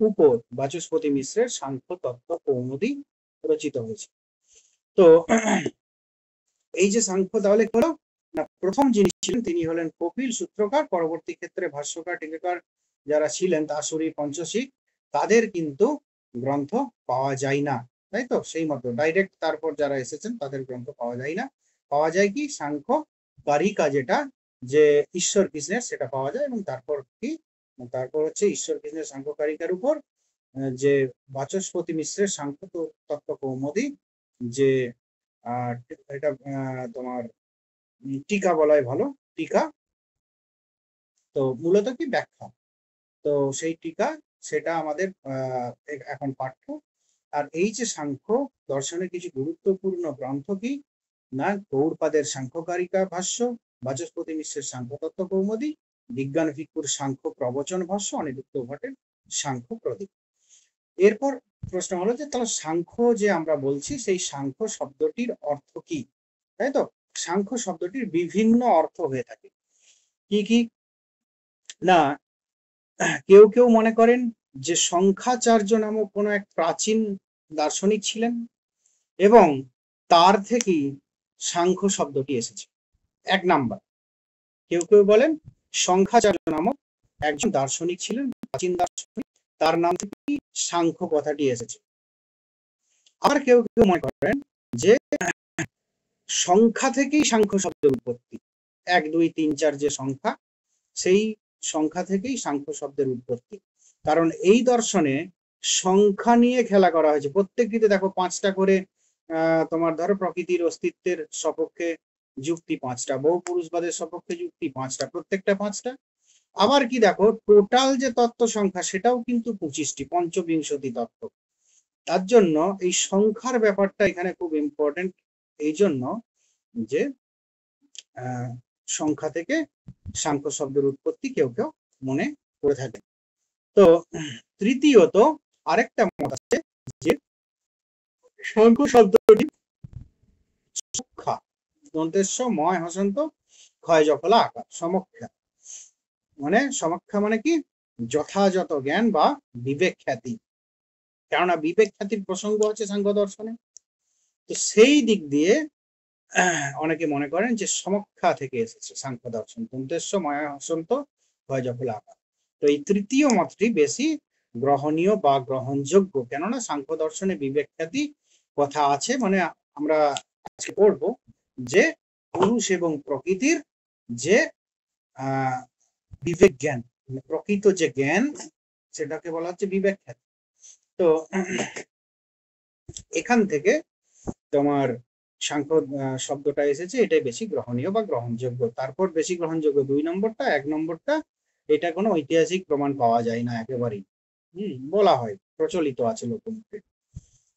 উপর বাচস্পতি মিশ্রের সাংখ্য তত্ত্ব কৌমুদী রচিত হয়েছে। তো এই যে সাংখ্য তাহলে হলো না, প্রথম যিনি ছিলেন তিনি হলেন কপিল সূত্রকার, পরবর্তী ক্ষেত্রে ভাষ্যকার টিকাকার যারা ছিলেন দাসুরি পঞ্চশিক, তাদের কিন্তু গ্রন্থ পাওয়া যায় না, তাই তো? সেই মতো ডাইরেক্ট তারপর যারা এসেছেন তাদের গ্রন্থ পাওয়া যায় না। পাওয়া যায় কি সাংখ্য কারিকা, যেটা যে ঈশ্বর কৃষ্ণের, সেটা পাওয়া যায়। এবং তারপর কি, তারপর হচ্ছে ঈশ্বর কৃষ্ণের সাংখ্য কারিকার উপর যে বাচস্পতি মিশ্রের সাংখ্য তত্ত্ব কৌমুদী, যে এটা তোমার টিকা বলাই ভালো, টিকা। তো মূলত কি ব্যাখ্যা, তো সেই টিকা সেটা আমাদের এখন পাঠ্য। আর এই যে সাংখ্য দর্শনের কিছু গুরুত্বপূর্ণ গ্রন্থ কি না, গৌড়পাদের সাংখ্যকারিকা ভাষ্য, বাচস্পতি মিশ্রের সাংখ্য তত্ত্ব কৌমুদী, বিজ্ঞান ভিক্ষুর সাংখ্য প্রবচন ভাষ্য, অনিরুদ্ধ ভট্টের সাংখ্য প্রদীপ। এরপর প্রশ্ন হলো যে তাহলে সাংখ্য যে আমরা বলছি, সেই সাংখ্য শব্দটির অর্থ কি, তাই তো? সাংখ্য শব্দটির বিভিন্ন অর্থ হয়ে থাকে। কি কি না, কেউ কেউ মনে করেন যে সংখ্যাচার্য নামক কোনো এক প্রাচীন দার্শনিক ছিলেন এবং তার থেকেই সাংখ্য শব্দটি এসেছে, এক নাম্বার। কেউ কেউ বলেন সংখ্যাচার্য নামক একজন দার্শনিক ছিলেন, প্রাচীন দার্শনিক, তার নাম থেকেই সাংখ্য কথাটি এসেছে। আবার কেউ কেউ মনে করেন যে সংখ্যা থেকেই সাংখ্য শব্দের উৎপত্তি, 1 2 3 4 যে সংখ্যা, সেই সংখ্যা থেকেই সাংখ্য শব্দের উৎপত্তি। কারণ এই দর্শনে সংখ্যা নিয়ে খেলা করা হয়েছে। প্রত্যেকটিতে দেখো 5টা করে তোমার ধরো প্রকৃতির অস্তিত্বের সপক্ষে যুক্তি 5টা, বহু পুরুষবাদের সপক্ষে যুক্তি 5টা, প্রত্যেকটা 5টা। আবার কি দেখো টোটাল যে তত্ত্ব সংখ্যা সেটাও কিন্তু 25টি, পঞ্চবিংশতি তত্ত্ব। তার জন্য এই সংখ্যার ব্যাপারটা এখানে খুব ইম্পর্টেন্ট, এই জন্য যে সংখ্যা থেকে সাংখ্য শব্দের উৎপত্তি কেউ কেউ মনে করে থাকেন। তো তৃতীয়ত আরেকটা মত আছে যে সাংখ্য শব্দটি সমক্ষা, দন্তেশ্ব ময় হসন্ত ক্ষয় জফলা আকার, সমক্ষা মানে, সমক্ষা মানে কি যথাযথ জ্ঞান বা বিবেক খ্যাতি। কেননা বিবেক খ্যাতির প্রসঙ্গ আছে সাংখ্য দর্শনে। তো সেই দিক দিয়ে অনেকে মনে করেন যে সমক্ষা থেকে এসেছে সাংখ্য দর্শন, দন্তেশ্ব ময় হসন্ত ক্ষয় জফলা আকার। তো এই তৃতীয় মতটি বেশি গ্রহণীয় বা গ্রহণযোগ্য, কেননা সাংখ্য দর্শনে বিবেক খ্যাতি কথা আছে। মানে আমরা আজকে পড়ব যে পুরুষ এবং প্রকৃতির যে বিবেক জ্ঞান, প্রকৃত যে জ্ঞান, সেটাকে বলা হচ্ছে বিবেক খ্যাতি। তো এখান থেকে তোমার সাংখ্য শব্দটা এসেছে, এটাই বেশি গ্রহণীয় বা গ্রহণযোগ্য। তারপর বেশি গ্রহণযোগ্য 2 নম্বরটা, 1 নম্বরটা এটা কোনো ঐতিহাসিক প্রমাণ পাওয়া যায় না একেবারেই, বলা হয়, প্রচলিত আছে লোকমুখে।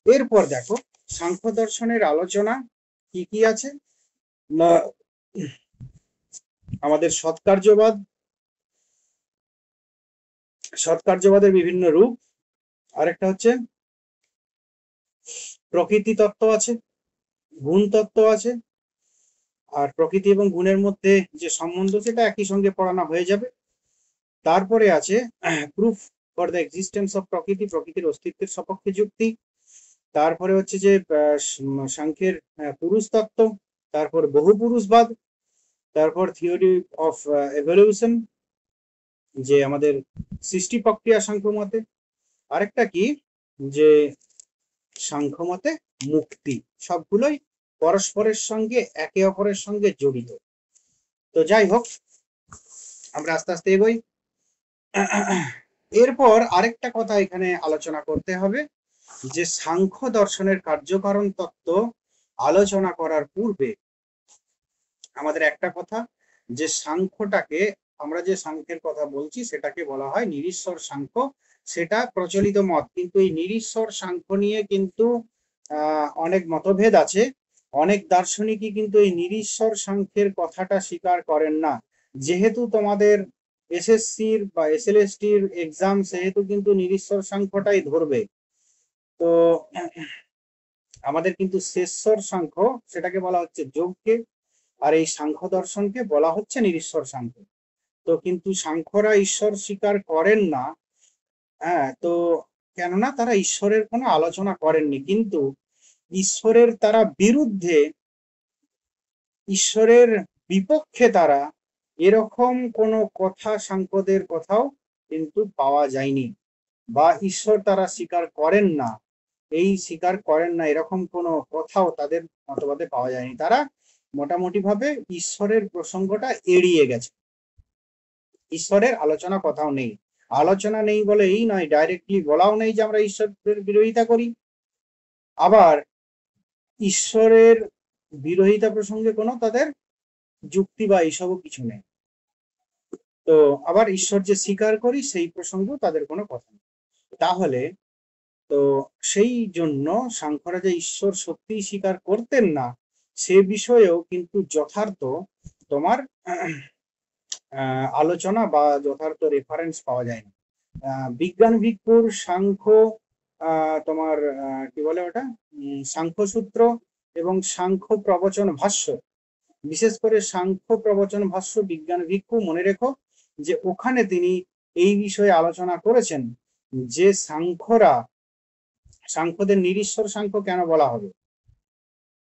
এরপর দেখো সাংখ্য দর্শনের আলোচনা কি কি আছে না, আমাদের সৎকার্যবাদ, সৎকার্যবাদের বিভিন্ন রূপ, আরেকটা হচ্ছে প্রকৃতি তত্ত্ব আছে, গুণ তত্ত্ব আছে। আর প্রকৃতি এবং গুণের মধ্যে যে সম্বন্ধ সেটা একই সঙ্গে পড়ানো হয়ে যাবে। তারপরে আছে proof for the existence of প্রকৃতি, প্রকৃতির অস্তিত্বের সপক্ষে যুক্তি। তারপরে হচ্ছে যে সাংখ্যের পুরুষ তত্ত্ব, তারপর বহু পুরুষবাদ, তারপর থিওরি অফ এভলিউশন, যে আমাদের সৃষ্টি প্রক্রিয়া সাংখ্য মতে। আরেকটা কি, যে সাংখ্য মতে মুক্তি। সবগুলোই পরস্পরের সঙ্গে একে অপরের সঙ্গে জড়িত। তো যাই হোক, আমরা আস্তে আস্তে এগোই। এরপর আরেকটা কথা এখানে আলোচনা করতে হবে, যে সাংখ্য দর্শনের কার্যকারণ তত্ত্ব আলোচনা করার পূর্বে আমাদের একটা কথা, যে সাংখ্যটাকে, আমরা যে সাংখ্যের কথা বলছি সেটাকে বলা হয় নিরীশ্বর সাংখ্য, সেটা প্রচলিত মত। কিন্তু এই নিরীশ্বর সাংখ্য নিয়ে কিন্তু অনেক মতভেদ আছে। অনেক দার্শনিকই কিন্তু এই নিরীশ্বর সাংখ্যের কথাটা স্বীকার করেন না। যেহেতু তোমাদের এসএসসির বা এসএলএসটির এক্সাম, সেহেতু কিন্তু নিরীশ্বর সাংখ্যটাই ধরবে। তো আমাদের কিন্তু শেষর সাংখ্য, সেটাকে বলা হচ্ছে যোগকে, আর এই সাংখ্য দর্শনকে বলা হচ্ছে নিরীশ্বর সাংখ্য। তো কিন্তু সাংখ্যরা ঈশ্বর স্বীকার করেন না, হ্যাঁ, তো কেননা তারা ঈশ্বরের কোনো আলোচনা করেননি, কিন্তু ঈশ্বরের তারা বিরুদ্ধে, ঈশ্বরের বিপক্ষে তারা এরকম কোনো কথা সাংখ্যদের কথাও কিন্তু পাওয়া যায়নি, বা ঈশ্বর তারা স্বীকার করেন না, এই স্বীকার করেন না এরকম কোনো কথাও তাদের মতবাদে পাওয়া যায়নি। তারা মোটামুটি ভাবে ঈশ্বরের প্রসঙ্গটা এড়িয়ে গেছে, ঈশ্বরের আলোচনা কথাও নেই। আলোচনা নেই বলে এই নয়, ডাইরেক্টলি বলাও নেই যে আমরা ঈশ্বরের বিরোধিতা করি, আবার ঈশ্বরের বিরোধিতা প্রসঙ্গে কোনো তাদের যুক্তি বা এইসবও কিছু নেই। তো আবার ঈশ্বর যে স্বীকার করি সেই প্রসঙ্গেও তাদের কোনো কথা নেই। তাহলে তো সেই জন্য সাংখ্যরা যে ঈশ্বর সত্যিই স্বীকার করতেন না সে বিষয়েও কিন্তু যথার্থ তোমার আলোচনা বা যথার্থ রেফারেন্স পাওয়া যায় না। বিজ্ঞান ভিক্ষুর সাংখ্য, তোমার কি বলে ওটা, সাংখ্য সূত্র এবং সাংখ্য প্রবচন ভাষ্য, বিশেষ করে সাংখ্য প্রবচন ভাষ্য বিজ্ঞান ভিক্ষু, মনে রেখো যে ওখানে তিনি এই বিষয়ে আলোচনা করেছেন যে সাংখ্যদের নিরীশ্বর সাংখ্য কেন বলা হবে,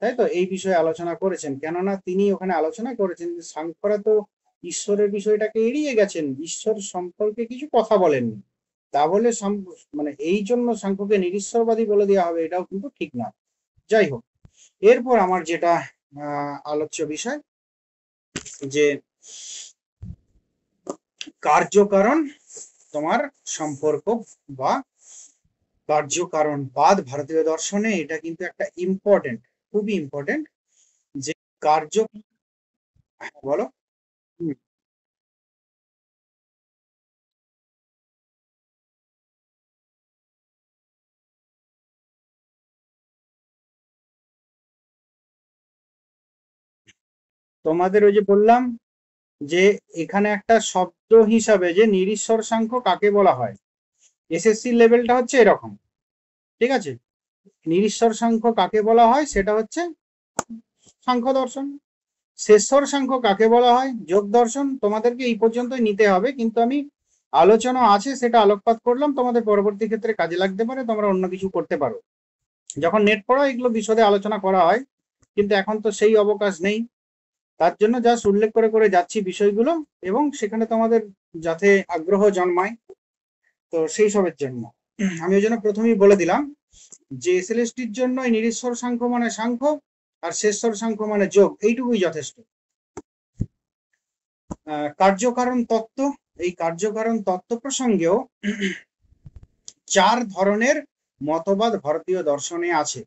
তাই তো এই বিষয়ে আলোচনা করেছেন। কেননা তিনি ওখানে আলোচনা করেছেন যে সাংখ্যরা তো ঈশ্বরের বিষয়টাকে এড়িয়ে গেছেন, ঈশ্বর সম্পর্কে কিছু কথা বলেননি, তা বলে মানে এই জন্য সাংখ্যকে নিরীশ্বরবাদী বলে দেওয়া হবে এটাও কিন্তু ঠিক না। যাই হোক, এরপর আমার যেটা আলোচ্য বিষয় যে কার্যকারণ তোমার সম্পর্ক বা কার্যকারণবাদ ভারতীয় দর্শনে, এটা কিন্তু একটা ইম্পর্টেন্ট, খুবই ইম্পর্টেন্ট যে কার্য, বলো। তোমাদের ওই যে বললাম যে এখানে একটা শব্দ হিসাবে যে নিরীশ্বর সাংখ্য কাকে বলা হয়, এসএসসি লেভেলটা হচ্ছে এরকম, ঠিক আছে। নিরীশ্বর সাংখ্য কাকে বলা হয় সেটা হচ্ছে সাংখ্য দর্শন। শেষর সাংখ্য কাকে বলা হয়, যোগ দর্শন। তোমাদেরকে এই পর্যন্তই নিতে হবে, কিন্তু আমি আলোচনা আছে সেটা আলোকপাত করলাম, তোমাদের পরবর্তী ক্ষেত্রে কাজে লাগতে পারে, তোমরা অন্য কিছু করতে পারো। যখন নেট পড়া এগুলো বিশদে আলোচনা করা হয়, কিন্তু এখন তো সেই অবকাশ নেই, তার জন্য জাস্ট উল্লেখ করে করে যাচ্ছি বিষয়গুলো, এবং সেখানে তোমাদের যাতে আগ্রহ জন্মায়, তো সেই সবের জন্য আমি ওই জন্য প্রথমেই বলে দিলাম যে এসএলএসটির জন্য নিরীশ্বর সাংখ্য মানে সাংখ্য, আর শেষর সাংখ্য মানে যোগ, এইটুকুই যথেষ্ট। কার্যকারণ তত্ত্ব, এই কার্যকারণ তত্ত্ব প্রসঙ্গেও 4 ধরনের মতবাদ ভারতীয় দর্শনে আছে।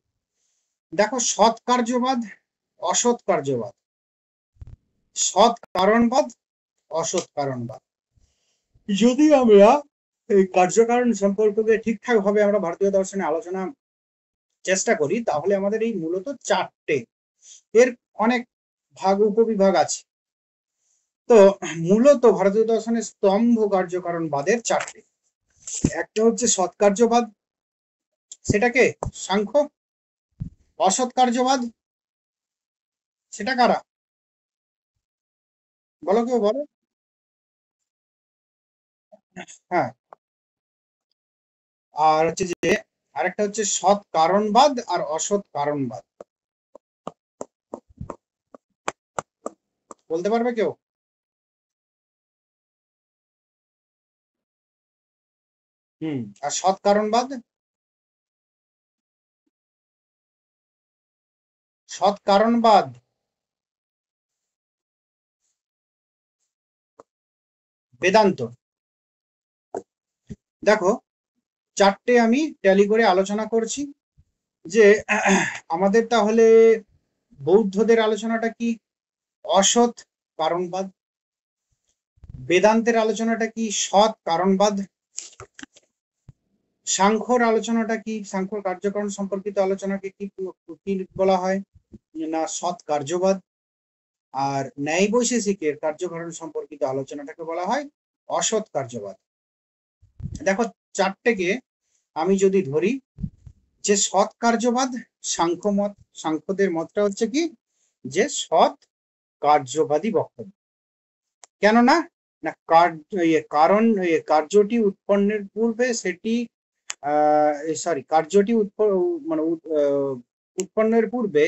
দেখো, সৎ কার্যবাদ, অসৎ কার্যবাদ, সৎ কারণবাদ, অসৎ কারণবাদ। যদি আমরা এই কার্যকারণ সম্পর্ককে ঠিকঠাক ভাবে আমরা ভারতীয় দর্শনে আলোচনা চেষ্টা করি, তাহলে আমাদের এই মূলত 4টে, এর অনেক ভাগ উপবিভাগ আছে। তো মূলত ভারতীয় দর্শনের স্তম্ভ কার্যকারণবাদের 4টে। একটা হচ্ছে সৎকার্যবাদ, সেটাকে সাংখ্য। অসৎ কার্যবাদ, সেটা কারা, বলো, কেউ বলো। হ্যাঁ, আর হচ্ছে যে আরেকটা হচ্ছে সৎ কারণবাদ আর অসৎ কারণবাদ, বলতে পারবে কেউ? আর সৎ কারণবাদ, সৎ কারণবাদ, বেদান্ত। দেখো, 4টে আমি ট্যালি করে আলোচনা করছি যে আমাদের তাহলে বৌদ্ধদের আলোচনাটা কি, অসৎ কারণবাদ। বেদান্তের আলোচনাটা কি, সৎ কারণবাদ। সাংখ্যর আলোচনাটা কি, সাংখ্য কার্যকারণ সম্পর্কিত আলোচনাকে কি কি বলা হয় না, সৎ কার্যবাদ। আর ন্যায় বৈশেষিকের কার্যকারণ সম্পর্কিত আলোচনাটাকে বলা হয় অসৎ কার্যবাদ। দেখো, 4টেকে আমি যদি ধরি যে সৎ কার্যবাদ, সাংখ্য মত, সাংখ্যদের মতটা হচ্ছে কি যে সৎ কার্যবাদী বক্তব্য। কেননা না কারণ কার্যটি উৎপন্নের পূর্বে সেটি কার্যটি মানে উৎপন্নের পূর্বে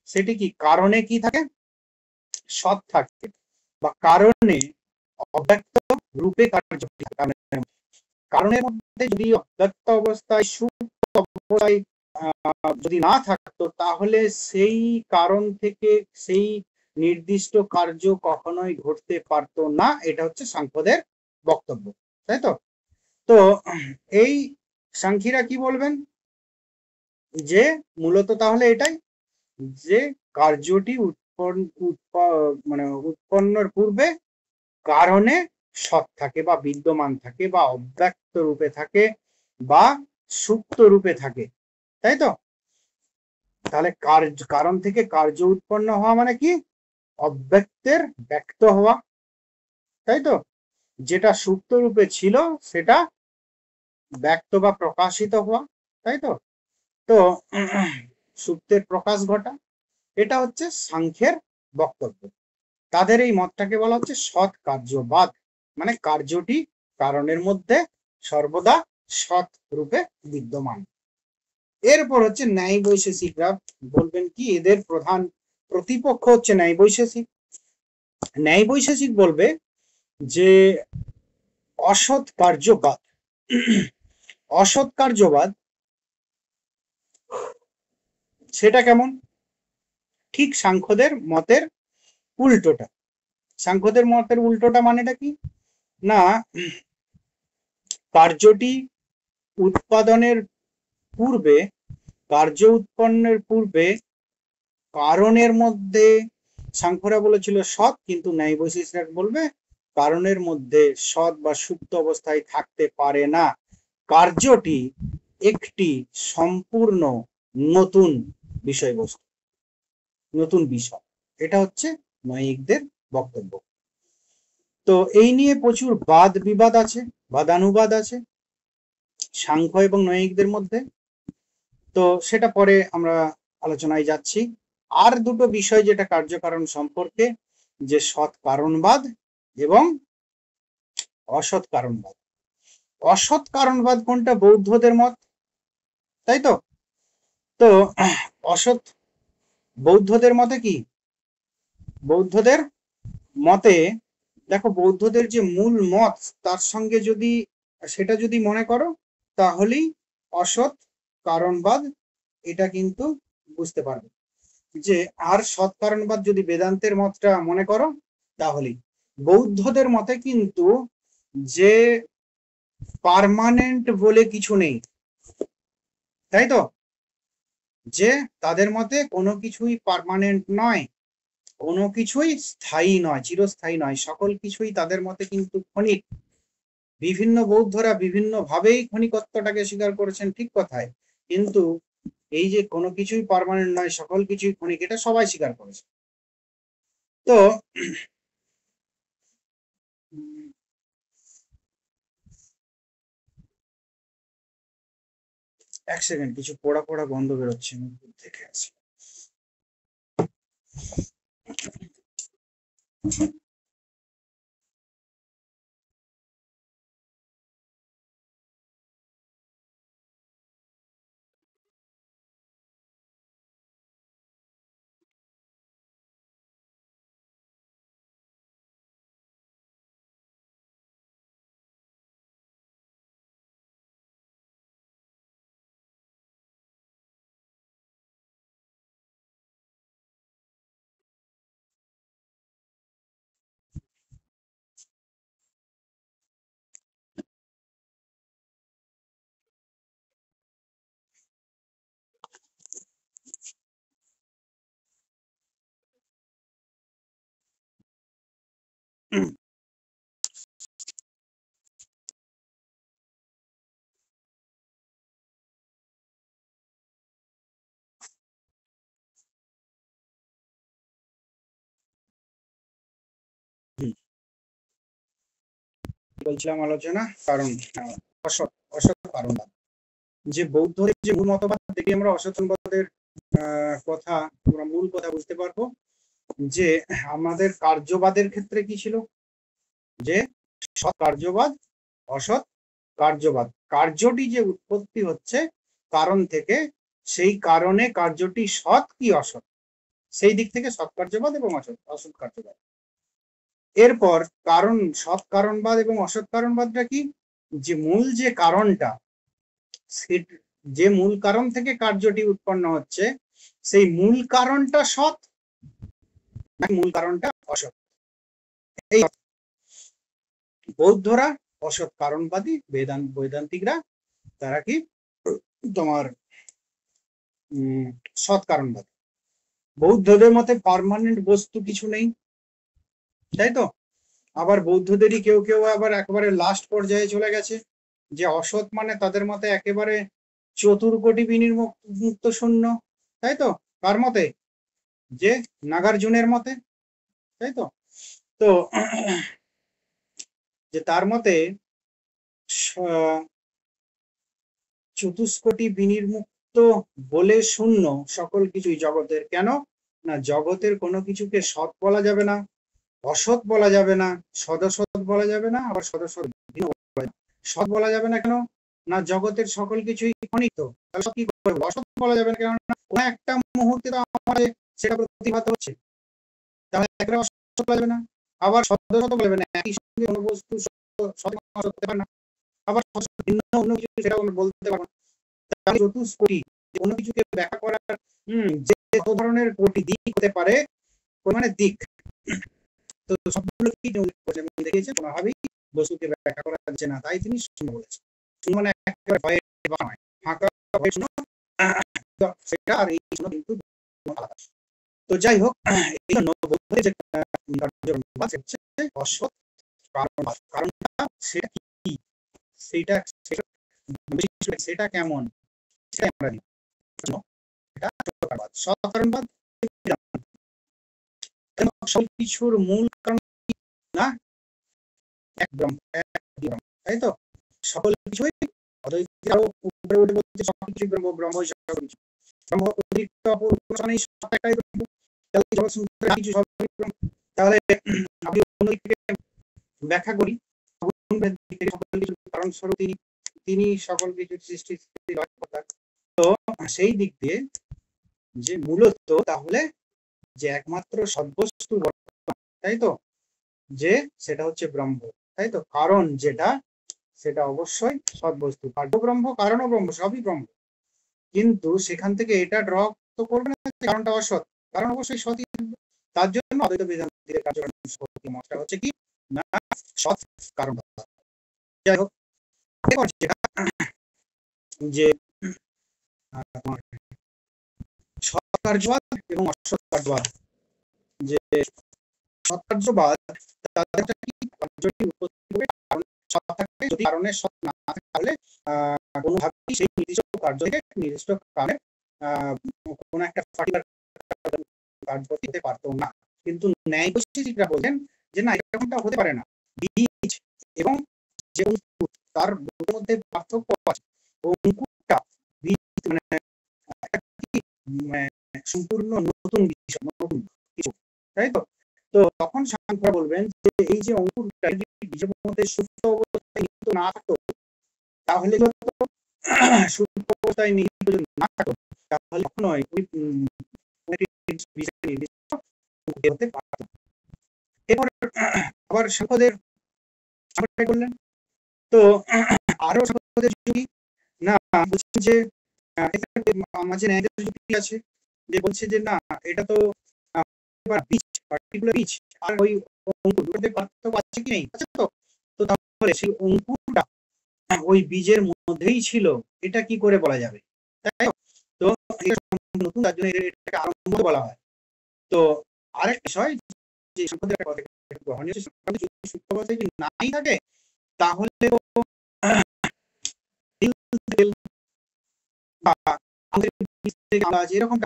সেটি কি কারণে কি থাকে, সৎ থাকে, বা কারণে অব্যক্ত রূপে কার্যটি কারণের মধ্যে যদি অব্যক্ত অবস্থায় সুপ্ত অবস্থায় যদি না থাকতো তাহলে সেই কারণ থেকে সেই নির্দিষ্ট কার্য কখনোই ঘটতে পারতো না। এটা হচ্ছে সাংখ্যদের বক্তব্য, তাই তো। তো এই সাংখ্যীরা কি বলবেন, যে মূলত তাহলে এটাই, যে কার্যটি উৎপন্নের পূর্বে কারণে সৎ থাকে বা বিদ্যমান থাকে বা অব্যক্ত রূপে থাকে বা সুপ্ত রূপে থাকে, তাই তো। তাহলে কারণ থেকে কার্য উৎপন্ন হওয়া মানে কি, অব্যক্তের ব্যক্ত হওয়া, তাই তো। যেটা সুপ্ত রূপে ছিল সেটা ব্যক্ত বা প্রকাশিত হওয়া, তাই তো। তো সুপ্তের প্রকাশ ঘটা, এটা হচ্ছে সাংখ্যের বক্তব্য। তাদের এই মতটাকে বলা হচ্ছে সৎ কার্যবাদ, মানে কার্যটি কারণের মধ্যে সর্বদা সৎ রূপে বিদ্যমান। এরপর হচ্ছে ন্যায় বৈশেষিকরা বলবেন কি, এদের প্রধান প্রতিপক্ষ হচ্ছে ন্যায় বৈশেষিক। ন্যায় বৈশেষিক বলবে যে অসৎ কার্যবাদ, অসৎ কার্যবাদ সেটা কেমন, ঠিক সাংখ্যদের মতের উল্টোটা। সাংখ্যদের মতের উল্টোটা মানেটা কি না, কার্যটি উৎপাদনের পূর্বে, কার্য উৎপন্নের পূর্বে কারণের মধ্যে, সাংখ্যরা বলেছিল সৎ, কিন্তু ন্যায় বৈশেষিকরা বলবে কারণের মধ্যে সৎ বা সুপ্ত অবস্থায় থাকতে পারে না, কার্যটি একটি সম্পূর্ণ নতুন বিষয়বস্তু, নতুন বিষয়। এটা হচ্ছে নৈয়িকদের বক্তব্য। তো এই নিয়ে প্রচুর বাদ বিবাদ আছে, বাদানুবাদ আছে সাংখ্য এবং নৈয়িকদের মধ্যে। তো সেটা পরে আমরা আলোচনায় যাচ্ছি। আর দুটো বিষয় যেটা কার্যকারণ সম্পর্কে, যে সৎ কারণবাদ এবং অসৎ কারণবাদ। অসৎ কারণবাদ কোনটা, বৌদ্ধদের মত, তাই তো। তো অসৎ বৌদ্ধদের মতে কি, বৌদ্ধদের মতে দেখো, বৌদ্ধদের যে মূল মত তার সঙ্গে যদি সেটা যদি মনে করো তাহলেই অসৎ কারণবাদ এটা কিন্তু বুঝতে পারবে। যে আর সৎ কারণবাদ যদি বেদান্তের মতটা মনে করো তাহলেই। বৌদ্ধদের মতে কিন্তু যে পার্মানেন্ট বলে কিছু নেই, তাই তো। যে তাদের মতে কোনো কিছুই পার্মানেন্ট নয়, কোনো কিছুই স্থায়ী নয়, চিরস্থায়ী নয়, সকল কিছুই তাদের মতে কিন্তু ক্ষণিক। বিভিন্ন বৌদ্ধরা বিভিন্ন ভাবেই ক্ষণিকত্বটাকে স্বীকার করেছেন, ঠিক কথায়, কিন্তু এই যে কোনো কিছুই পার্মানেন্ট নয়, সকল কিছুই ক্ষণিক, এটা সবাই স্বীকার করেছে। তো এক সেকেন্ড, কিছু পোড়া পোড়া গন্ধ বেরোচ্ছে দেখে আছি। বলছিলাম আলোচনা কারণ, অসৎ অসৎ কারণবাদ, যে বৌদ্ধদের যে মূল মতবাদ থেকে আমরা অসৎবাদের কথা, আমরা মূল কথা বুঝতে পারবো। যে আমাদের কার্যবাদের ক্ষেত্রে কি ছিল, যে সৎ কার্যবাদ, অসৎ কার্যবাদ। কার্যটি যে উৎপত্তি হচ্ছে কারণ থেকে, সেই কারণে কার্যটি সৎ কি অসৎ, সেই দিক থেকে সৎ কার্যবাদ এবং অসৎ কার্যবাদ। এরপর কারণ, সৎ কারণবাদ এবং অসৎ কারণবাদটা কি, যে মূল যে কারণটা, যে মূল কারণ থেকে কার্যটি উৎপন্ন হচ্ছে, সেই মূল কারণটা সৎ নাকি মূল কারণটা অসৎ। এই বৌদ্ধরা অসৎ কারণবাদী, বৈদান্তিকরা তারা কি তোমার সৎ কারণবাদী। বৌদ্ধদের মতে পার্মানেন্ট বস্তু কিছু নেই, তাই তো। আবার বৌদ্ধদেরই কেউ কেউ আবার একেবারে লাস্ট পর্যায়ে চলে গেছে, যে অসৎ মানে তাদের মতে একেবারে চতুর্কোটি বিনির্মুক্ত শূন্য, তাই তো। কার মতে, যে নাগার্জুনের মতে, তাই তো। তো যে তার মতে চতুষ্কোটি বিনির্মুক্ত বলে শূন্য সকল কিছুই জগতের। কেন না, জগতের কোনো কিছুকে সৎ বলা যাবে না, অসৎ বলা যাবে না, সদসৎ বলা যাবে না, আবার সদসৎ সৎ বলা যাবে না। কেন না, জগতের সকল কিছুই ক্ষণিক, তাহলে কি করবো, অসৎ বলা যাবে না, কেন না কোনো একটা মুহূর্তে তো আমাদের সেটা প্রতিভাত হচ্ছে, তাহলে একেবারে অসৎ বলা যাবে না। আবার সদসৎ বলা যাবে না, একই সঙ্গে কোনো বস্তু সৎ হতে পারে না, আবার ভিন্ন অন্য কিছু সেটাও আমরা বলতে পারবো না। তাহলে চতুষ্কোটি কোনো কিছুকে ব্যাখ্যা করার যে ধরনের কোটি দিক হতে পারে, মানে দিক, তো সবগুলো কি দেখিয়েছে, কোনোভাবেই বস্তুকে ব্যাখ্যা করা যাচ্ছে না, তাই তিনি শূন্য বলেছেন। শূন্য মানে একেবারে ভয়ের নয়, ফাঁকা ভয়ের শূন্য, সেটা আর এই শূন্য কিন্তু আলাদা। তো যাই হোক, এই জন্য বৌদ্ধের যে কার্যবাদ হচ্ছে অসৎ কারণবাদ। কারণটা সেটা কি, সেটা কেমন, সেটাই আমরা নিই। এটা সৎ কারণবাদ, সব কিছুর মূল কারণ না, এক ব্রহ্ম, তাই তো। সকল কিছুই উপরে উঠে বলতে সবকিছুই ব্রহ্ম, ব্রহ্ম সকল কিছু, ব্রহ্ম অতিরিক্ত অপরিণামী একটাই ব্রহ্ম, তাহলে আমি অন্যদিকে ব্যাখ্যা করি, কারণ স্বরূপ তিনি সকল কিছু সৃষ্টি, তো সেই দিক দিয়ে যে মূলত তাহলে যে একমাত্র সদ্বস্তু, তাই তো, যে সেটা হচ্ছে ব্রহ্ম, তাই তো। কারণ যেটা, সেটা অবশ্যই সদ্বস্তু, কার্য ব্রহ্ম, কারণও ব্রহ্ম, সবই ব্রহ্ম। কিন্তু সেখান থেকে এটা ড্র তো করবে না কারণটা অসৎ, কারণ অবশ্যই সৎই। তার জন্য অদ্বৈত বেদান্তের মতটা হচ্ছে কি না, সৎ কারণ। যাই হোক, যে সৎ কার্যবাদ এবং অসৎ কার্যবাদ, যে সৎ কার্যবাদ তাদের কার্যটি উৎপত্তি হবে যদি কারণের সৎ না থাকে, তাহলে কোনোভাবেই সেই নির্দিষ্ট কার্য থেকে নির্দিষ্ট কারণে কোনো একটা পার্টিকুলার কার্য হতে পারতো না। কিন্তু ন্যায় বৈশিষ্ট্যটা বলেন যে না, এরকমটা হতে পারে না। বীজ এবং যে অঙ্কুর, তার মধ্যে পার্থক্য আছে। অঙ্কুরটা বীজ মানে সম্পূর্ণ নতুন বিষয়, নতুন কিছু, তাই তো। তো তখন সাংখ্যরা বলবেন যে এই যে অঙ্কুরটা বীজের মধ্যে সুপ্ত অবস্থায় নিহিত না থাকতো, তাহলে সুপ্ত অবস্থায় নিহিত না থাকতো, তাহলে কখনোই হতে পারত। এরপর আবার সাংখ্যদের বললেন, তো আরো সাংখ্যদের যুক্তি না, বলছেন যে মাঝে ন্যায়দের যুক্তি আছে, যে বলছে যে না, এটা তো বীজ, পার্টিকুলার বীজ আর ওই অঙ্কুর দুটোতে পার্থক্য আছে কি নেই, আছে তো। তো তাহলে সেই অঙ্কুরটা ওই বীজের মধ্যেই ছিল, এটা কি করে বলা যাবে, তাই তো। নতুন, তার জন্য এটাকে আরম্ভ বলা হয়। তো আরেক বিষয়, যে সম্পদের একটা কথা গ্রহণীয়, যদি সূক্ষ্ম অবস্থায় যদি নাই থাকে, তাহলে এরকম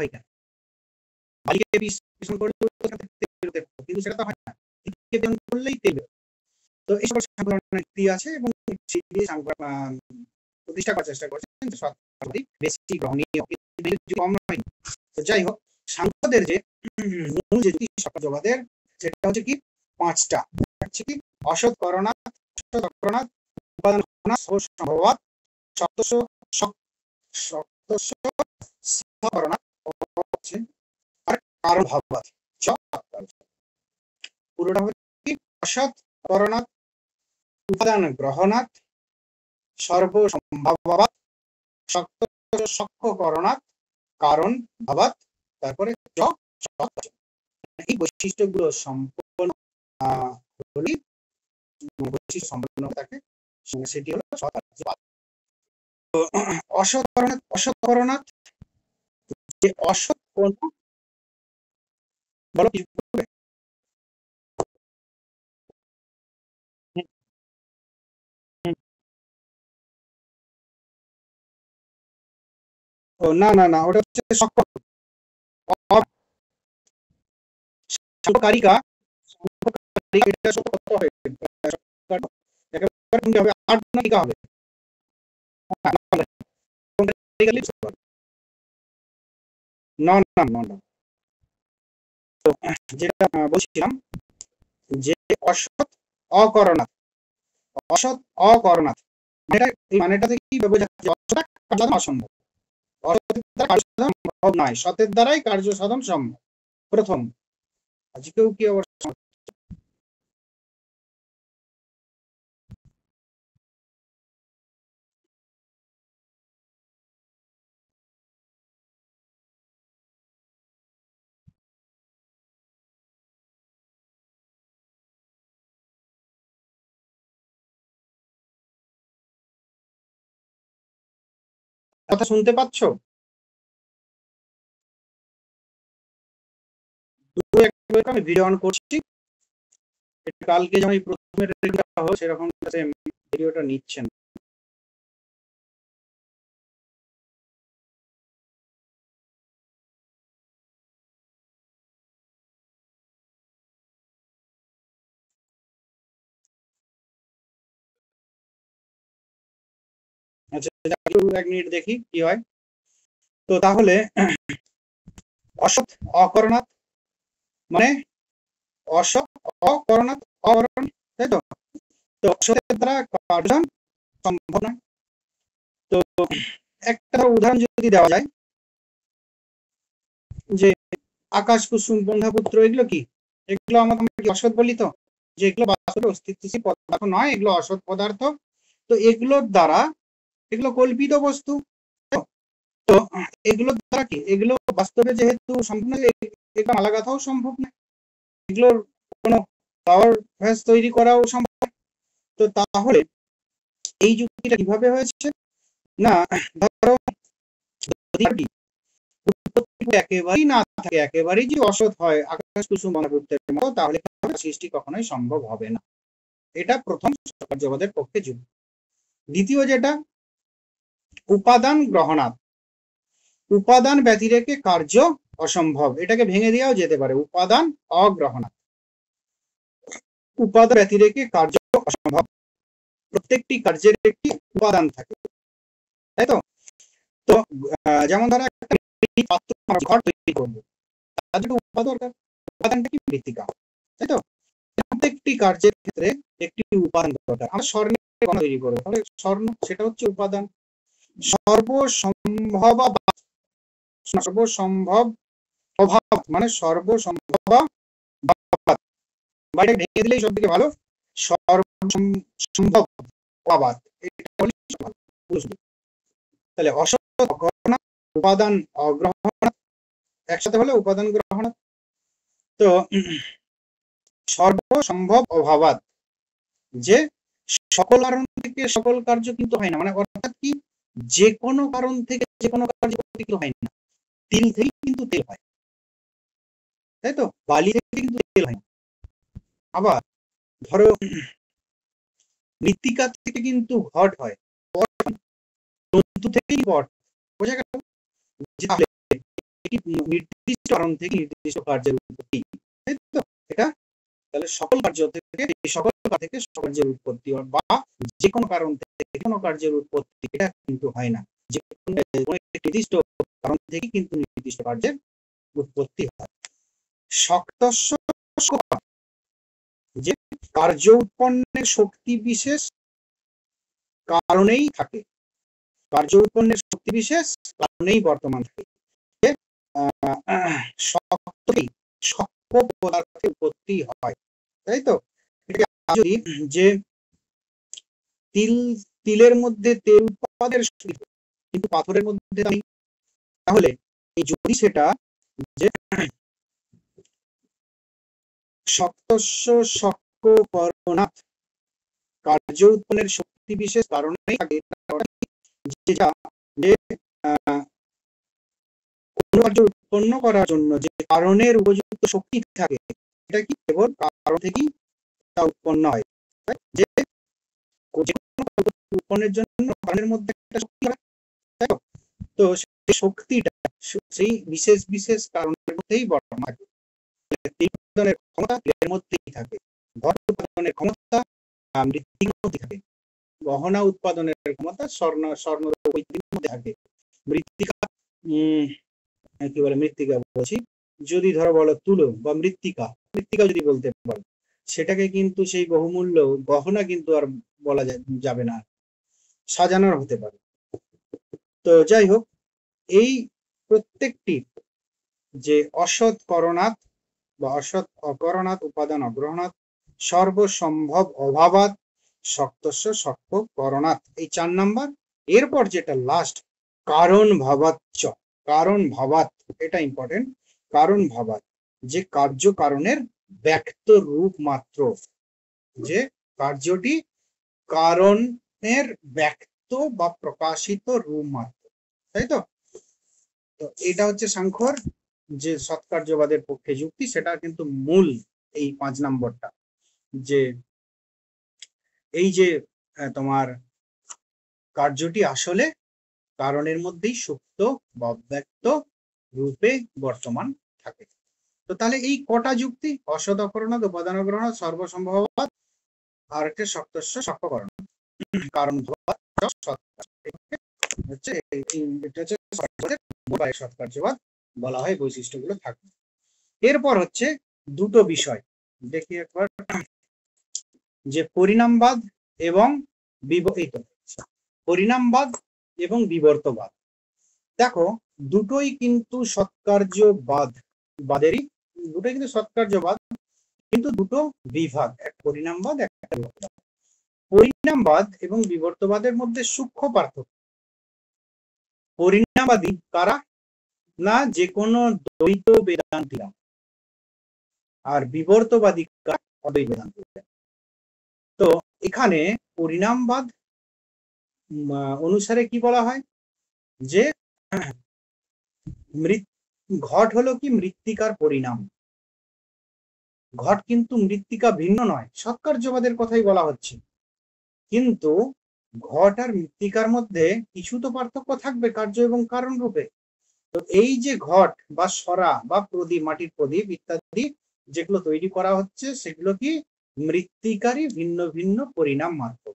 কিন্তু সেটা তো হয় না, করলেই তেল। তো এই সকল যুক্তি আছে এবং প্রতিষ্ঠা করার চেষ্টা করছেন বেশি গ্রহণীয়, কম নয়। তো যাই হোক, সাংখ্যদের যে মূল যে যুক্তি সাংখ্যবাদের, সেটা হচ্ছে কি পাঁচটা, হচ্ছে কি অসৎ করণাৎ, অসৎ অকরণাৎ, উপাদান গ্রহণাৎ, সম্ভবাৎ, সপ্তস্য সপ্তস্য করণাৎ, আর কারণ ভাবাৎ, পুরোটা হচ্ছে কি? অসৎ করণাৎ, উপাদান গ্রহণাৎ, সর্বসম্ভবাৎ, সক্ষ করণাৎ, কারণ ভাবাৎ, তারপরে এই বৈশিষ্ট্যগুলো সম্পূর্ণ হলে বৈশিষ্ট্য সম্পূর্ণ থাকে, সেটি হলো সৎকার্যবাদ। তো অসৎ করণাৎ, অসৎ করণাৎ, যে অসৎ কোন বলো কি বলবে? ও না না না, ওটা হচ্ছে সকল কারিকা, এটা কত হবে? একেবারে হবে 8 কারিকা হবে। না না না না, তো যেটা বলছিলাম যে অসৎ অকরণাৎ, অসৎ অকরণাৎ এই মানেটা থেকে কি বোঝা যাচ্ছে? অসৎ কার্য অসম্ভব, অসতের দ্বারা কার্য সাধন সম্ভব নয়, সতের দ্বারাই কার্য সাধন সম্ভব। প্রথম আজকেও কি অবস্থা? কথা শুনতে পাচ্ছ? আমি ভিডিও অন করছি, কালকে যেমন প্রথমে সেরকম ভিডিওটা নিচ্ছেন। আচ্ছা, 1 মিনিট দেখি কি হয়। তো তাহলে অসৎ অকরণাৎ মানে অসৎ অকরণাৎ, অকরণ, তাই তো? তো অসতের দ্বারা কার্য সম্ভব নয়। তো একটা উদাহরণ যদি দেওয়া যায়, যে আকাশ কুসুম বন্ধাপুত্র, এগুলো কি? এগুলো আমরা কি অসৎ বলি? তো যে এগুলো বাস্তবে অস্তিত্বশীল পদার্থ নয়, এগুলো অসৎ পদার্থ। তো এগুলোর দ্বারা, এগুলো কল্পিত বস্তু, তো এগুলোর দ্বারা কি, এগুলো বাস্তবে যেহেতু সম্ভব নয়, এগুলো আলাগাথাও সম্ভব নয়, এগুলোর কোনো পাওয়ার ভ্যাস তৈরি করাও সম্ভব। তো তাহলে এই যুক্তিটা কিভাবে হয়েছে না, ধরো একেবারেই না থাকে, একেবারেই যে অসৎ হয় আকাশ কুসুম বন্ধাপুত্রের মতো, তাহলে সৃষ্টি কখনোই সম্ভব হবে না। এটা প্রথম সৎকার্যবাদের পক্ষে যুক্তি। দ্বিতীয় যেটা, উপাদান গ্রহণাৎ, উপাদান ব্যতিরেকে কার্য অসম্ভব, এটাকে ভেঙে দেওয়াও যেতে পারে, উপাদান অগ্রহণাৎ, উপাদান ব্যতিরেকে কার্য অসম্ভব। প্রত্যেকটি কার্যের একটি উপাদান থাকে, তাই তো? তো যেমন ধরো একটা ঘর তৈরি করবো, তার জন্য উপাদানটা কি? মৃত্তিকা, তাই তো? প্রত্যেকটি কার্যের ক্ষেত্রে একটি উপাদান দরকার। আমরা স্বর্ণের গয়না তৈরি করবো, তাহলে স্বর্ণ সেটা হচ্ছে উপাদান। সর্বসম্ভব অভাব মানে সর্বসম্ভব, বাইরে ভেঙে দিলেই সব থেকে ভালো, সর্বসম্ভব অভাব, তাহলে অসৎ অকরণাৎ, উপাদান অগ্রহণাৎ, একসাথে হলে উপাদান গ্রহণাৎ। তো সর্বসম্ভব অভাবাৎ, যে সকল কারণ থেকে সকল কার্য কিন্তু হয় না, মানে অর্থাৎ কি, যে কোনো কারণ থেকে যে কোনো কার্য কিন্তু হয় না। তিল থেকে কিন্তু তেল হয়, তাই তো? বালি থেকে কিন্তু তেল হয় না। আবার ধরো মৃত্তিকা থেকে কিন্তু ঘট হয়, তন্তু থেকেই ঘট, বোঝা গেল? নির্দিষ্ট কারণ থেকে নির্দিষ্ট কার্যের উৎপত্তি, তাই তো? এটা তাহলে সকল কার্য থেকে, সকল থেকে কার্যের উৎপত্তি, বা যে কোনো কারণ থেকে কোনো কার্যের উৎপত্তি, এটা কিন্তু হয় না। যে নির্দিষ্ট কারণ থেকে কিন্তু নির্দিষ্ট কার্যের উৎপত্তি হয়। শক্তস্য, যে কার্য উৎপন্নের শক্তি বিশেষ কারণেই থাকে, কার্য উৎপন্নের শক্তি বিশেষ কারণেই বর্তমান থাকে। সক্ষ পদার্থের উৎপত্তি হয়, তাই তো? যদি যে তিলের মধ্যে তেল উৎপাদনের কিন্তু পাথরের মধ্যে নেই, তাহলে যদি সেটা যে সপ্তস্য সক্ষ করণাৎ কার্য উৎপন্নের শক্তি বিশেষ কারণেই থাকে, যেটা যে কোনো কার্য উৎপন্ন করার জন্য যে কারণের উপযুক্ত শক্তি থাকে, এটা কি কেবল কারণ থেকেই তা উৎপন্ন হয়। যে উৎপন্নের জন্য কারণের মধ্যে একটা শক্তি হয়, তাই তো সেই শক্তিটা সেই বিশেষ বিশেষ কারণের মধ্যেই বর্তমান থাকে। তেল উৎপাদনের ক্ষমতা তেলের মধ্যেই থাকে, ঘট উৎপাদনের ক্ষমতা মৃত্তিকার মধ্যে থাকে, গহনা উৎপাদনের ক্ষমতা স্বর্ণের মধ্যে থাকে। মৃত্তিকা কি বলে, মৃত্তিকা বলছি, যদি ধরো বলো তুলো বা মৃত্তিকা যদি বলতে পারো, সেটাকে কিন্তু সেই বহুমূল্য গহনা কিন্তু আর বলা যাবে না, সাজানোর হতে পারে। তো যাই হোক, এই প্রত্যেকটি যে অসৎ করণাৎ বা অসৎ অকরণাৎ উপাদান অগ্রহণাৎ সর্বসম্ভব অভাবাৎ শক্তস্য সক্ষ করণাৎ, এই 4 নাম্বার। এরপর যেটা লাস্ট কারণ ভাবাচ্চ, কারণ ভাবাত, এটা ইম্পর্টেন্ট। কারণ ভাবাত, যে কার্য কারণের ব্যক্ত রূপ মাত্র, যে কার্যটি কারণের ব্যক্ত বা প্রকাশিত রূপ মাত্র, তাই তো? তো এটা হচ্ছে সাংখ্যর যে সৎকার্যবাদের পক্ষে যুক্তি, সেটা কিন্তু মূল এই 5 নম্বরটা, যে এই যে তোমার কার্যটি আসলে কারণের মধ্যেই সুপ্ত বা ব্যক্ত রূপে বর্তমান থাকে। তো তাহলে এই কটা যুক্তি, অসৎ অকরণাৎ উপাদান গ্রহণ সর্বসম্ভবাৎ আর একটা সক্তস্য সক্ষ্যকরণ, কারণ হচ্ছে সৎকার্যবাদ বলা হয়, বৈশিষ্ট্যগুলো থাকে। এরপর হচ্ছে দুটো বিষয় দেখি একবার, যে পরিণামবাদ এবং পরিণামবাদ এবং বিবর্তবাদ। দেখো, দুটোই কিন্তু সৎকার্যবাদ বাদেরই, দুটোই কিন্তু সৎকার্যবাদ, কিন্তু দুটো বিভাগ, এক পরিণামবাদ, একটা বিবর্তবাদ। পরিণামবাদ এবং বিবর্তবাদের মধ্যে সূক্ষ্ম পার্থক্য। পরিণামবাদী কারা না, যে কোনো দ্বৈত বেদান্তীরা, আর বিবর্তবাদী কারা, অদ্বৈত বেদান্তীরা। তো এখানে পরিণামবাদ অনুসারে কি বলা হয়, যে ঘট হলো কি মৃত্তিকার পরিণাম, ঘট কিন্তু মৃত্তিকা ভিন্ন নয়, সৎকার্যবাদের কথাই বলা হচ্ছে, কিন্তু ঘট আর মৃত্তিকার মধ্যে কিছু তো পার্থক্য থাকবে কার্য এবং কারণ রূপে। তো এই যে ঘট বা সরা বা প্রদীপ, মাটির প্রদীপ ইত্যাদি যেগুলো তৈরি করা হচ্ছে, সেগুলো কি মৃত্তিকারই ভিন্ন ভিন্ন পরিণাম মাত্র।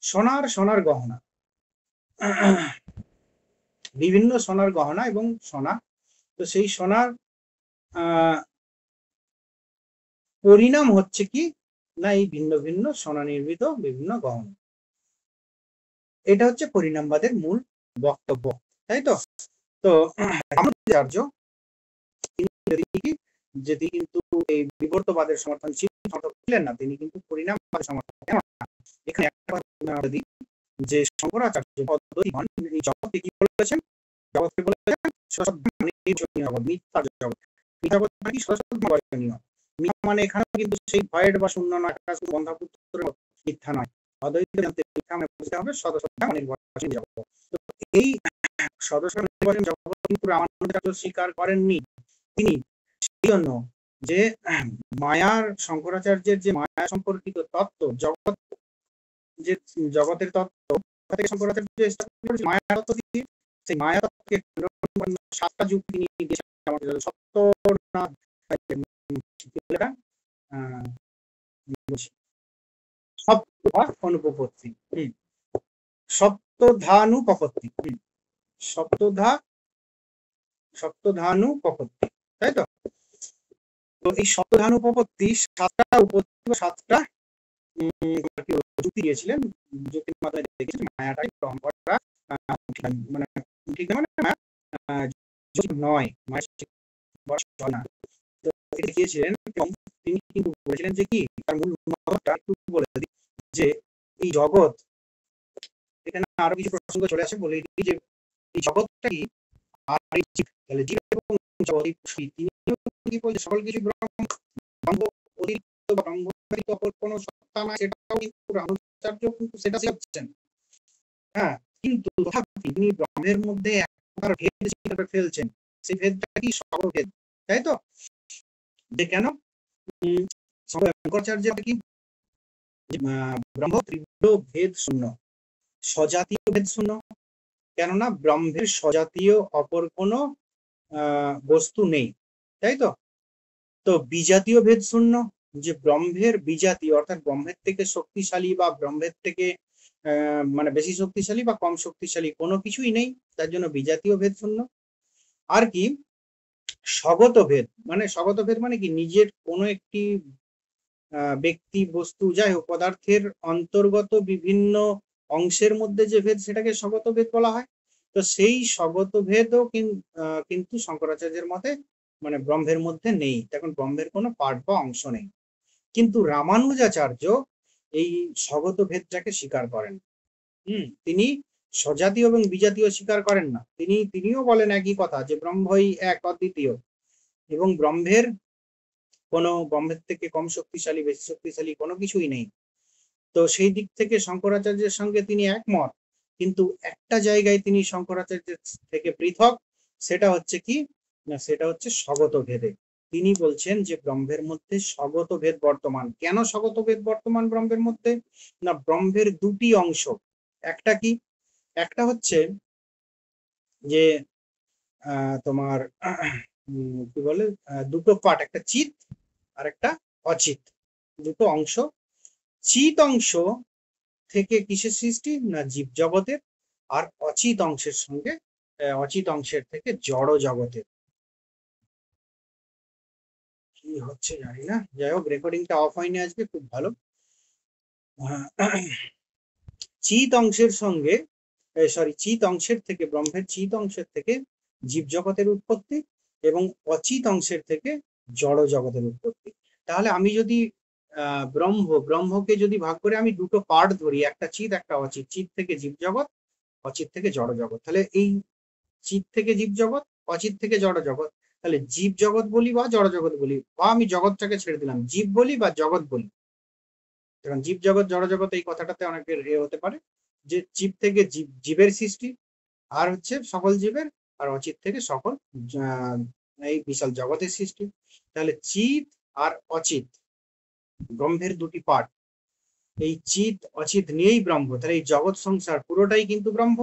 সোনার গহনা, বিভিন্ন সোনার গহনা এবং সোনা, তো সেই সোনার পরিণাম হচ্ছে কি না, এই ভিন্ন ভিন্ন সোনা নির্মিত বিভিন্ন গহনা। এটা হচ্ছে পরিণামবাদের মূল বক্তব্য, তাই তো? তো রামানুজাচার্য যেটি কিন্তু এই বিবর্তবাদের সমর্থন ছিলেন না, তিনি কিন্তু পরিণামবাদের সমর্থন। এখানে একটা যে শঙ্করাচার্য পদ্ধতিমান জগৎকে কি বলেছেন, জগৎকে বলেছেন মিথ্যা জগৎ। মিথ্যা জগৎ মানে কি? মিথ্যা মানে এখানে কিন্তু সেই ভয়েড বা শূন্য নয়, বন্ধাপুত্র মিথ্যা নয়। অদ্বৈত বেদান্তে মিথ্যা মানে বুঝতে হবে সদস্যতা অনির্বাচন জগৎ। তো এই সদস্য নির্বাচন জগৎ কিন্তু রামানুজাচার্য স্বীকার করেননি। তিনি সেই জন্য যে মায়ার, শঙ্করাচার্যের যে মায়া সম্পর্কিত তত্ত্ব, জগৎ যে জগতের তত্ত্ব, শঙ্করাচার্য মায়া তত্ত্ব দিয়ে, সেই মায়া তত্ত্বকে 7টা যুক্তি নিয়ে দিয়েছেন। সত্য না অনুপপত্তি, সপ্তধানুপপত্তি, সপ্তধানুপপত্তি, তাই তো? তো এই সপ্তধানুপপত্তি সাতটা উপপত্তি বা সাতটা যুক্তি দিয়েছিলেন, যুক্তির মাধ্যমে দেখেছেন মায়াটাই পরম্পরা মানে ঠিক মানে নয়, মায়ের না। তো এটা দিয়েছিলেন এবং তিনি কিন্তু বলেছিলেন যে কি তার মূল মতটা একটু বলে দিই, যে এই জগৎ, এখানে আরো কিছু প্রসঙ্গ চলে আসে, বলে দিই যে এই জগৎটা কি আর এই জীব, তাহলে জীব এবং জগৎ তিনি কি বলছে সকল কিছু ব্রহ্ম অতিরিক্ত বা ব্রহ্মচারিত অপর কোনো সত্তা না, সেটাও কিন্তু রামানুজাচার্য কিন্তু সেটা শিখাচ্ছেন। হ্যাঁ, কিন্তু তথাপি তিনি ব্রহ্মের মধ্যে এক প্রকার ভেদ সৃষ্টি করে ফেলছেন, সেই ভেদটা কি সর্বভেদ, তাই তো? যে কেন শঙ্করাচার্যের কি ব্রহ্ম তীব্র ভেদ শূন্য, সজাতীয় ভেদ শূন্য, কেননা ব্রহ্মের সজাতীয় অপর কোনো বস্তু নেই, তাই তো? তো বিজাতীয় ভেদ শূন্য, যে ব্রহ্মের বিজাতীয় অর্থাৎ ব্রহ্মের থেকে শক্তিশালী বা ব্রহ্মের থেকে মানে বেশি শক্তিশালী বা কম শক্তিশালী কোনো কিছুই নেই, তার জন্য বিজাতীয় ভেদ শূন্য। আর কি স্বগত ভেদ, মানে স্বগত ভেদ মানে কি নিজের কোনো একটি ব্যক্তি বস্তু যাই হোক পদার্থের অন্তর্গত বিভিন্ন অংশের মধ্যে যে ভেদ সেটাকে স্বগত ভেদ বলা হয়। তো সেই স্বগত ভেদও কিন্তু শঙ্করাচার্যের মতে মানে ব্রহ্মের মধ্যে নেই, তখন ব্রহ্মের কোনো পার্ট বা অংশ নেই। কিন্তু রামানুজাচার্য এই স্বগত ভেদটাকে স্বীকার করেন। তিনি সজাতীয় এবং বিজাতীয় স্বীকার করেন না, তিনিও বলেন একই কথা, যে ব্রহ্মই এক অদ্বিতীয় এবং ব্রহ্মের থেকে কম শক্তিশালী বেশি শক্তিশালী কোনো কিছুই নেই। তো সেই দিক থেকে শঙ্করাচার্যের সঙ্গে তিনি একমত, কিন্তু একটা জায়গায় তিনি শঙ্করাচার্যের থেকে পৃথক, সেটা হচ্ছে কি না, সেটা হচ্ছে স্বগত ভেদে। তিনি বলছেন যে ব্রহ্মের মধ্যে স্বগত ভেদ বর্তমান। কেন স্বগত ভেদ বর্তমান ব্রহ্মের মধ্যে? না, ব্রহ্মের দুটি অংশ, একটা কি, একটা হচ্ছে যে তোমার কি বলে দুটো পার্ট, একটা চিত আর একটা অচিত, দুটো অংশ। চিত অংশ থেকে কিসের সৃষ্টি? না জীব জগতের, আর অচিত অংশের থেকে জড় জগতের। কি হচ্ছে জানি না, যাই হোক রেকর্ডিংটা অফ হয়নি আজকে, খুব ভালো। চিত অংশের সঙ্গে চিত অংশের থেকে ব্রহ্মের চিত অংশের থেকে জীব জগতের উৎপত্তি এবং অচিত অংশের থেকে জড় জগতের উৎপত্তি। তাহলে আমি যদি ব্রহ্মকে যদি ভাগ করে আমি দুটো পার্ট ধরি, একটা চিত একটা অচিত, চিত থেকে জীব জগৎ, অচিত থেকে জড় জগৎ, তাহলে এই চিত থেকে জীব জগৎ, অচিত থেকে জড় জগৎ, তাহলে জীব জগৎ বলি বা জড় জগৎ বলি, বা আমি জগৎটাকে ছেড়ে দিলাম, জীব বলি বা জগৎ বলি। কারণ জীব জগৎ জড় জগৎ এই কথাটাতে অনেকের হতে পারে যে জীব থেকে জীবের সৃষ্টি, আর হচ্ছে সকল জীবের, আর অচিত থেকে সকল এই বিশাল জগতের সৃষ্টি। তাহলে চিত আর অচিত ব্রহ্মের দুটি পার্ট, এই চিত অচিত নিয়েই ব্রহ্ম, তাহলে এই জগৎ সংসার পুরোটাই কিন্তু ব্রহ্ম।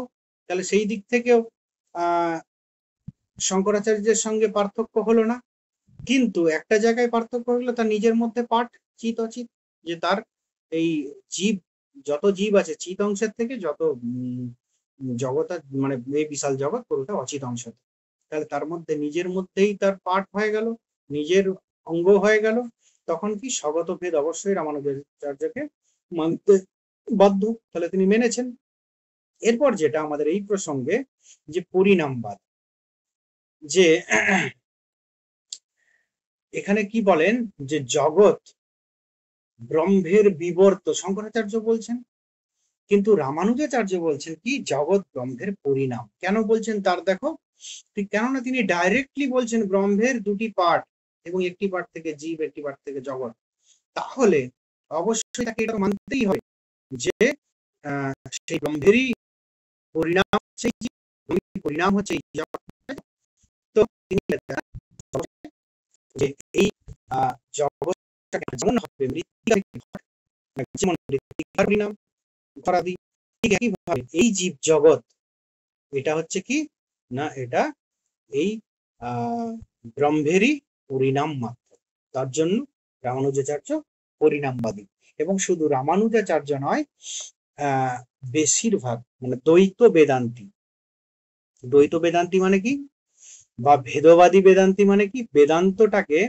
তাহলে সেই দিক থেকেও শঙ্করাচার্যের সঙ্গে পার্থক্য হলো না, কিন্তু একটা জায়গায় পার্থক্য হলো তার নিজের মধ্যে পার্ট চিত অচিত, যে তার এই জীব, যত জীব আছে চিত অংশের থেকে, যত জগৎ মানে এই বিশাল জগৎ পুরোটা অচিত অংশ, তাহলে তার মধ্যে নিজের মধ্যেই তার পার্ট হয়ে গেল, নিজের অঙ্গ হয়ে গেল, তখন কি স্বগত ভেদ অবশ্যই রামানুজাচার্যকে মানতে বাধ্য, তাহলে তিনি মেনেছেন। এরপর যেটা আমাদের এই প্রসঙ্গে যে পরিণামবাদ, যে এখানে কি বলেন যে জগৎ ব্রহ্মের বিবর্ত, শঙ্করাচার্য বলছেন, কিন্তু রামানুজাচার্য বলছেন কি জগৎ ব্রহ্মের পরিণাম। কেন বলছেন তার দেখো, কেননা তিনি ডাইরেক্টলি বলছেন ব্রহ্মের দুটি পার্ট এবং একটি পার্ট থেকে জীব, একটি পার্ট থেকে জগৎ, তাহলে অবশ্যই তাকে এটা মানতেই হবে যে সেই ব্রহ্মেরই পরিণাম হচ্ছে পরিণাম হচ্ছে এই জগৎ। তো তিনি যে এই জগৎটা যেমন হবে যেমন পরিণাম করাদি, ঠিক একইভাবে এই জীব জগৎ এটা হচ্ছে কি না, এটা এই ব্রহ্মেরই পরিণাম মাত্র, তার জন্য রামানুজাচার্য পরিণামবাদী। এবং শুধু রামানুজাচার্য নয়, বেশিরভাগ মানে দ্বৈত বেদান্তি, দ্বৈত বেদান্তি মানে কি, বা ভেদবাদী বেদান্তি মানে কি, বেদান্তটাকে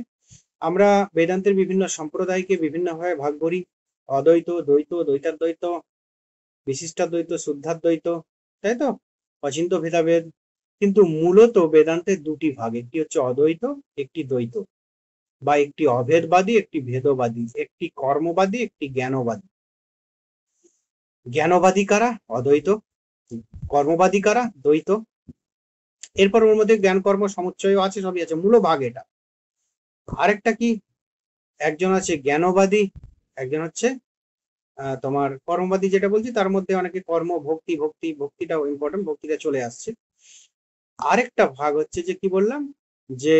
আমরা বেদান্তের বিভিন্ন সম্প্রদায়কে বিভিন্নভাবে ভাগ করি, অদ্বৈত, দ্বৈত, দ্বৈতাদ্বৈত, বিশিষ্টাদ্বৈত, শুদ্ধাদ্বৈত, তাই তো, অচিন্ত্য ভেদাভেদ। কিন্তু মূলত বেদান্তের দুটি ভাগ, একটি হচ্ছে অদ্বৈত, একটি দ্বৈত, বা একটি অভেদবাদী, একটি ভেদবাদী, একটি কর্মবাদী, একটি জ্ঞানবাদী। জ্ঞানবাদী কারা? অদ্বৈত। কর্মবাদী কারা? দ্বৈত। এরপর ওর মধ্যে জ্ঞান কর্ম সমুচ্চয় আছে, সবই আছে, মূল ভাগ এটা। আরেকটা কি, একজন আছে জ্ঞানবাদী, একজন হচ্ছে তোমার কর্মবাদী। যেটা বলছি তার মধ্যে অনেকে কর্ম, ভক্তি, ভক্তিটাও ইম্পর্টেন্ট, ভক্তিটা চলে আসছে। আরেকটা ভাগ হচ্ছে যে কি বললাম, যে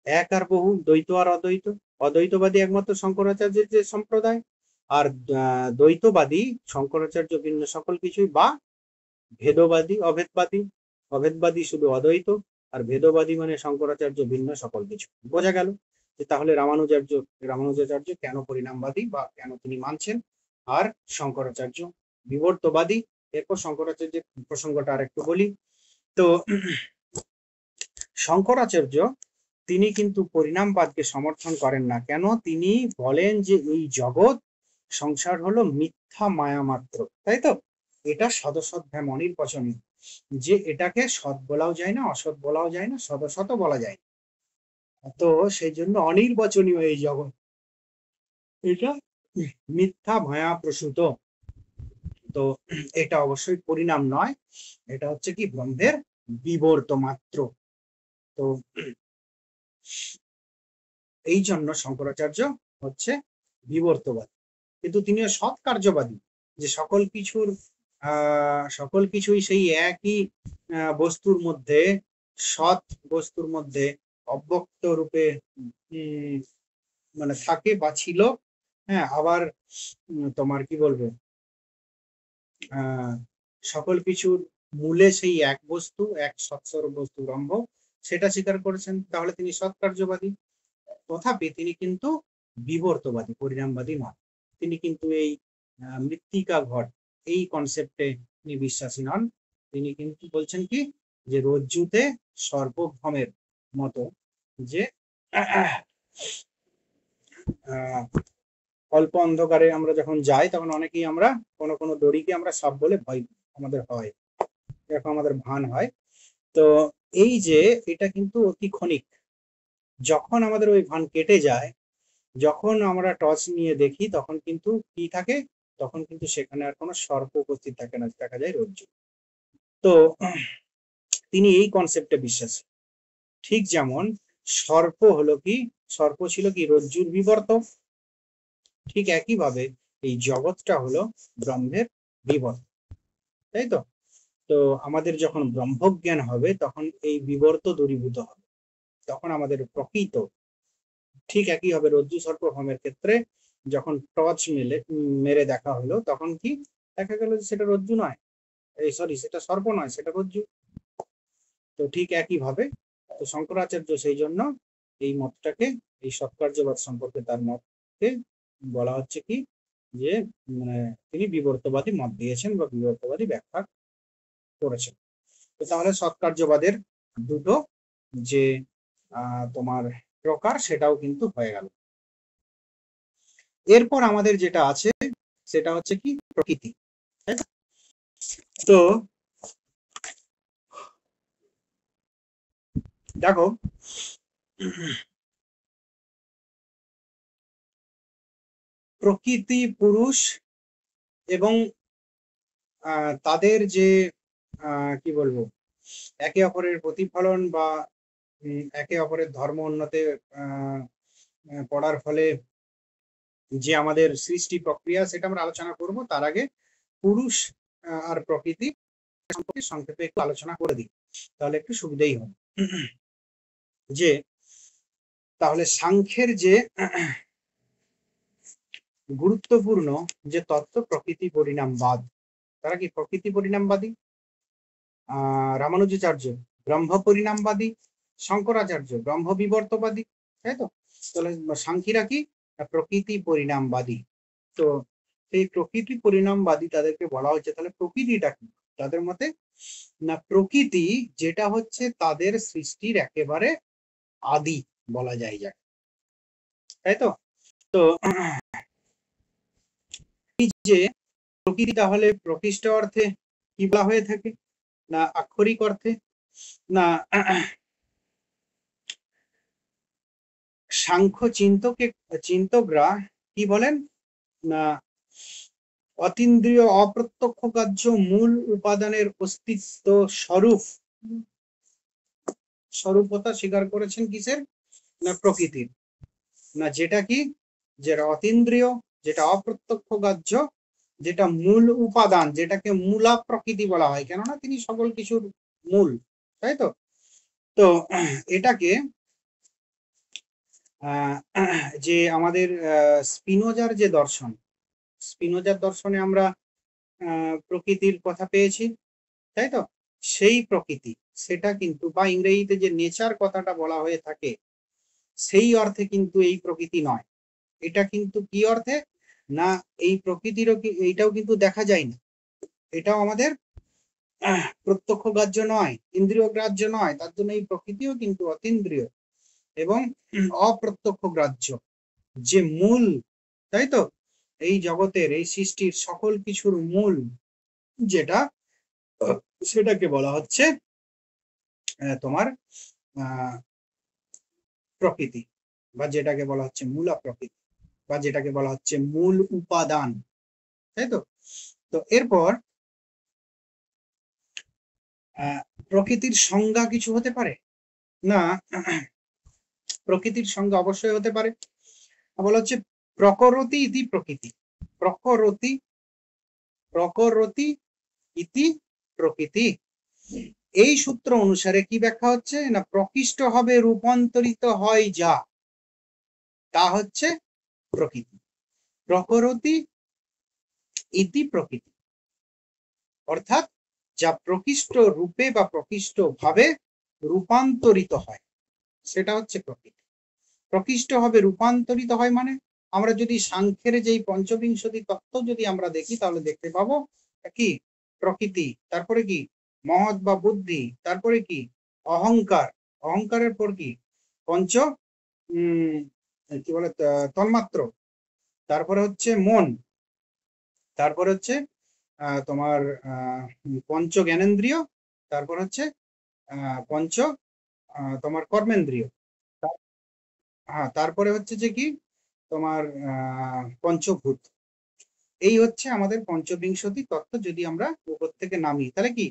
এক আর বহু, দ্বৈত আর অদ্বৈত। অদ্বৈতবাদী একমাত্র শঙ্করাচার্যের যে সম্প্রদায়, আর দ্বৈতবাদী শঙ্করাচার্য ভিন্ন সকল কিছুই, বা ভেদবাদী, অভেদবাদী। অভেদবাদী শুধু অদ্বৈত, আর ভেদবাদী মানে শঙ্করাচার্য ভিন্ন সকল কিছু। বোঝা গেল যে তাহলে রামানুজাচার্য কেন পরিণামবাদী, বা কেন তিনি মানছেন, আর শঙ্করাচার্য বিবর্তবাদী। এরপর শঙ্করাচার্যের প্রসঙ্গটা আরেকটু বলি। তো শঙ্করাচার্য তিনি কিন্তু পরিণামবাদকে সমর্থন করেন না। কেন? তিনি বলেন যে এই জগৎ সংসার হলো মিথ্যা মায়া মাত্র, তাই তো। এটা সদসৎ ভ্যাম অনির্বচনীয়, যে এটাকে সৎ বলাও যায় না, অসৎ বলাও যায় না, সদসৎ বলা যায় না। তো সেই জন্য অনির্বচনীয় এই জগৎ, এটা মিথ্যা মায়া প্রসূত। তো এটা অবশ্যই পরিণাম নয়, এটা হচ্ছে কি ব্রহ্মের বিবর্ত মাত্র। তো এই জন্য শঙ্করাচার্য হচ্ছে বিবর্তবাদী, কিন্তু তিনিও সৎ কার্যবাদী, যে সকল কিছুই সেই একই বস্তুর মধ্যে, সৎ বস্তুর মধ্যে অব্যক্ত রূপে মানে থাকে বা ছিল। হ্যাঁ, আবার তোমার কি বলবো, সকল কিছুর মূলে সেই এক বস্তু, এক সৎস্বরূপ বস্তু ব্রহ্ম, সেটা স্বীকার করেছেন, তাহলে তিনি সৎকার্যবাদী। তথাপি তিনি কিন্তু বিবর্তবাদী, পরিণামবাদী নন। তিনি কিন্তু এই মৃত্তিকা ঘট, এই কনসেপ্টে তিনি বিশ্বাসী নন। তিনি কিন্তু বলছেন কি, যে রজ্জুতে সর্পভ্রমের মতো, যে অল্প অন্ধকারে আমরা যখন যাই, তখন অনেকেই আমরা কোনো কোনো দড়িকে আমরা সাপ বলে ভয় আমাদের হয়, এরকম আমাদের ভান হয়। তো এই যে এটা কিন্তু অতি ক্ষণিক, যখন আমাদের ওই ভান কেটে যায়, যখন আমরা টর্চ নিয়ে দেখি, তখন কিন্তু কি থাকে, তখন কিন্তু সেখানে আর কোনো সর্প উপস্থিত থাকে না, দেখা যায় রজ্জু। তো তিনি এই কনসেপ্টে বিশ্বাসী। ঠিক যেমন সর্প হলো কি, সর্প ছিল কি রজ্জুর বিবর্ত, ঠিক একই ভাবে এই জগৎটা হলো ব্রহ্মের বিবর্ত, তাই তো। তো আমাদের যখন ব্রহ্মজ্ঞান হবে, তখন এই বিবর্ত দূরীভূত হবে, তখন আমাদের প্রকৃত ঠিক একই হবে। রজ্জু সর্প ভ্রমের ক্ষেত্রে যখন টর্চ মেরে দেখা হলো, তখন কি দেখা গেল যে সেটা রজ্জু নয়, এই সরি সেটা সর্প নয়, সেটা রজ্জু। তো ঠিক একই ভাবে, তো শঙ্করাচার্য সেই জন্য এই মতটাকে, এই সৎকার্যবাদ সম্পর্কে তার মতকে বলা হচ্ছে কি, যে মানে তিনি বিবর্তবাদী মত দিয়েছেন, বা বিবর্তবাদী ব্যাখ্যা করেছেন। তো তাহলে সৎকার্যবাদের দুটো যে তোমার প্রকার, সেটাও কিন্তু হয়ে গেল। এরপর আমাদের যেটা আছে সেটা হচ্ছে কি প্রকৃতি। তো দেখো, প্রকৃতি, পুরুষ এবং তাদের যে কি বলবো, একে অপরের প্রতিফলন, বা একে অপরের ধর্ম উন্নতে পড়ার ফলে যে আমাদের সৃষ্টি প্রক্রিয়া, সেটা আমরা আলোচনা করব। তার আগে পুরুষ আর প্রকৃতি সম্পর্কে সংক্ষেপে একটু আলোচনা করে দিই, তাহলে একটু সুবিধাই হবে। যে তাহলে সাংখ্যের যে গুরুত্বপূর্ণ যে তত্ত্ব, প্রকৃতি পরিণামবাদ, তারা কি প্রকৃতি পরিণামবাদী। রামানুজাচার্য ব্রহ্ম পরিণামবাদী, শঙ্করাচার্য ব্রহ্ম বিবর্তবাদী, তাই তো। তাহলে সাংখ্যীরা কি, প্রকৃতি পরিণামবাদী। তো এই প্রকৃতি পরিণামবাদী তাদেরকে বলা হচ্ছে। তাহলে প্রকৃতিটা কি তাদের মতে? না, প্রকৃতি যেটা হচ্ছে তাদের সৃষ্টির একেবারে আদি বলা যায়, যাকে তাই তো। তো এই যে প্রকৃতি তাহলে প্রকৃষ্ট অর্থে কি বলা হয়ে থাকে, না আক্ষরিক অর্থে, না সাংখ্য চিন্তকরা কি বলেন, না অতীন্দ্রিয় অপ্রত্যক্ষ গ্রাহ্য মূল উপাদানের অস্তিত্ব স্বরূপতা স্বীকার করেছেন কিসের, না প্রকৃতির, না যেটা কি, যেটা অতীন্দ্রিয়, যেটা অপ্রত্যক্ষ গ্রাহ্য, যেটা মূল উপাদান, যেটাকে মূলা প্রকৃতি বলা হয়, কেননা তিনি সকল কিছুর মূল, তাই তো। তো এটাকে যে আমাদের স্পিনোজার যে দর্শন, স্পিনোজার দর্শনে আমরা প্রকৃতির কথা পেয়েছি, তাই তো। সেই প্রকৃতি, সেটা কিন্তু, বা ইংরেজিতে যে নেচার কথাটা বলা হয়ে থাকে, সেই অর্থে কিন্তু এই প্রকৃতি নয়। এটা কিন্তু কি অর্থে, না এই প্রকৃতিরও এইটাও কিন্তু দেখা যায় না, এটাও আমাদের প্রত্যক্ষ গ্রাহ্য নয়, ইন্দ্রিয় গ্রাহ্য নয়, তার জন্য এই প্রকৃতিও কিন্তু অতীন্দ্রিয় এবং অপ্রত্যক্ষ গ্রাহ্য, যে মূল, তাই তো। এই জগতের, এই সৃষ্টির সকল কিছুর মূল যেটা, সেটাকে বলা হচ্ছে তোমার প্রকৃতি, বা যেটাকে বলা হচ্ছে মূলা প্রকৃতি, বা যেটাকে বলা হচ্ছে মূল উপাদান, তাই তো। তো এরপর প্রকৃতির সংজ্ঞা কিছু হতে পারে, না প্রকৃতির সংজ্ঞা অবশ্যই হতে পারে। বলা হচ্ছে প্রকরতি ইতি প্রকৃতি, প্রকরতি, প্রকরতি ইতি প্রকৃতি। এই সূত্র অনুসারে কি ব্যাখ্যা হচ্ছে, না প্রকৃষ্ট হবে রূপান্তরিত হয় যা, তা হচ্ছে প্রকৃতি। প্রকরতি ইতি প্রকৃতি, অর্থাৎ যা প্রকৃষ্ট রূপে বা প্রকৃষ্ট ভাবে রূপান্তরিত হয়, সেটা হচ্ছে প্রকৃতি। প্রকৃষ্ট হবে রূপান্তরিত হয় মানে, আমরা যদি সাংখ্যের যেই পঞ্চবিংশতি তত্ত্ব যদি আমরা দেখি, তাহলে দেখতে পাবো কি, প্রকৃতি, তারপরে কি মহৎ বা বুদ্ধি, তারপরে কি অহংকার, অহংকারের পর কি পঞ্চ কি বলে তন্মাত্র, তারপরে হচ্ছে মন, তারপরে হচ্ছে তোমার পঞ্চ জ্ঞানেন্দ্রিয়, তারপর হচ্ছে পঞ্চ তোমার কর্মেন্দ্রিয়, হ্যাঁ, তারপরে হচ্ছে যে কি তোমার পঞ্চভূত। এই হচ্ছে আমাদের পঞ্চবিংশতি তত্ত্ব। যদি আমরা উপর থেকে নামি, তাহলে কি,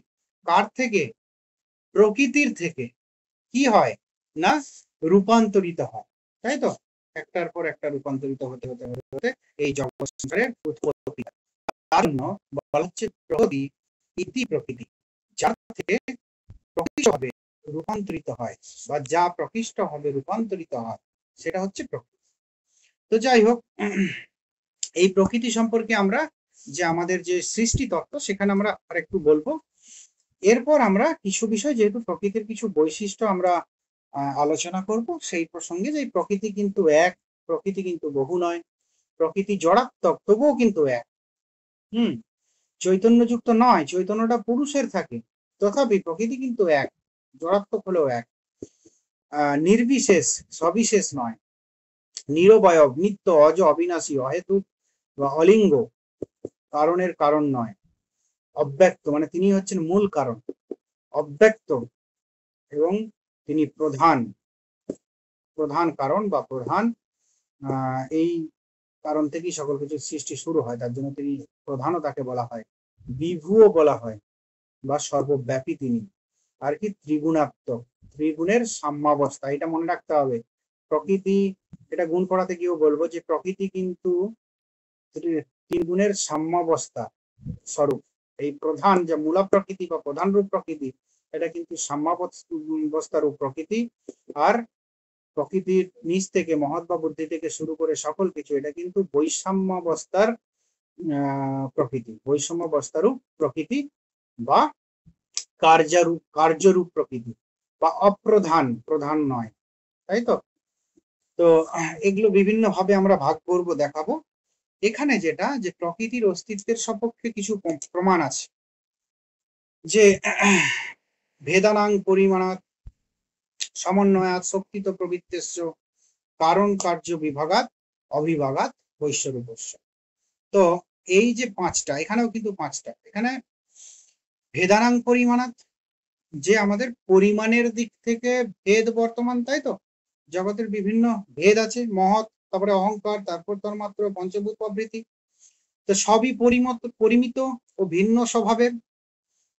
কার থেকে, প্রকৃতির থেকে কি হয়, না রূপান্তরিত হয়, তাই তো। একটার পর একটা রূপান্তরিত হতে হতে হতে হতে এই জগৎ সংসারের উৎপত্তি। তার জন্য বলা হচ্ছে প্রকৃতি ইতি প্রকৃতি, যার থেকে প্রকৃষ্ট হবে রূপান্তরিত হয়, বা যা প্রকৃষ্ট হবে রূপান্তরিত হয়, সেটা হচ্ছে প্রকৃতি। তো যাই হোক, এই প্রকৃতি সম্পর্কে আমরা যে আমাদের যে সৃষ্টি তত্ত্ব, সেখানে আমরা আরেকটু বলবো। এরপর আমরা কিছু বিষয়, যেহেতু প্রকৃতির কিছু বৈশিষ্ট্য আমরা আলোচনা করব, সেই প্রসঙ্গে, যে প্রকৃতি কিন্তু এক, প্রকৃতি কিন্তু বহু নয়, প্রকৃতি জড়াত্মক তবুও কিন্তু এক, চৈতন্যযুক্ত নয়, চৈতন্যটা পুরুষের থাকে, তথাপি প্রকৃতি কিন্তু এক, জড়াত্মক হলেও এক, নির্বিশেষ, সবিশেষ নয়, নিরবয়ব, নিত্য, অজ, অবিনাশী, অহেতুক বা অলিঙ্গ, কারণের কারণ নয়, অব্যক্ত, মানে তিনি হচ্ছেন মূল কারণ, অব্যক্ত, এবং তিনি প্রধান, প্রধান কারণ বা প্রধান, এই কারণ থেকেই সকল কিছু সৃষ্টি শুরু হয়, তার জন্য তিনি প্রধানও তাকে বলা হয়, বিভুও বলা হয়, বা সর্বব্যাপী তিনি, আর কি ত্রিগুণাত্মক, ত্রিগুণের সাম্যাবস্থা, এটা মনে রাখতে হবে। প্রকৃতি, এটা গুণ পড়াতে গিয়েও বলবো যে প্রকৃতি কিন্তু ত্রিগুণের সাম্যাবস্থা স্বরূপ। এই প্রধান যে মূলা প্রকৃতি বা প্রধান রূপ প্রকৃতি, এটা কিন্তু সাম্যাবস্থা রূপ প্রকৃতি, আর প্রকৃতির নিচ থেকে মহৎ বা বুদ্ধি থেকে শুরু করে সকল কিছু, এটা কিন্তু বৈষম্যাবস্থার প্রকৃতি, বৈষম্যাবস্থারূপ প্রকৃতি, বা কার্যরূপ প্রকৃতি, বা অপ্রধান, প্রধান নয়, তাই তো। তো এগুলো বিভিন্ন ভাবে আমরা ভাগ করব, দেখাবো। এখানে যেটা, যে প্রকৃতির অস্তিত্বের সপক্ষে কিছু প্রমাণ আছে, যে ভেদানাং পরিমাণাৎ সমন্বয়াৎ শক্তিত প্রবৃত্তেশ্চ কারণ কার্য বিভাগাৎ অবিভাগাৎ বৈশ্বরূপস্য। তো এই যে পাঁচটা, এখানেও কিন্তু পাঁচটা, এখানে ভেদানাং পরিমাণাৎ, যে আমাদের পরিমাণের দিক থেকে ভেদ বর্তমান, তাই তো জগতের বিভিন্ন ভেদ আছে, মহৎ, তারপরে অহংকার, তারপর তন্মাত্র, পঞ্চভূত প্রভৃতি, তো সবই পরিমিত ও ভিন্ন স্বভাবের।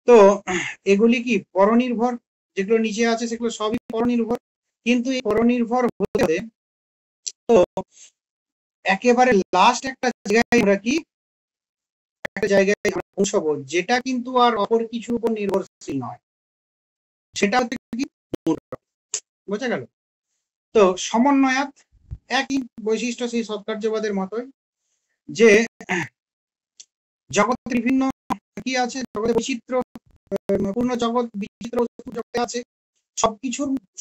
তো এগুলি কি পরনির্ভর, যেগুলো নিচে আছে সেগুলো সবই পরনির্ভর, কিন্তু এই পরনির্ভর হতে তো একেবারে লাস্ট একটা জায়গায় আমরা কি একটা জায়গায় আমরা পৌঁছাবো, যেটা কিন্তু আর অপর কিছুর উপর নির্ভরশীল নয়, সেটা হচ্ছে কি বোঝা গেল। তো সমন্বয়াৎ, একই বৈশিষ্ট্য সেই সৎকার্যবাদের মতোই, যে জগতের বিভিন্ন কি আছে, জগতের বৈচিত্র্য, পূর্ণ জগৎ, বিচিত্র জগতে আছে,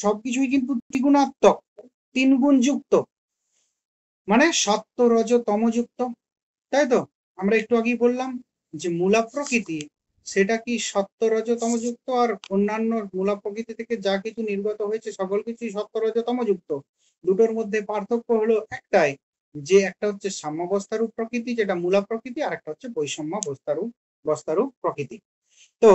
সবকিছুই কিন্তু ত্রিগুণাত্মক, তিন গুণ যুক্ত, মানে সত্য রজ তমযুক্ত, তাই তো আমরা একটু আগেই বললাম যে মূলা প্রকৃতি সেটা কি সত্য রজ তমযুক্ত, আর অন্যান্য মূলা প্রকৃতি থেকে যা কিছু নির্গত হয়েছে সকল কিছুই সত্য রজ তমযুক্ত। দুটোর মধ্যে পার্থক্য হলো একটাই, যে একটা হচ্ছে সাম্যাবস্থারূপ প্রকৃতি যেটা মূলা প্রকৃতি, আর একটা হচ্ছে বৈষম্য বস্তারূপ প্রকৃতি। তো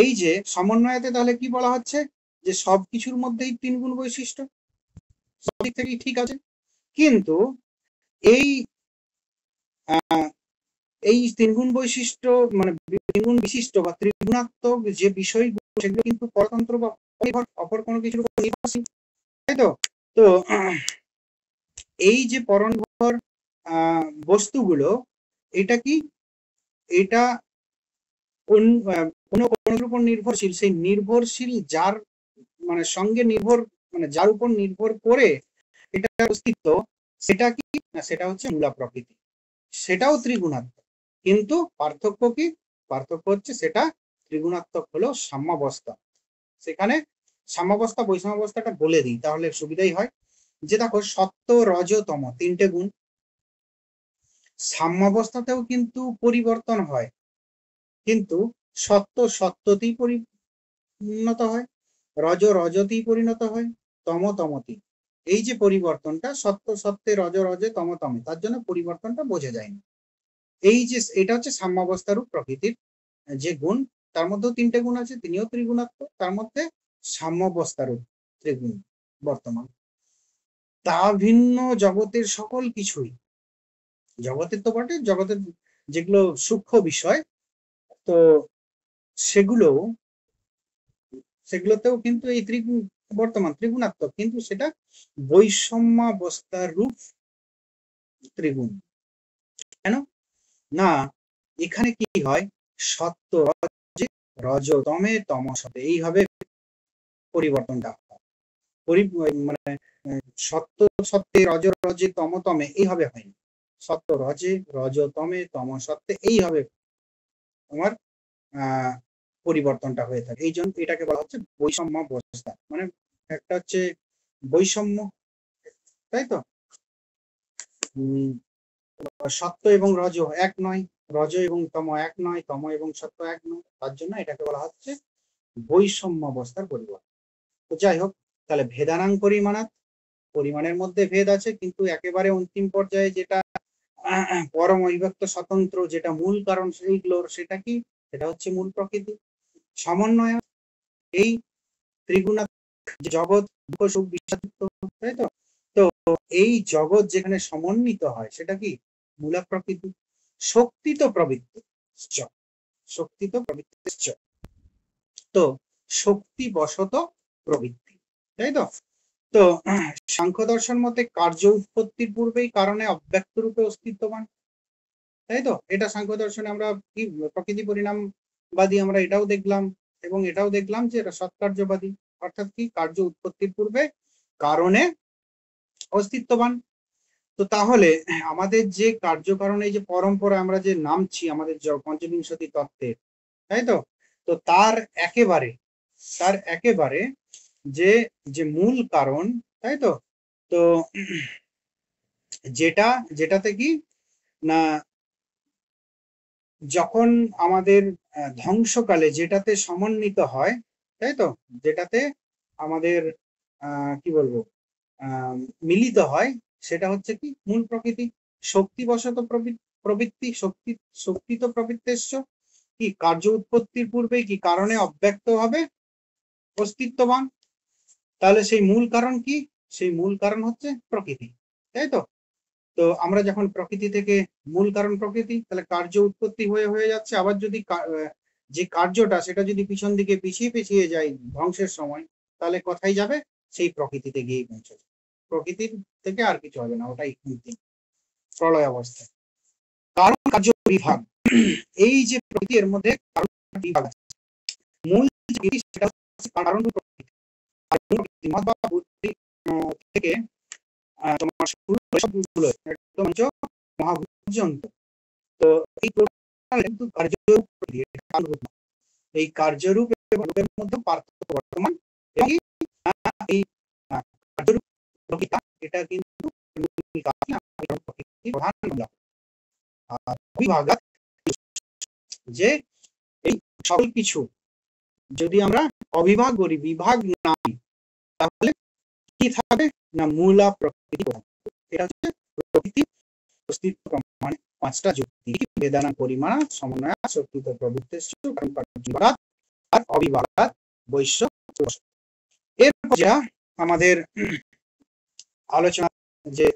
এই যে সমন্বয়তে তাহলে কি বলা হচ্ছে, যে সবকিছুর মধ্যেই তিন গুণ বৈশিষ্ট্য, সব দিক থেকেই ঠিক আছে, কিন্তু এই এই তিনগুণ বৈশিষ্ট্য মানে তিনগুণ বিশিষ্ট বা ত্রিগুণাত্মক যে বিষয়গুলো সেগুলো কিন্তু পরতন্ত্র বা অপর কোনো কিছুর উপর নির্ভরশীল, তাই তো। তো এই যে পরনির্ভর বস্তুগুলো, এটা কি, এটা অন্য কোনো উপর নির্ভরশীল, সেই নির্ভরশীল যার মানে সঙ্গে নির্ভর, মানে যার উপর নির্ভর করে এটা অস্তিত্ব, সেটা কি না, সেটা হচ্ছে মূলা প্রকৃতি, সেটাও ত্রিগুণাত্মক, কিন্তু পার্থক্য কি, পার্থক্য হচ্ছে সেটা ত্রিগুণাত্মক হলো সাম্যাবস্থা। সেখানে সাম্যাবস্থা বৈষম্যাবস্থাটা বলে দিই তাহলে সুবিধাই হয়, যে দেখো সত্য রজ তম তিনটে গুণ, সাম্যাবস্থাতেও কিন্তু পরিবর্তন হয়, কিন্তু সত্য সত্যতেই পরিণত হয়, রজ রজতেই পরিণত হয়, তম তমতেই। এই যে পরিবর্তনটা সত্য সত্যে, রজ রজে, তম তমে, তার জন্য পরিবর্তনটা বোঝা যায় না। এই যে এটা হচ্ছে সাম্যাবস্থারূপ প্রকৃতির যে গুণ, তার মধ্যেও তিনটে গুণ আছে, তিনিও ত্রিগুণাত্মক, তার মধ্যে সাম্যাবস্থারূপ ত্রিগুণ বর্তমান। তা ভিন্ন জগতের সকল কিছুই, জগতের তো বটে, জগতের যেগুলো সূক্ষ্ম বিষয়, তো সেগুলোতেও কিন্তু এই ত্রিগুণ বর্তমান ত্রিগুণাত্মক, কিন্তু সেটা বৈষম্যাবস্থার রূপ ত্রিগুণ। কেন না, এখানে কি হয়, সত্য রজ তমে তমসতে, এইভাবে পরিবর্তনটা হয়, মানে সত্য সত্যে, রজ রজে, তম তমে, এইভাবে হয়নি, সত্য রজে, রজ তমে, তম সত্যে, এইভাবে তোমার পরিবর্তনটা হয়ে থাকে। এই জন্য এটাকে বলা হচ্ছে বৈষম্য অবস্থা, মানে একটা হচ্ছে বৈষম্য, তাই তো সত্য এবং রজ এক নয়, রজ এবং তম এক নয়, তম এবং সত্য এক নয়, তার জন্য এটাকে বলা হচ্ছে বৈষম্য অবস্থার পরিবর্তন। তো যাই হোক, তাহলে ভেদানাং পরিমাণাৎ, পরিমাণের মধ্যে ভেদ আছে, কিন্তু একেবারে অন্তিম পর্যায়ে যেটা পরম অবিভক্ত স্বতন্ত্র, যেটা মূল কারণ সেইগুলোর, সেটা কি, সেটা হচ্ছে মূল প্রকৃতি। সমন্বয়, এই ত্রিগুণাত্মক জগৎ, দুঃখ সুখ বিষাদুক্ত, তাই তো। তো এই জগৎ যেখানে সমন্বিত হয় সেটা কি মূলা প্রকৃতি। শক্তি তো প্রবৃত্তি, শক্তি তো প্রবৃত্তি, তো শক্তি বশত প্রবৃত্তি, তাই তো। তো সাংখ্য দর্শন মতে কার্য উৎপত্তির পূর্বেই কারণে অব্যক্ত রূপে অস্তিত্ববান, তাই তো। এটা সাংখ্য দর্শনে আমরা কি প্রকৃতি পরিণামবাদী আমরা এটাও দেখলাম, এবং এটাও দেখলাম যে এটা সৎকার্যবাদী, অর্থাৎ কি কার্য উৎপত্তির পূর্বে কারণে অস্তিত্ববান। তো তাহলে আমাদের যে কার্যকারণ, এই যে পরম্পরা আমরা যে নামছি আমাদের পঞ্চবিংশতি তত্ত্বের, তাই তো। তো তার একেবারে যে যে মূল কারণ, তাই তো। তো যেটাতে কি না, যখন আমাদের ধ্বংসকালে যেটাতে সমন্বিত হয়, তাই তো, যেটাতে আমাদের কি বলবো, মিলিত হয় সেটা হচ্ছে কি মূল প্রকৃতি। শক্তিবশত প্রবৃত্তি, শক্তি তো প্রবৃত্তেশ্চ, কি কার্য উৎপত্তির পূর্বে কি কারণে অব্যক্ত ভাবে অস্তিত্ববান। তাহলে সেই মূল কারণ কি? সেই মূল কারণ হচ্ছে প্রকৃতি, তাই তো? তো আমরা যখন প্রকৃতি থেকে, মূল কারণ প্রকৃতি, তাহলে কার্য উৎপত্তি হয়ে যাচ্ছে। আবার যদি যে কার্যটা সেটা যদি পিছন দিকে পিছিয়ে যায় ধ্বংসের সময়, তাহলে কোথায় যাবে? সেই প্রকৃতিতে গিয়ে পৌঁছাবে। প্রকৃতির থেকে আর কিছু হবে না, ওটাই প্রলয় অবস্থায়। কারণ কার্য বিভাগ, এই যে প্রকৃতি এর মধ্যে কারণ বিভাগ আছে। মূল সেটা কারণ প্রকৃতি থেকে তোমার শুরু সবগুলো একদম মহাভূত পর্যন্ত। তো এই কিন্তু এই কার্যরূপ এবং রূপের মধ্যে পার্থক্য বর্তমান। এই কার্যরূপ প্রকৃতি এটা কিন্তু প্রধান বিভাগ, যে এই সকল কিছু যদি আমরা অবিভাগ করি, বিভাগ নাই, তাহলে কি থাকবে না মূলা প্রকৃতি। এটা হচ্ছে প্রকৃতি অস্তিত্ব প্রমাণে পাঁচটা যুক্তি: বেদানা পরিমাণ সমন্বয় শক্তিত প্রবৃত্তেশ্চ বিভাগাৎ আর অবিভাগাৎ বৈশ্য। এরপর যা আমাদের আলোচনা যে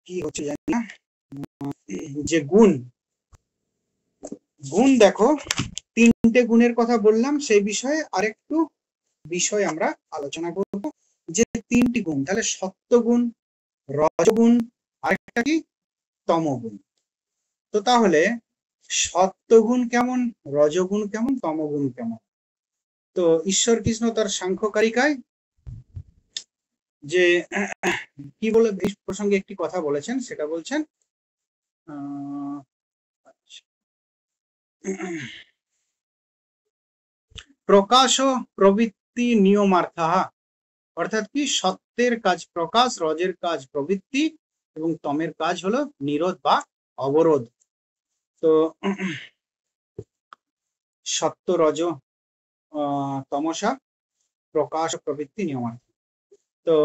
কি হচ্ছে জানি না, যে গুণ দেখো তিনটে গুণের কথা বললাম, সেই বিষয়ে আরেকটু বিষয় আমরা আলোচনা করব। যে তিনটি গুণ, তাহলে সত্যগুণ, রজগুণ, আরেকটা কি তমগুণ। তো তাহলে সত্যগুণ কেমন, রজগুণ কেমন, তমগুণ কেমন? তো ঈশ্বর কৃষ্ণ তার সাংখ্যকারিকায় যে কি বলে এই প্রসঙ্গে একটি কথা বলেছেন, সেটা বলছেন প্রকাশ প্রবৃত্তি নিয়মার্থা, অর্থাৎ কি সত্যের কাজ প্রকাশ, রজের কাজ প্রবৃত্তি এবং তমের কাজ হলো নিরোধ বা অবরোধ। তো সত্য, রজ, তমসা, প্রকাশ প্রবৃত্তি নিয়মার্থ। তো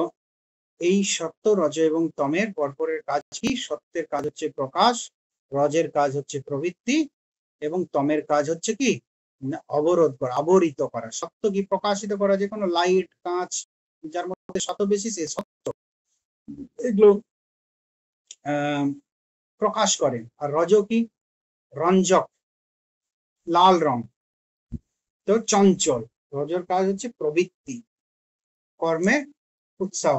এই সত্য, রজ এবং তমের পরপরের কাজ কি? সত্যের কাজ হচ্ছে প্রকাশ, রজের কাজ হচ্ছে প্রবৃত্তি এবং তমের কাজ হচ্ছে কি অবরোধ করা, আবরিত করা। সত্য কি প্রকাশিত করা, যে কোনো লাইট, কাঁচ যার মধ্যে সত্য বেশি সে সত্য, এগুলো প্রকাশ করে। আর রজ কি রঞ্জক, লাল রং, তো চঞ্চল। রজর কাজ হচ্ছে প্রবৃত্তি, কর্মে উৎসাহ,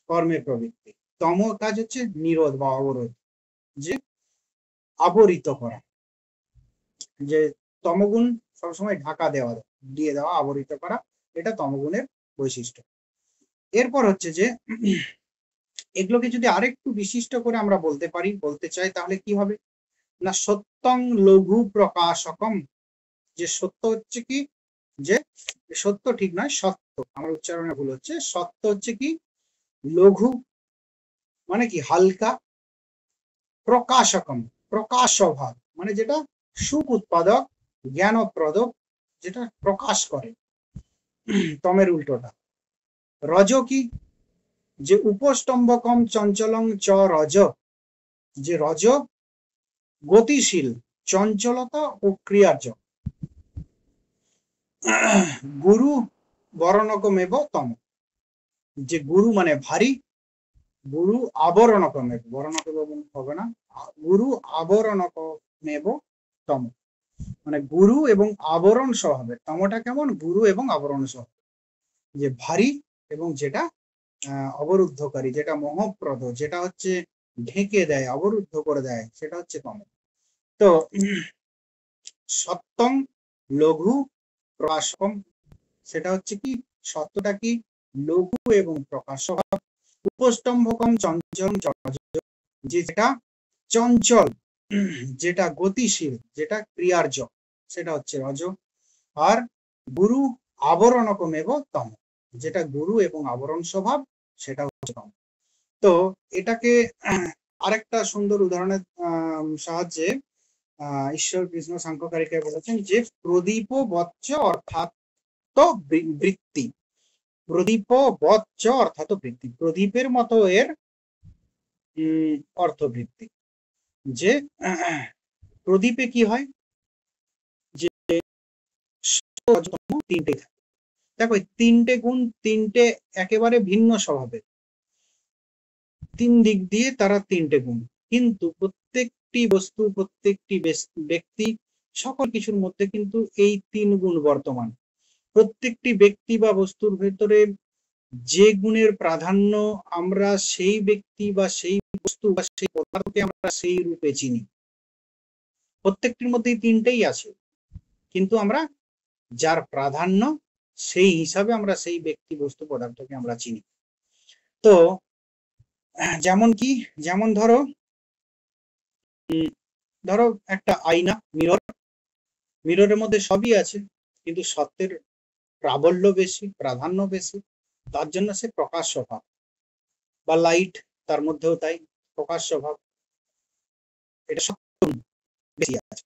কর্মে প্রবৃত্তি। তম কাজ হচ্ছে নিরোধ বা অবরোধ, যে আবরিত করা, যে তমগুণ সবসময় ঢাকা দিয়ে দেওয়া, আবরিত করা, এটা তমগুণের বৈশিষ্ট্য। এরপর হচ্ছে যে এগুলোকে যদি আরেকটু বিশিষ্ট করে আমরা বলতে চাই, তাহলে কি হবে না সত্যং লঘু প্রকাশকম। যে সত্য হচ্ছে কি, যে সত্য ঠিক নয়, সত্য, আমার উচ্চারণে ভুল হচ্ছে, সত্য হচ্ছে কি লঘু মানে কি হালকা, প্রকাশকম প্রকাশ স্বভাব মানে যেটা সুখ উৎপাদক, জ্ঞানপ্রদক, যেটা প্রকাশ করে, তমের উল্টোটা। রজ কি, যে উপস্তম্ভকম চঞ্চলং চ রজ, যে রজ গতিশীল, চঞ্চলতা ও ক্রিয়ার্য। গুরু বরণকমেব তম, যে গুরু মানে ভারী, গুরু আবরণকমেব, বরণকমেব হবে না, গুরু আবরণকমেব তম, মানে গুরু এবং আবরণ সহ হবে। তমটা কেমন? গুরু এবং আবরণ সহ, যে ভারী এবং যেটা অবরুদ্ধকারী, যেটা মোহপ্রদ, যেটা হচ্ছে ঢেকে দেয়, অবরুদ্ধ করে দেয়, সেটা হচ্ছে তম। তো সত্যং লঘু প্রকাশকম, সেটা হচ্ছে কি সত্যটা কি লঘু এবং প্রকাশ স্বভাব। উপস্তম্ভকম চঞ্চল, যেটা চঞ্চল, যেটা গতিশীল, যেটা ক্রিয়ার্য, সেটা হচ্ছে রজ। আর গুরু আবরণকমেব তম, যেটা গুরু এবং আবরণ স্বভাব, সেটা হচ্ছে তম। তো এটাকে আরেকটা সুন্দর উদাহরণের সাহায্যে ঈশ্বর কৃষ্ণ সাংখ্যকারিকায় বলেছেন যে প্রদীপ বচ্চ অর্থাৎ বৃত্তি। প্রদীপ বচ্চ অর্থাৎ বৃত্তি, প্রদীপের মতো এর অর্থবৃত্তি। যে প্রদীপে কি হয়, যে তিনটে থাকে। দেখো তিনটে গুণ, তিনটে একেবারে ভিন্ন স্বভাবের, তিন দিক দিয়ে তারা তিনটে গুণ, কিন্তু প্রত্যেকটি বস্তু, প্রত্যেকটি ব্যক্তি, সকল কিছুর মধ্যে কিন্তু এই তিন গুণ বর্তমান। প্রত্যেকটি ব্যক্তি বা বস্তুর ভেতরে যে গুণের প্রাধান্য, আমরা সেই ব্যক্তি বা সেই বস্তু বা সেই পদার্থকে আমরা সেই রূপে চিনি। প্রত্যেকটির মধ্যেই তিনটেই আছে, কিন্তু আমরা যার প্রাধান্য সেই হিসাবে আমরা সেই ব্যক্তি বস্তু পদার্থকে আমরা চিনি। তো যেমন কি, যেমন ধরো একটা আয়না, মিরর, মিররের মধ্যে সবই আছে, কিন্তু সত্যের প্রাবল্য বেশি, প্রাধান্য বেশি, তার জন্য সে প্রকাশ স্বভাব। বা লাইট, তার মধ্যেও তাই প্রকাশ স্বভাব, এটা সত্য বেশি আছে।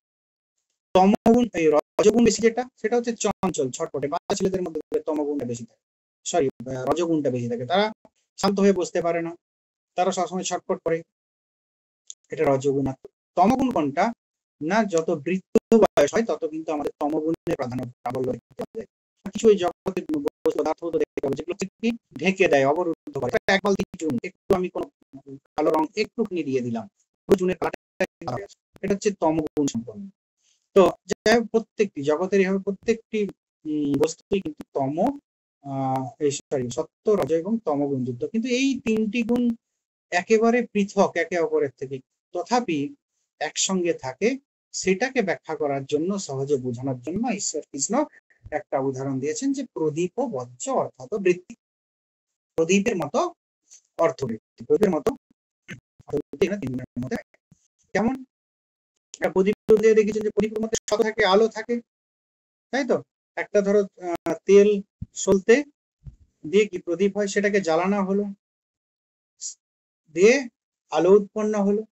তমগুণ, এই রজগুণ বেশি যেটা, সেটা হচ্ছে চঞ্চল, ছটপটে। বাচ্চা ছেলেদের মধ্যে তমগুণটা বেশি থাকে, সরি রজগুণটা বেশি থাকে। তারা শান্ত হয়ে বসতে পারে না, তারা সবসময় ছটপট করে, এটা রজগুণ। তমগুণ কোনটা না, যত বৃদ্ধ বয়স হয় তত কিন্তু আমাদের তমগুণের প্রাধান্য প্রাবল্য দেখতে পাওয়া যায়। কিছু ওই জগতের পদার্থ দেখতে পাবো যেগুলো ঢেকে দেয়, অবরুদ্ধ করে। এক বালতি চুন, একটু আমি কোন কালো রং একটুখানি দিয়ে দিলাম, চুনের কালারটা, এটা হচ্ছে তমগুণ সম্পন্ন। তো যাই হোক, প্রত্যেকটি জগতের এভাবে প্রত্যেকটি বস্তুই কিন্তু তম, সত্য, রজ এবং তমগুণ যুক্ত। কিন্তু এই তিনটি গুণ একেবারে পৃথক একে অপরের থেকে, তথাপি একসঙ্গে থাকে। সেটাকে ব্যাখ্যা করার জন্য, সহজে বোঝানোর জন্য ঈশ্বর কৃষ্ণ একটা উদাহরণ দিয়েছেন, যে প্রদীপ ও বজ্র অর্থাৎ বৃত্তি। প্রদীপের মতো অর্থবৃত্তি, প্রদীপের মতো কেমন প্রদীপ দিয়ে দেখেছেন যে প্রদীপের মধ্যে শত থাকে, আলো থাকে, তাই তো? একটা ধরো তেল সলতে দিয়ে কি প্রদীপ হয়, সেটাকে জ্বালানো হলো, দিয়ে আলো উৎপন্ন হলো।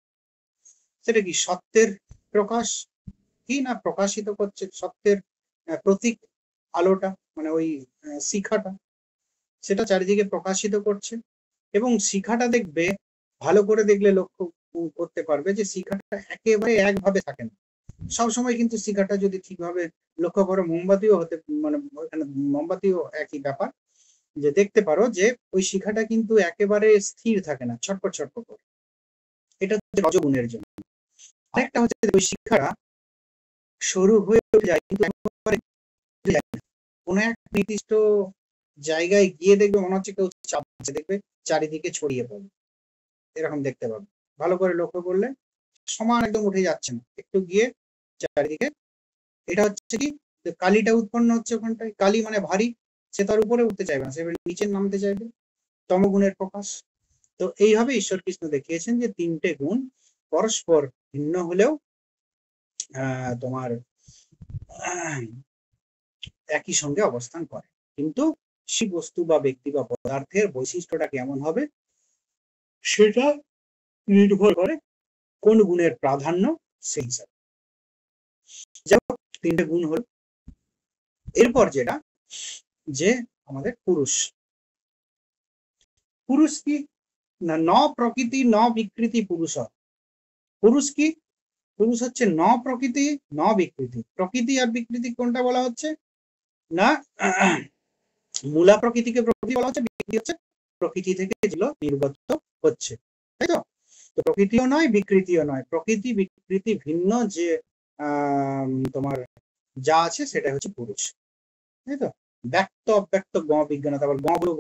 সেটা কি সত্যের প্রকাশ কি না, প্রকাশিত করছে সত্যের প্রতীক আলোটা, মানে ওই শিখাটা, সেটা চারিদিকে প্রকাশিত করছে। এবং শিখাটা দেখবে, ভালো করে দেখলে লক্ষ্য করতে পারবে যে শিখাটা একেবারে একভাবে থাকে না সবসময়। কিন্তু শিখাটা যদি ঠিকভাবে লক্ষ্য করো, মোমবাতিও হতে, মানে ওখানে মোমবাতিও একই ব্যাপার, যে দেখতে পারো যে ওই শিখাটা কিন্তু একেবারে স্থির থাকে না, ছটপট ছটপট করে। এটা হচ্ছে রজগুণের জন্য। আরেকটা হচ্ছে ওই শিখাটা শুরু হয়ে যায়, কিন্তু কোন এক নির্দিষ্ট জায়গায় গিয়ে দেখবে মনে হচ্ছে কেউ চাপ দিচ্ছে, দেখবে চারিদিকে ছড়িয়ে পড়ে, এরকম দেখতে পাবে। ভালো করে লক্ষ্য করলে সমান একদম উঠে যাচ্ছে না, একটু গিয়ে চারিদিকে। এটা হচ্ছে কি, কালিটা উৎপন্ন হচ্ছে ওখানটায়। কালি মানে ভারী, সে তার উপরে উঠতে চাইবে না, সে নিচে নামতে চাইবে, তমগুণের প্রকাশ। তো এইভাবে ঈশ্বর কৃষ্ণ দেখিয়েছেন যে তিনটে গুণ পরস্পর ভিন্ন হলেও তোমার একই সঙ্গে অবস্থান করে, কিন্তু সেই বস্তু বা ব্যক্তি বা পদার্থের বৈশিষ্ট্যটা কেমন হবে সেটা নির্ভর করে কোন গুণের প্রাধান্য সেই হিসাবে। যেমন তিনটে গুণ হল। এরপর যেটা, যে আমাদের পুরুষ, পুরুষ কি না, ন প্রকৃতি ন বিকৃতি পুরুষ। পুরুষ কি, পুরুষ হচ্ছে ন প্রকৃতি ন বিকৃতি। প্রকৃতি আর বিকৃতি কোনটা বলা হচ্ছে না, মূলা প্রকৃতিকে প্রকৃতি বলা হচ্ছে, বিকৃতি হচ্ছে প্রকৃতি থেকে যেগুলো নির্গত হচ্ছে, তাই তো? তো প্রকৃতিও নয়, বিকৃতিও নয়, প্রকৃতি বিকৃতি ভিন্ন যে তোমার যা আছে সেটা হচ্ছে পুরুষ, তাই তো? ব্যক্ত অব্যক্ত গ বিজ্ঞান, তারপর গগুলো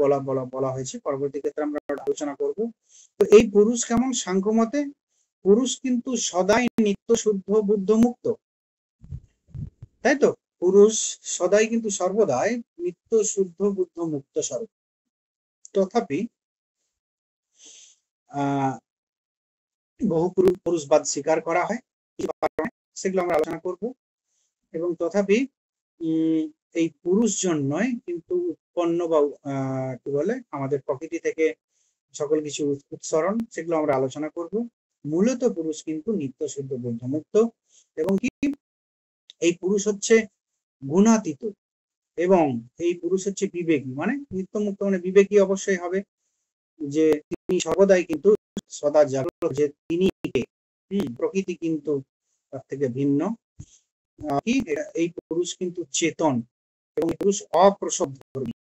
বলা হয়েছে, পরবর্তী ক্ষেত্রে আমরা আলোচনা করব। তো এই পুরুষ কেমন সাংখ্য মতে? পুরুষ কিন্তু সদাই নিত্য শুদ্ধ বুদ্ধ মুক্ত, তাই তো? পুরুষ সদাই কিন্তু সর্বদাই নিত্য শুদ্ধ বুদ্ধ মুক্ত স্বরূপ। তথাপি বহু পুরুষবাদ স্বীকার করা হয়, সেগুলো আমরা আলোচনা করব। এবং তথাপি এই পুরুষ জন্যই কিন্তু উৎপন্ন বা কি বলে আমাদের প্রকৃতি থেকে সকল কিছু উৎসরণ, সেগুলো আমরা আলোচনা করব। মূলত পুরুষ কিন্তু নিত্য শুদ্ধ বুদ্ধ মুক্ত, এবং কি এই পুরুষ হচ্ছে গুণাতীত, এবং এই পুরুষ হচ্ছে বিবেকী, মানে নিত্যমুক্ত মানে বিবেকী অবশ্যই হবে, যে তিনি সর্বদাই কিন্তু সদা জাগ্রত, যে তিনি প্রকৃতি কিন্তু তার থেকে ভিন্ন। কি এই পুরুষ কিন্তু চেতন, এবং পুরুষ অপ্রসব ধর্মী,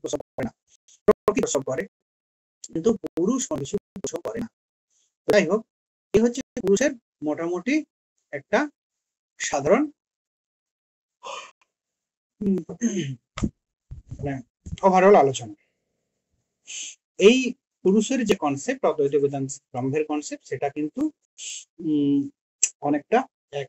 প্রসব করে না, প্রকৃতি প্রসব করে, কিন্তু পুরুষ কিছু প্রসব করে না। যাই হোক, এই হচ্ছে পুরুষের মোটামুটি একটা সাধারণ ওভারঅল আলোচনা। এই পুরুষের যে কনসেপ্ট, অদ্বৈত বেদান্ত ব্রহ্মের কনসেপ্ট, সেটা কিন্তু অনেকটা এক।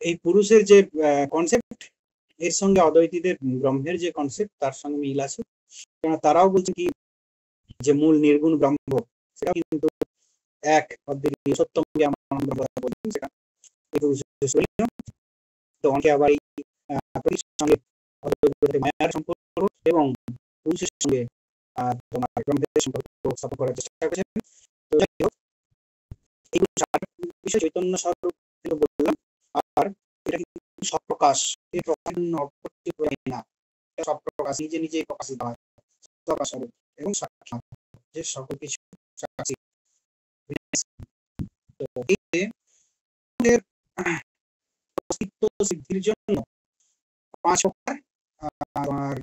এই পুরুষের যে কনসেপ্ট, এর সঙ্গে অদ্বৈতীদের ব্রহ্মের যে কনসেপ্ট তার সঙ্গে মিল আছে, কেননা তারাও বলছে কি যে মূল নির্গুণ ব্রহ্ম সেটা কিন্তু এক অদ্বিতীয় সত্যম তো অনেকে আবার এই সঙ্গে মায়ার সম্পর্ক এবং পুরুষের সঙ্গে তোমার ব্রহ্মের সম্পর্ক স্থাপন করার চেষ্টা করেছেন। তো যাই হোক, এই বিষয় চৈতন্য স্বরূপ বললাম, আর এটা কিন্তু স্বপ্রকাশ, না, স্বপ্রকাশ নিজে নিজে প্রকাশিত হয় এবং যে সকল কিছু সিদ্ধির জন্য 5 প্রকার আর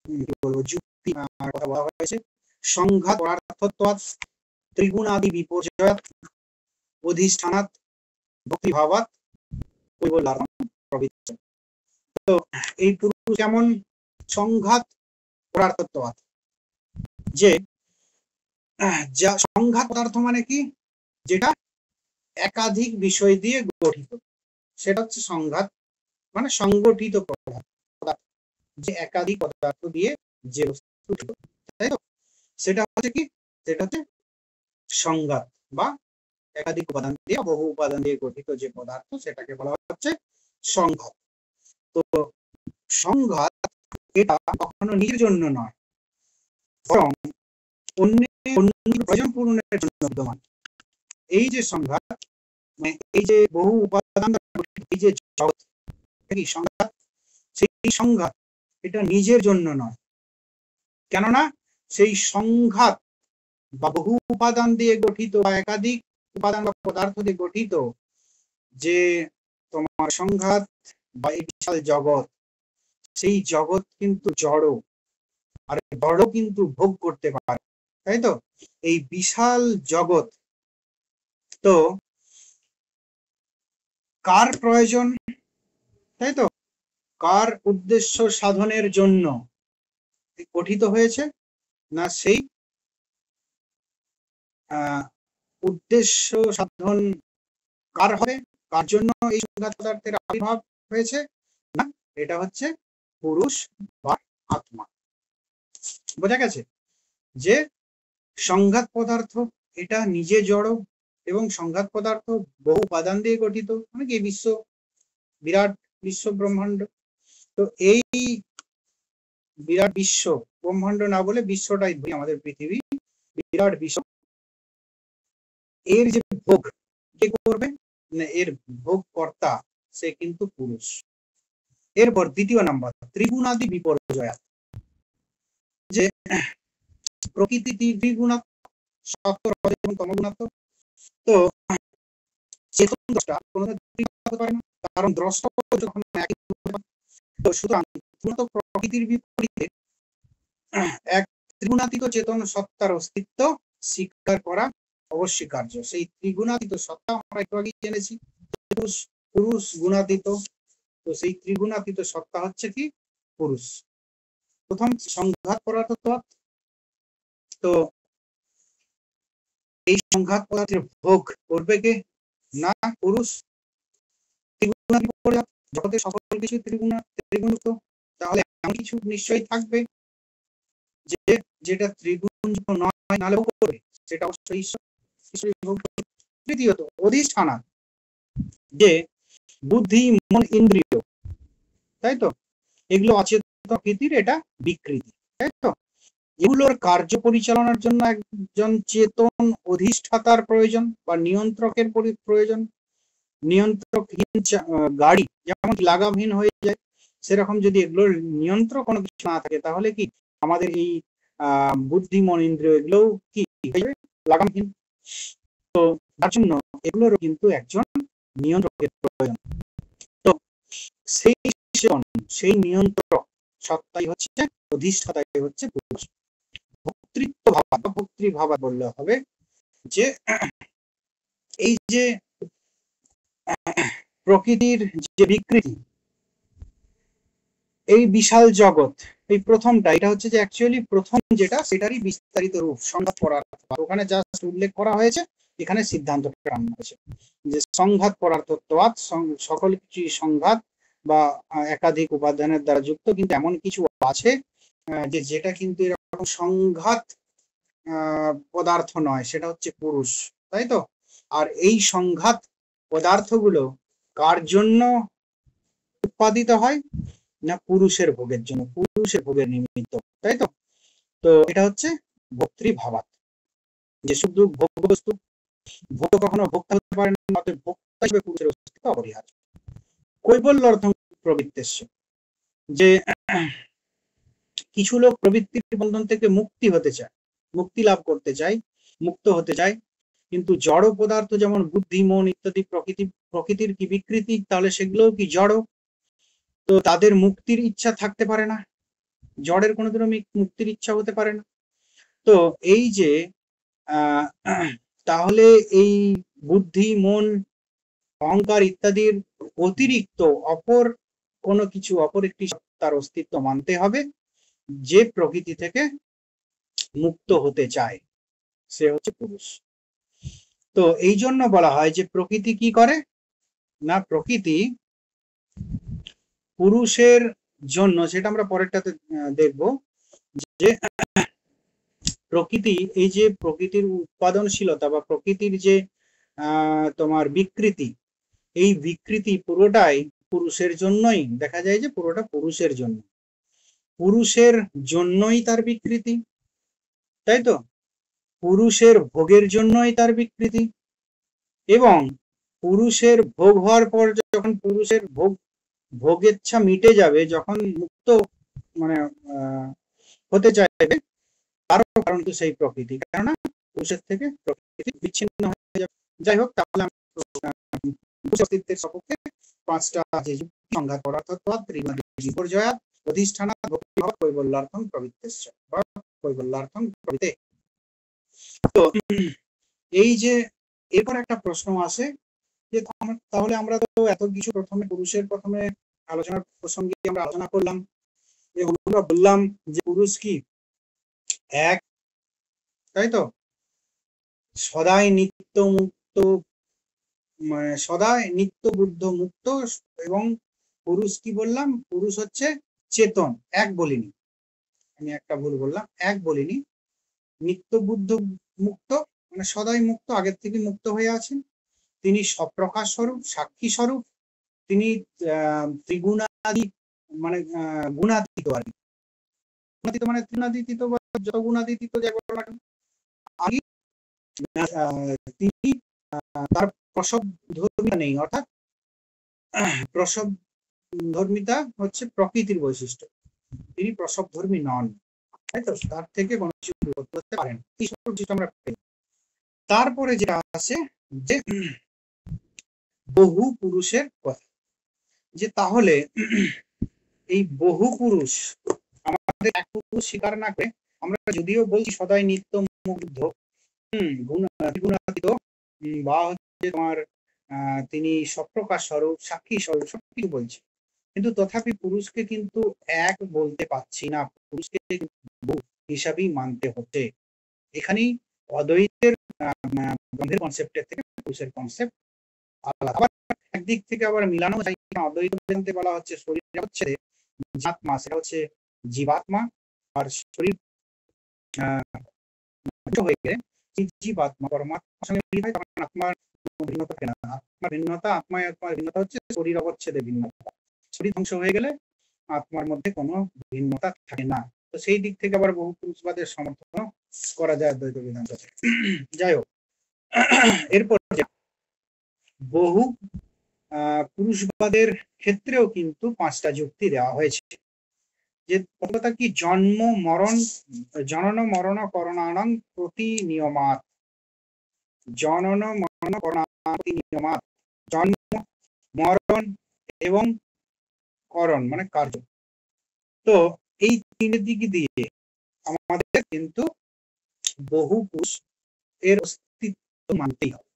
কি বলবো যুক্তি কথা বলা হয়েছে। সংঘাত পদার্থত্বাৎ, ত্রিগুণাদি বিপর্যয়াৎ, অধিষ্ঠানাৎ, ভক্তিভাবাৎ, কৈবল্যার্থম প্রভৃতি। তো এই পুরুষ যেমন সংঘাত পদার্থত্বাৎ, যে যা সংঘাত পদার্থ মানে কি, যেটা একাধিক বিষয় দিয়ে গঠিত, সেটা হচ্ছে সংঘাত, মানে সংগঠিত পদার্থ, যে একাধিক পদার্থ দিয়ে যে বস্তু, তাই তো, সেটা হচ্ছে কি, সেটা হচ্ছে সংঘাত, বা একাধিক উপাদান দিয়ে বহু উপাদান দিয়ে গঠিত যে পদার্থ, সেটাকে বলা হচ্ছে সংঘাত। তো সংঘাত এটা কখনো নিজের জন্য নয়, বরং অন্যের প্রয়োজন পূরণের জন্য বিদ্যমান। এই যে সংঘাত, মানে এই যে বহু উপাদান, এই যে জগৎ সংঘাত, সেই সংঘাত এটা নিজের জন্য নয়, কেননা সেই সংঘাত বা বহু উপাদান দিয়ে গঠিত বা একাধিক উপাদান বা পদার্থ দিয়ে গঠিত যে তোমার সংঘাত বা এই বিশাল জগৎ, সেই জগৎ কিন্তু জড়, আর জড় কিন্তু ভোগ করতে পারে, তাই তো। এই বিশাল জগৎ তো কার প্রয়োজন, তাই তো, কার উদ্দেশ্য সাধনের জন্য গঠিত হয়েছে, না সেই উদ্দেশ্য সাধন কার হবে, কার জন্য এই সংঘাত পদার্থের আবির্ভাব হয়েছে, না এটা হচ্ছে পুরুষ বা আত্মা। বোঝা গেছে যে সংঘাত পদার্থ এটা নিজে জড়, এবং সংঘাত পদার্থ বহু উপাদান দিয়ে গঠিত, মানে কি বিশ্ব, বিরাট বিশ্ব ব্রহ্মাণ্ড। তো এই বিরাট বিশ্ব ব্রহ্মাণ্ড না বলে বিশ্বটাই আমাদের পৃথিবী, বিরাট বিশ্ব, এর যে ভোগ কে করবে, না এর ভোগ কর্তা সে কিন্তু পুরুষ। এরপর দ্বিতীয় নাম্বার, ত্রিগুণাদি বিপর্যয়, যে প্রকৃতি ত্রিগুণাত্মক, সত্য রজ এবং তমগুণাত্মক। তো চেতন দ্রষ্টা কোনোদিন হতে পারে না, কারণ দ্রষ্টা যখন একই, তো সুতরাং প্রকৃতির বিপরীতে এক ত্রিগুণাতীত চেতন সত্তার অস্তিত্ব স্বীকার করা অবশ্যই কার্য। সেই ত্রিগুণাতীত সত্তা আমরা একটু আগে জেনেছি, পুরুষ গুণাতীত, তো সেই ত্রিগুণাতীত সত্তা হচ্ছে কি পুরুষ। প্রথম সংঘাত পদার্থত্ব, তো এই সংঘাত পদার্থের ভোগ করবে কে, না পুরুষ। জগতের সকল কিছু ত্রিগুণিত, তাহলে এমন কিছু নিশ্চয়ই থাকবে যে যেটা ত্রিগুণযুক্ত নয়, নাহলে ভোগ করবে, সেটা অবশ্যই ঈশ্বরই ভোগ করবে। তৃতীয়ত অধিষ্ঠানা, যে বুদ্ধি মন ইন্দ্রিয়, তাই তো, এগুলো অচেতন প্রকৃতির এটা বিকৃতি, তাই তো। এগুলোর কার্য পরিচালনার জন্য একজন চেতন অধিষ্ঠাতার প্রয়োজন বা নিয়ন্ত্রকের প্রয়োজন। নিয়ন্ত্রকহীন গাড়ি যেমন লাগামহীন হয়ে যায়, সেরকম যদি এগুলোর নিয়ন্ত্রক কোনো কিছু না থাকে তাহলে কি আমাদের এই বুদ্ধি মন ইন্দ্রিয় এগুলোও কি লাগামহীন। তো তার জন্য এগুলোরও কিন্তু একজন নিয়ন্ত্রকের প্রয়োজন। তো সেই নিয়ন্ত্রক সত্তাই হচ্ছে অধিষ্ঠাতাই হচ্ছে পুরুষ। ভক্তৃভাবা বললে হবে যে এই যে প্রকৃতির যে বিকৃতি, এই বিশাল জগৎ, এই প্রথমটা এটা হচ্ছে যে অ্যাকচুয়ালি প্রথম যেটা সেটারই বিস্তারিত রূপ সংঘাত পদার্থ। ওখানে জাস্ট উল্লেখ করা হয়েছে, এখানে সিদ্ধান্তটা আনা হয়েছে যে সংঘাত পদার্থত্ববাদ, সকল কিছু সংঘাত বা একাধিক উপাদানের দ্বারা যুক্ত, কিন্তু এমন কিছু আছে যে যেটা কিন্তু এরকম সংঘাত পদার্থ নয়, সেটা হচ্ছে পুরুষ, তাই তো। আর এই সংঘাত পদার্থগুলো কার জন্য উৎপাদিত হয় না পুরুষের ভোগের জন্য, পুরুষের ভোগের নিমিত্ত, তাই তো। তো এটা হচ্ছে ভক্তৃভাবাৎ, যে শুধু ভোগ্য বস্তু, ভোগ কখনো ভোক্তা হতে পারে না, অতএব ভোক্তা হিসেবে পুরুষের অস্তিত্ব অপরিহার্য। কৈবল্যার্থং প্রবৃত্তেস্য, যে কিছু লোক প্রবৃত্তির বন্ধন থেকে মুক্তি হতে চায়, মুক্তি লাভ করতে চায়, মুক্ত হতে চায়, কিন্তু জড় পদার্থ যেমন বুদ্ধি মন ইত্যাদি প্রকৃতির কি বিকৃতি, তাহলে সেগুলোও কি জড়, তো তাদের মুক্তির ইচ্ছা থাকতে পারে না, জড়ের কোনোদিনও মুক্তির ইচ্ছা হতে পারে না। তো এই যে তাহলে এই বুদ্ধি মন অহংকার ইত্যাদির অতিরিক্ত অপর কোনো কিছু, অপর একটি তার অস্তিত্ব মানতে হবে, যে প্রকৃতি থেকে মুক্ত হতে চায়, সে হচ্ছে পুরুষ। তো এই জন্য বলা হয় যে প্রকৃতি কি করে না, প্রকৃতি পুরুষের জন্য, সেটা আমরা পরেরটাতে দেখব, যে প্রকৃতি, এই যে প্রকৃতির উৎপাদনশীলতা বা প্রকৃতির যে তোমার বিকৃতি, এই বিকৃতি পুরোটাই পুরুষের জন্যই, দেখা যায় যে পুরোটা পুরুষের জন্য, পুরুষের জন্যই তার বিকৃতি, তাই তো। পুরুষের ভোগের জন্যই তার বিকৃতি, এবং পুরুষের ভোগ হওয়ার পর যখন পুরুষের ভোগেচ্ছা মিটে যাবে, যখন মুক্ত মানে হতে চাইবে, তারও কারণ তো সেই প্রকৃতি, কেননা পুরুষের থেকে প্রকৃতি বিচ্ছিন্ন হয়ে যাবে। যাই হোক, তাহলে অস্তিত্বের সপক্ষে পাঁচটা যে সংঘাত পদার্থত্বাৎ, বিপর্যয়াৎ, অধিষ্ঠানাৎ, ভক্তিভাবাৎ, কৈবল্যার্থং প্রবৃত্তেস্য বা কৈবল্যার্থং প্রবৃত্তে। তো এই যে এরপর একটা প্রশ্ন আসে যে তাহলে আমরা তো এত কিছু প্রথমে পুরুষের প্রথমে আলোচনার প্রসঙ্গে আমরা আলোচনা করলাম এবং আমরা বললাম যে পুরুষ কি এক, তাই তো, সদাই নিত্য মুক্ত, মানে সদাই নিত্য বুদ্ধ মুক্ত, এবং পুরুষ কি বললাম, পুরুষ হচ্ছে চেতন, এক বলিনি, আমি একটা ভুল বললাম, এক বলিনি, নিত্য বুদ্ধ মুক্ত মানে সদাই মুক্ত, আগের থেকে মুক্ত হয়ে আছেন, তিনি স্বপ্রকাশ স্বরূপ, সাক্ষী স্বরূপ, তিনি ত্রিগুণাদি মানে গুণাতীত আর কি, গুণাতীত মানে ত্রিগুণাতীত বা যত গুণাতীত যাই বলো না, তিনি তার প্রসব ধর্মিতা নেই, অর্থাৎ প্রসব ধর্মিতা হচ্ছে প্রকৃতির বৈশিষ্ট্য, তিনি প্রসব ধর্মী নন, তাই তো, তার থেকে কোনো কিছু করতে পারেন, আমরা। তারপরে যেটা আছে যে বহু পুরুষের কথা, যে তাহলে এই বহু পুরুষ আমাদের এক পুরুষ স্বীকার না করে, আমরা যদিও বলছি সদাই নিত্য মুগ্ধ, গুণাতীত বা হচ্ছে তোমার তিনি স্বপ্রকাশ স্বরূপ, সাক্ষী স্বরূপ, সবকিছু বলছি, কিন্তু তথাপি পুরুষকে কিন্তু এক বলতে পাচ্ছি না, পুরুষকে বহু হিসাবেই মানতে হচ্ছে। এখানেই অদ্বৈতের গন্ধের কনসেপ্টের থেকে পুরুষের কনসেপ্ট আলাদা। আবার একদিক থেকে আবার মিলানো যায়, অদ্বৈত বেদান্তে বলা হচ্ছে শরীর হচ্ছে আত্মা, সেটা হচ্ছে জীবাত্মা, আর শরীর হয়ে গেলে জীবাত্মা পরমাত্মার সঙ্গে মিলিত হয়, তখন আত্মার ভিন্নতা থাকে না, আত্মার ভিন্নতা, আত্মায় আত্মার ভিন্নতা হচ্ছে শরীর অবচ্ছেদে ভিন্নতা, শরীর ধ্বংস হয়ে গেলে আত্মার মধ্যে কোনো ভিন্নতা থাকে না, তো সেই দিক থেকে আবার বহু পুরুষবাদের সমর্থন করা যায় দ্বৈত বেদান্তে। যাই হোক, এরপর বহু পুরুষবাদের ক্ষেত্রেও কিন্তু 5টা যুক্তি দেওয়া হয়েছে। যে কথা কি, জন্ম মরণ জনন মরণ করণানাং প্রতি নিয়মাত, জনন মরণ করণানাং প্রতি নিয়মাত, জন্ম মরণ এবং করণ মানে কার্য। তো এই 3 দিক দিয়ে আমাদের কিন্তু বহু পুরুষ এর অস্তিত্ব মানতেই হবে।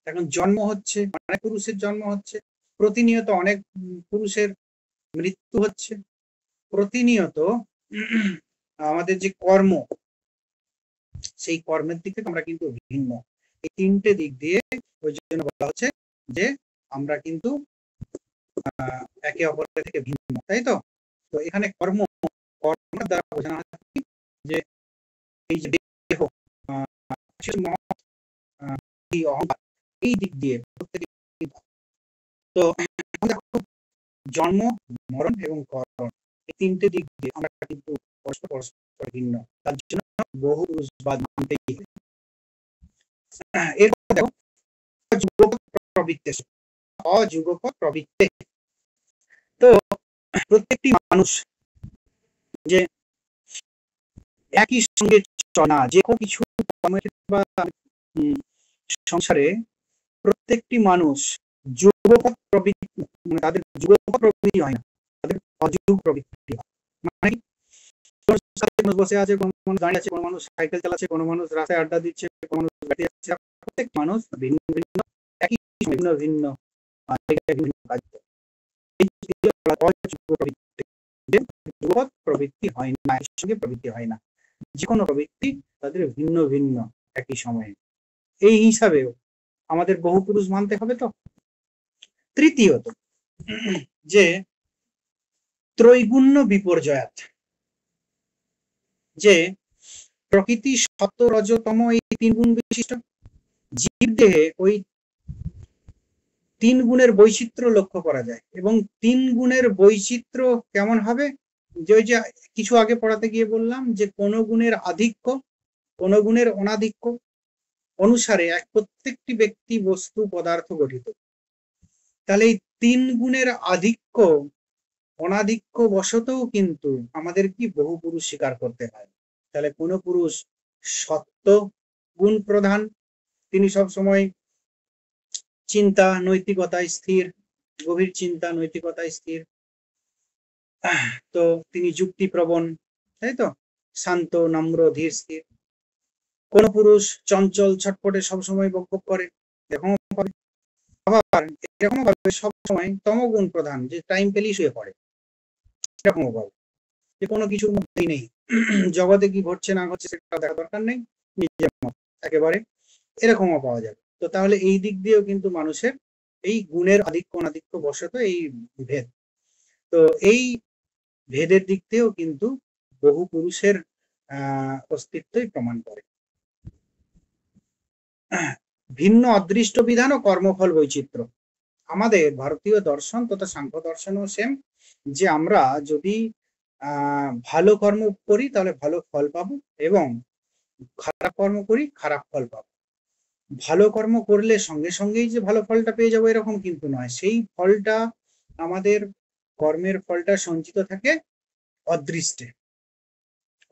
এখন জন্ম হচ্ছে, অনেক পুরুষের জন্ম হচ্ছে, প্রতিনিয়ত অনেক পুরুষের মৃত্যু হচ্ছে, প্রতিনিয়ত আমাদের যে কর্ম, সেই কর্মের দিক থেকে আমরা কিন্তু ভিন্ন। এই 3টে দিক দিয়ে ওই জন্য বলা হচ্ছে যে আমরা কিন্তু একে অপরের থেকে ভিন্ন, তাই তো। তো এখানে কর্ম দ্বারা বোঝানো হচ্ছে যে এই যে দেহ, অহংকার, এই দিক দিয়ে প্রত্যেকে। তো জন্ম মরণ এবং করণ, এই 3টে দিক দিয়ে আমরা কিন্তু পরস্পর ভিন্ন, তার জন্য বহু পুরুষবাদ মানতেই হবে। এরপর দেখো অযুগপৎ প্রবৃত্তে। তো প্রত্যেকটি মানুষ যে একই সঙ্গে চলা, যে কোনো কিছু সংসারে প্রত্যেকটি মানুষ যুগপৎ প্রবৃত্তি, মানে তাদের যুগপৎ প্রবৃত্তি হয় না, তাদের অযুগ প্রবৃত্তি হয়। মানে মানুষ বসে আছে, কোনো মানুষ দাঁড়িয়ে আছে, কোনো মানুষ সাইকেল চালাচ্ছে, কোনো মানুষ রাস্তায় আড্ডা দিচ্ছে, কোনো মানুষ বেঁচে যাচ্ছে। প্রত্যেক মানুষ ভিন্ন ভিন্ন, একই ভিন্ন ভিন্ন কাজ। প্রবৃত্তি হয় না, এর সঙ্গে প্রবৃত্তি হয় না, যে কোনো প্রবৃত্তি তাদের ভিন্ন ভিন্ন একই সময়ে। এই হিসাবেও আমাদের বহু পুরুষ মানতে হবে। তো তৃতীয়ত যে ত্রৈগুণ্য বিপর্যয়াত, যে প্রকৃতি সত্য রজতম এই 3 গুণ বিশিষ্ট, জীব দেহে ওই 3 গুণের বৈচিত্র্য লক্ষ্য করা যায়। এবং 3 গুণের বৈচিত্র্য কেমন হবে, যে ওই যে কিছু আগে পড়াতে গিয়ে বললাম যে কোন গুণের আধিক্য, কোন গুণের অনাধিক্য অনুসারে এক প্রত্যেকটি ব্যক্তি, বস্তু, পদার্থ গঠিত। তাহলে এই 3 গুণের আধিক্য অনাধিক্য বশতও কিন্তু আমাদের কি বহু পুরুষ স্বীকার করতে হয়। তাহলে কোন পুরুষ সত্য গুণ প্রধান, তিনি সব সময় চিন্তা নৈতিকতায় স্থির, গভীর চিন্তা নৈতিকতায় স্থির, তো তিনি যুক্তিপ্রবণ, তাই তো, শান্ত নম্র ধীর স্থির। কোন পুরুষ চঞ্চল ছটপটে সবসময় বকবক করে, এরকম পাবে। আবার এরকম ভাবে সবসময় তমগুণ প্রধান, যে টাইম পেলেই শুয়ে পড়ে, এরকম পাবে। যে কোনো কিছুর মধ্যেই নেই, জগতে কি ঘটছে না ঘটছে সেটা দেখা দরকার নেই, নিজের মত একেবারে, এরকমও পাওয়া যাবে। তো তাহলে এই দিক দিয়েও কিন্তু মানুষের এই গুণের আধিক্য অনাধিক্য বশত এই ভেদ। তো এই ভেদের দিক দিয়েও কিন্তু বহু পুরুষের অস্তিত্বই প্রমাণ করে। ভিন্ন অদৃষ্ট বিধান ও কর্মফল বৈচিত্র্য। আমাদের ভারতীয় দর্শন তথা সাংখ্য দর্শনও সেম, যে আমরা যদি ভালো কর্ম করি তাহলে ভালো ফল পাবো, এবং খারাপ কর্ম করি খারাপ ফল পাবো। ভালো কর্ম করলে সঙ্গে সঙ্গেই যে ভালো ফলটা পেয়ে যাবো এরকম কিন্তু নয়, সেই ফলটা, আমাদের কর্মের ফলটা সঞ্চিত থাকে অদৃষ্টে।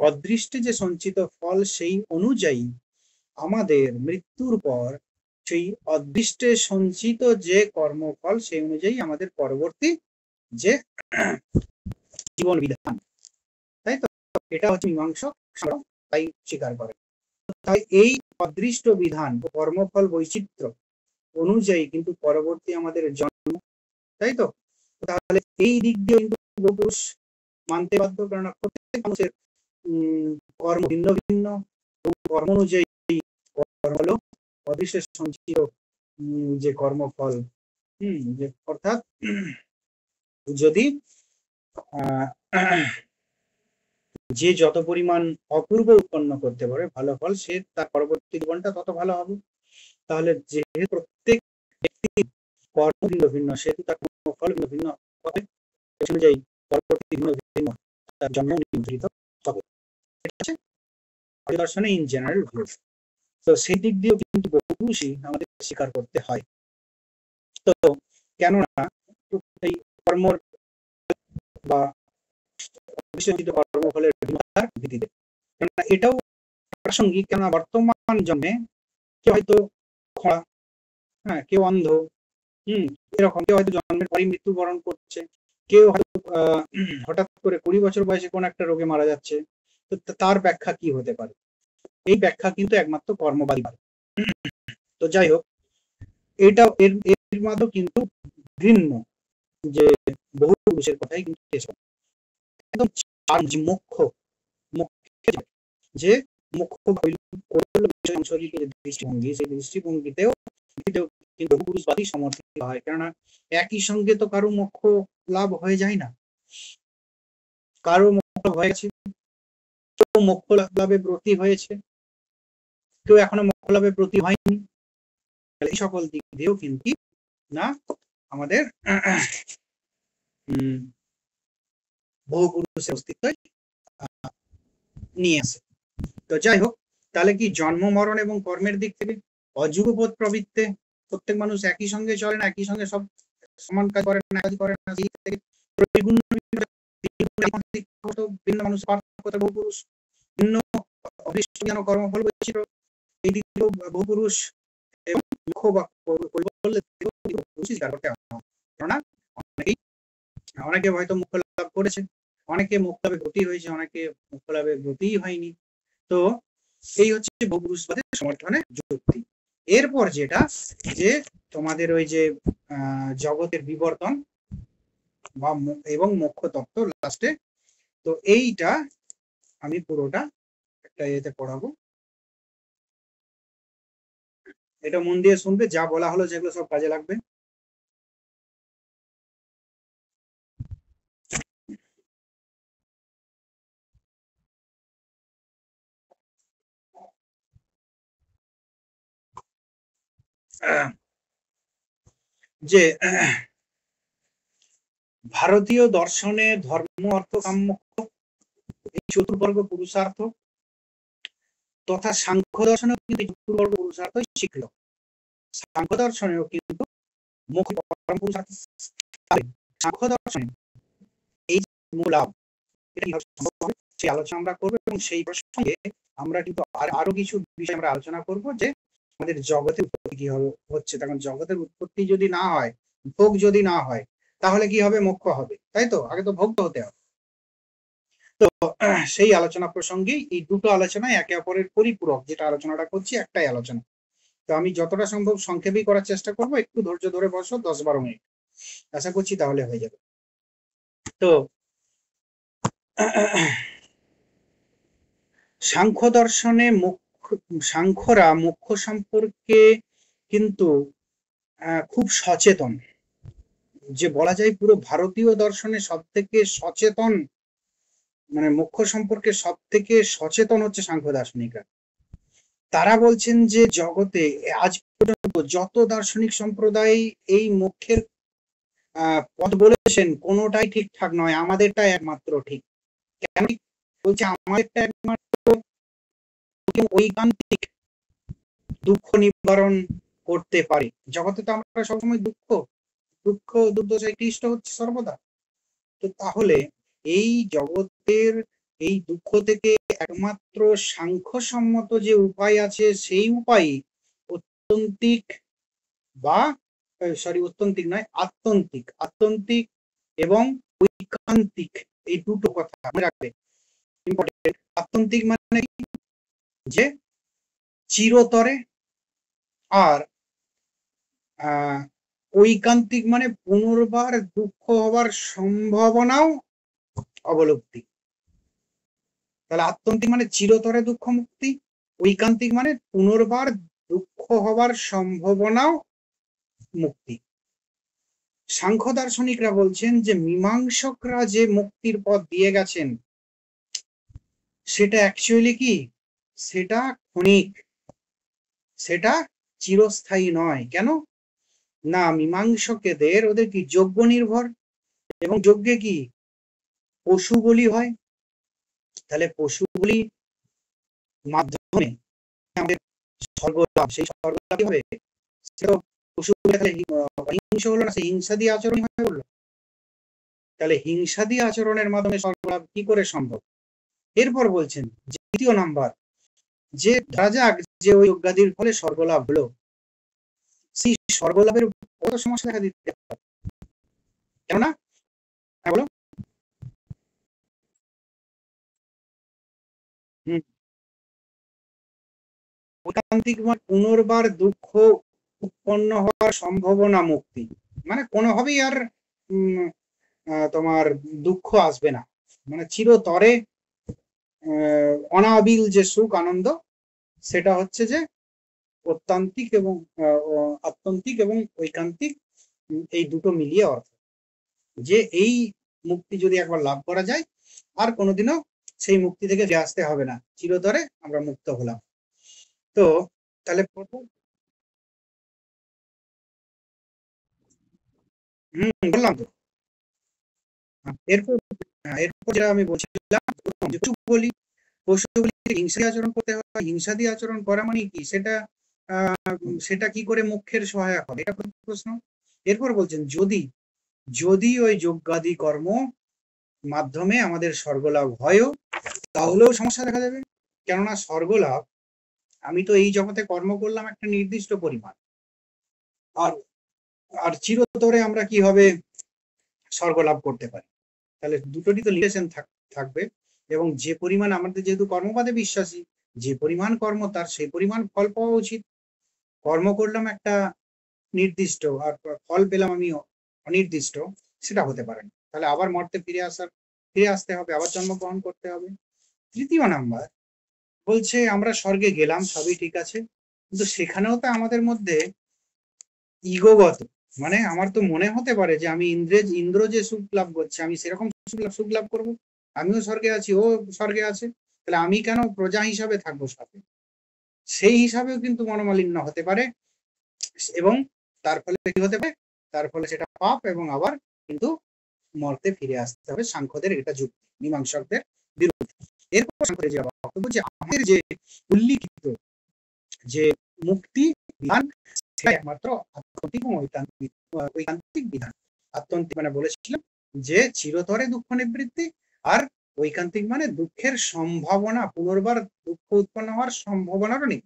অদৃষ্টে যে সঞ্চিত ফল, সেই অনুযায়ী আমাদের মৃত্যুর পর সেই অদৃষ্টে সঞ্চিত যে কর্মফল, সেই অনুযায়ী আমাদের পরবর্তী যে জীবন বিধান, তাই তো। এটা হচ্ছে মীমাংসক তাই স্বীকার করে। তাই এই অদৃষ্ট বিধান ও কর্মফল বৈচিত্র্য অনুযায়ী কিন্তু পরবর্তী আমাদের জন্ম, তাই তো। তাহলে এই দিক দিয়ে কিন্তু পুরুষ মানতে বাধ্য, কারণ প্রত্যেক মানুষের কর্ম ভিন্ন ভিন্ন, কর্ম অনুযায়ী হলো অদৃষ্টে সঞ্চিত যে কর্মফল। যে অর্থাৎ যদি যে যত পরিমাণ অপূর্ব উৎপন্ন করতে পারে ভালো ফল, সে তার পরবর্তী জীবনটা তত ভালো হবে। তাহলে যেহেতু প্রত্যেক ব্যক্তির কর্ম ভিন্ন ভিন্ন, সেহেতু তার কর্মফল ভিন্ন ভিন্ন হবে, অনুযায়ী পরবর্তী ভিন্ন ভিন্ন তার জন্ম নির্ধারিত হবে। দর্শনে ইন জেনারেল ভিউ। তো সেই দিক দিয়েও কিন্তু বহু পুরুষই আমাদের স্বীকার করতে হয়। তো কেননা এই কর্ম বা বিশ্বজিত কর্মফলের ভিন্নতার ভিত্তিতে, কেননা এটাও প্রাসঙ্গিক। কেননা বর্তমান জন্মে কেউ হয়তো খোঁড়া, হ্যাঁ, কেউ অন্ধ, এরকম কেউ হয়তো জন্মের পরই মৃত্যুবরণ করছে, কেউ হয়তো হঠাৎ করে 20 বছর বয়সে কোন একটা রোগে মারা যাচ্ছে। তো তার ব্যাখ্যা কি হতে পারে? এই ব্যাখ্যা কিন্তু একমাত্র কর্মবাদী পারে। তো যাই হোক, এটা এর মাধ্যমে কিন্তু ভিন্ন যে বহু পুরুষের কথাই কিন্তু একদম মুখ্য যে মুখ্য দৃষ্টিভঙ্গি, সেই দৃষ্টিভঙ্গিতেও কিন্তু বহু পুরুষবাদী সমর্থিত হয়। কেননা একই সঙ্গে তো কারো মোক্ষ লাভ হয়ে যায় না, কারো মোক্ষ হয়ে গেছে, কেউ মোক্ষ লাভে ব্রতী হয়েছে, কেউ এখনো মোক্ষ লাভে ব্রতী হয়নি। এই সকল দিক দিয়েও কিন্তু না আমাদের বহু পুরুষের অস্তিত্ব নিয়ে আসে। তো যাই হোক, তাহলে কি জন্ম মরণ এবং কর্মের দিক থেকে অযুগপৎ প্রবৃত্তে প্রত্যেক মানুষ একই সঙ্গে চলে না, একই সঙ্গে সব সমান কাজ করে না, কাজ করে না, সেই থেকে ভিন্ন মানুষ পার্থক্য, বহু পুরুষ ভিন্ন অভিষ্ট জ্ঞান কর্মফল বৈচিত্র্য, এই দিক থেকেও বহু পুরুষ এবং মুখ্য বা কেননা অনেকে হয়তো মুখ্য লাভ করেছে, অনেকে মুখ্য লাভে ব্রতী হয়েছে, অনেকে মুখ্য লাভে ব্রতী হয়নি। তো এই হচ্ছে বহুপুরুষবাদের সমর্থনের যুক্তি। এরপর যেটা যে তোমাদের ওই যে জগতের বিবর্তন বা এবং মোক্ষ তত্ত্ব লাস্টে, তো এইটা আমি পুরোটা একটা এতে পড়াবো, এটা মন দিয়ে শুনবে, যা বলা হলো যেগুলো সব কাজে লাগবে। যে ভারতীয় দর্শনে ধর্ম, অর্থ, কাম, মোক্ষ এই চতুর্বর্গ পুরুষার্থ তথা সাংখ্য দর্শনেও কিন্তু চতুর্বর্গ পুরুষার্থই শিখল। সাংখ্য দর্শনেও কিন্তু মোক্ষ পরম পুরুষার্থ, সাংখ্য দর্শনে এই মূল লাভ এটা কিভাবে সম্ভব হবে সেই আলোচনা আমরা করবো, এবং সেই প্রসঙ্গে আমরা কিন্তু আরো কিছু বিষয় আমরা আলোচনা করব, যে আমাদের জগতের উৎপত্তি কি হচ্ছে। তখন জগতের উৎপত্তি যদি না হয়, ভোগ যদি না হয়, তাহলে কি হবে? মোক্ষ হবে, তাই তো? আগে তো ভোগ হতে হবে। তো সেই আলোচনা প্রসঙ্গে এই দুটো আলোচনায় একে অপরের পরিপূরক, যেটা আলোচনাটা করছি একটাই আলোচনা। তো আমি যতটা সম্ভব সংক্ষেপই করার চেষ্টা করব, একটু ধৈর্য ধরে বসো, 10-12 মিনিট, আশা করছি তাহলে হয়ে যাবে। তো সাংখ্য দর্শনে সাংখ্যরা মোক্ষ সম্পর্কে কিন্তু খুব সচেতন, যে বলা যায় পুরো ভারতীয় দর্শনে সব থেকে সচেতন, মানে মোক্ষ সম্পর্কে সব থেকে সচেতন হচ্ছে সাংখ্য দার্শনিকরা। তারা বলছেন যে জগতে আজ পর্যন্ত যত দার্শনিক সম্প্রদায় এই মোক্ষের পথ বলেছেন, কোনোটাই ঠিকঠাক নয়, আমাদেরটাই একমাত্র ঠিক। কেন বলছে আমাদেরটা একমাত্র ঐকান্তিক দুঃখ নিবারণ করতে পারে। জগতে তো আমরা সবসময় দুঃখ দুর্দশায় ক্লিষ্ট হচ্ছে সর্বদা। তো তাহলে এই জগতের এই দুঃখ থেকে একমাত্র সাংখ্যসম্মত যে উপায় আছে, সেই উপায় অত্যন্তিক বা অত্যন্তিক নয়, আত্যন্তিক এবং ঐকান্তিক, এই দুটো কথা মনে রাখবে, ইম্পর্টেন্ট। আত্যন্তিক মানে যে চিরতরে, আর ঐকান্তিক মানে পুনর্বার দুঃখ হবার সম্ভাবনাও অবলুপ্তি। তাহলে আত্যন্তিক মানে চিরতরে দুঃখ মুক্তি, ঐকান্তিক মানে পুনর্বার দুঃখ হবার সম্ভাবনাও মুক্তি। সাংখ্য দার্শনিকরা বলছেন যে মীমাংসকরা যে মুক্তির পথ দিয়ে গেছেন, সেটা অ্যাকচুয়ালি কি? সেটা ক্ষণিক, সেটা চিরস্থায়ী নয়। কেন না? মীমাংসকেদের ওদের কি যজ্ঞ নির্ভর, এবং যজ্ঞে কি পশু বলি হয়, তাহলে পশুগুলি মাধ্যমে আমাদের স্বর্গলাভ, সেই স্বর্গলাভ হবে সেটা পশুগুলো তাহলে অহিংস হলো না, সেই হিংসা দিয়ে আচরণ হয়ে বললো। তাহলে হিংসা দিয়ে আচরণের মাধ্যমে স্বর্গলাভ কি করে সম্ভব? এরপর বলছেন যে দ্বিতীয় নাম্বার, যে ধরা যাক যে ওই যজ্ঞাদির ফলে স্বর্গলাভ হলো, সেই স্বর্গলাভের কত সমস্যা দেখা দিতে পারে, কেননা বলো ঐকান্তিক পুনর্বার দুঃখ উৎপন্ন হওয়ার সম্ভাবনা মুক্তি, মানে কোনোভাবেই আর তোমার দুঃখ আসবে না, মানে চিরতরে অনাবিল যে সুখ আনন্দ, সেটা হচ্ছে যে অত্যান্তিক এবং আত্যন্তিক এবং ঐকান্তিক, এই দুটো মিলিয়ে অর্থ যে এই মুক্তি যদি একবার লাভ করা যায় আর কোনোদিনও সেই মুক্তি থেকে ফিরে আসতে হবে না, চিরতরে আমরা মুক্ত হলাম। তো তাহলে বললাম তো। এরপর এরপর যেটা আমি বলছিলাম, পশুগুলি হিংসা আচরণ করতে হয়, হিংসা দিয়ে আচরণ করা মানে কি, সেটা কি করে মুখ্যের সহায়ক হবে, এটা প্রশ্ন। এরপর বলছেন যদি যদি ওই যজ্ঞাদি কর্ম মাধ্যমে আমাদের স্বর্গলাভ হয়ও, তাহলেও সমস্যা দেখা যাবে। কেননা স্বর্গলাভ, আমি তো এই জগতে কর্ম করলাম একটা নির্দিষ্ট পরিমাণ, আর আর চিরতরে আমরা কি হবে স্বর্গলাভ করতে পারি, তাহলে দুটোরই তো লিমিটেশন থাকবে। এবং যে পরিমাণ আমাদের যেহেতু কর্মবাদে বিশ্বাসী, যে পরিমাণ কর্ম তার সেই পরিমাণ ফল পাওয়া উচিত। কর্ম করলাম একটা নির্দিষ্ট আর ফল পেলাম আমি অনির্দিষ্ট, সেটা হতে পারে না, তাহলে আবার মর্তে ফিরে আসতে হবে, আবার জন্মগ্রহণ করতে হবে। তৃতীয় নাম্বার বলছে আমরা স্বর্গে গেলাম, সবই ঠিক আছে, কিন্তু সেখানেও তো আমাদের মধ্যে ইগোগত, মানে আমার তো মনে হতে পারে যে আমি ইন্দ্র যে সুখ লাভ করছে, আমি সেরকম সুখ লাভ করবো, আমিও স্বর্গে আছি, ও স্বর্গে আছে, তাহলে আমি কেন প্রজা হিসাবে থাকবো স্বর্গে, সেই হিসাবেও কিন্তু মনোমালিন্য হতে পারে, এবং তার ফলে কি হতে পারে, তার ফলে সেটা পাপ, এবং আবার কিন্তু মর্তে ফিরে আসতে হবে। সাংখ্যদের এটা যুক্তি, মীমাংসকদের বিরুদ্ধে। এরপর সাংখ্যদের যে বক্তব্য, যে আমাদের যে উল্লিখিত যে মুক্তি বিধান, সেটা একমাত্র আত্যন্তিক এবং ঐকান্তিক বিধান। আত্যন্তিক মানে বলেছিলাম যে চিরতরে দুঃখ নিবৃত্তি, আর ঐকান্তিক মানে দুঃখের সম্ভাবনা, পুনর্বার দুঃখ উৎপন্ন হওয়ার সম্ভাবনারও নেই।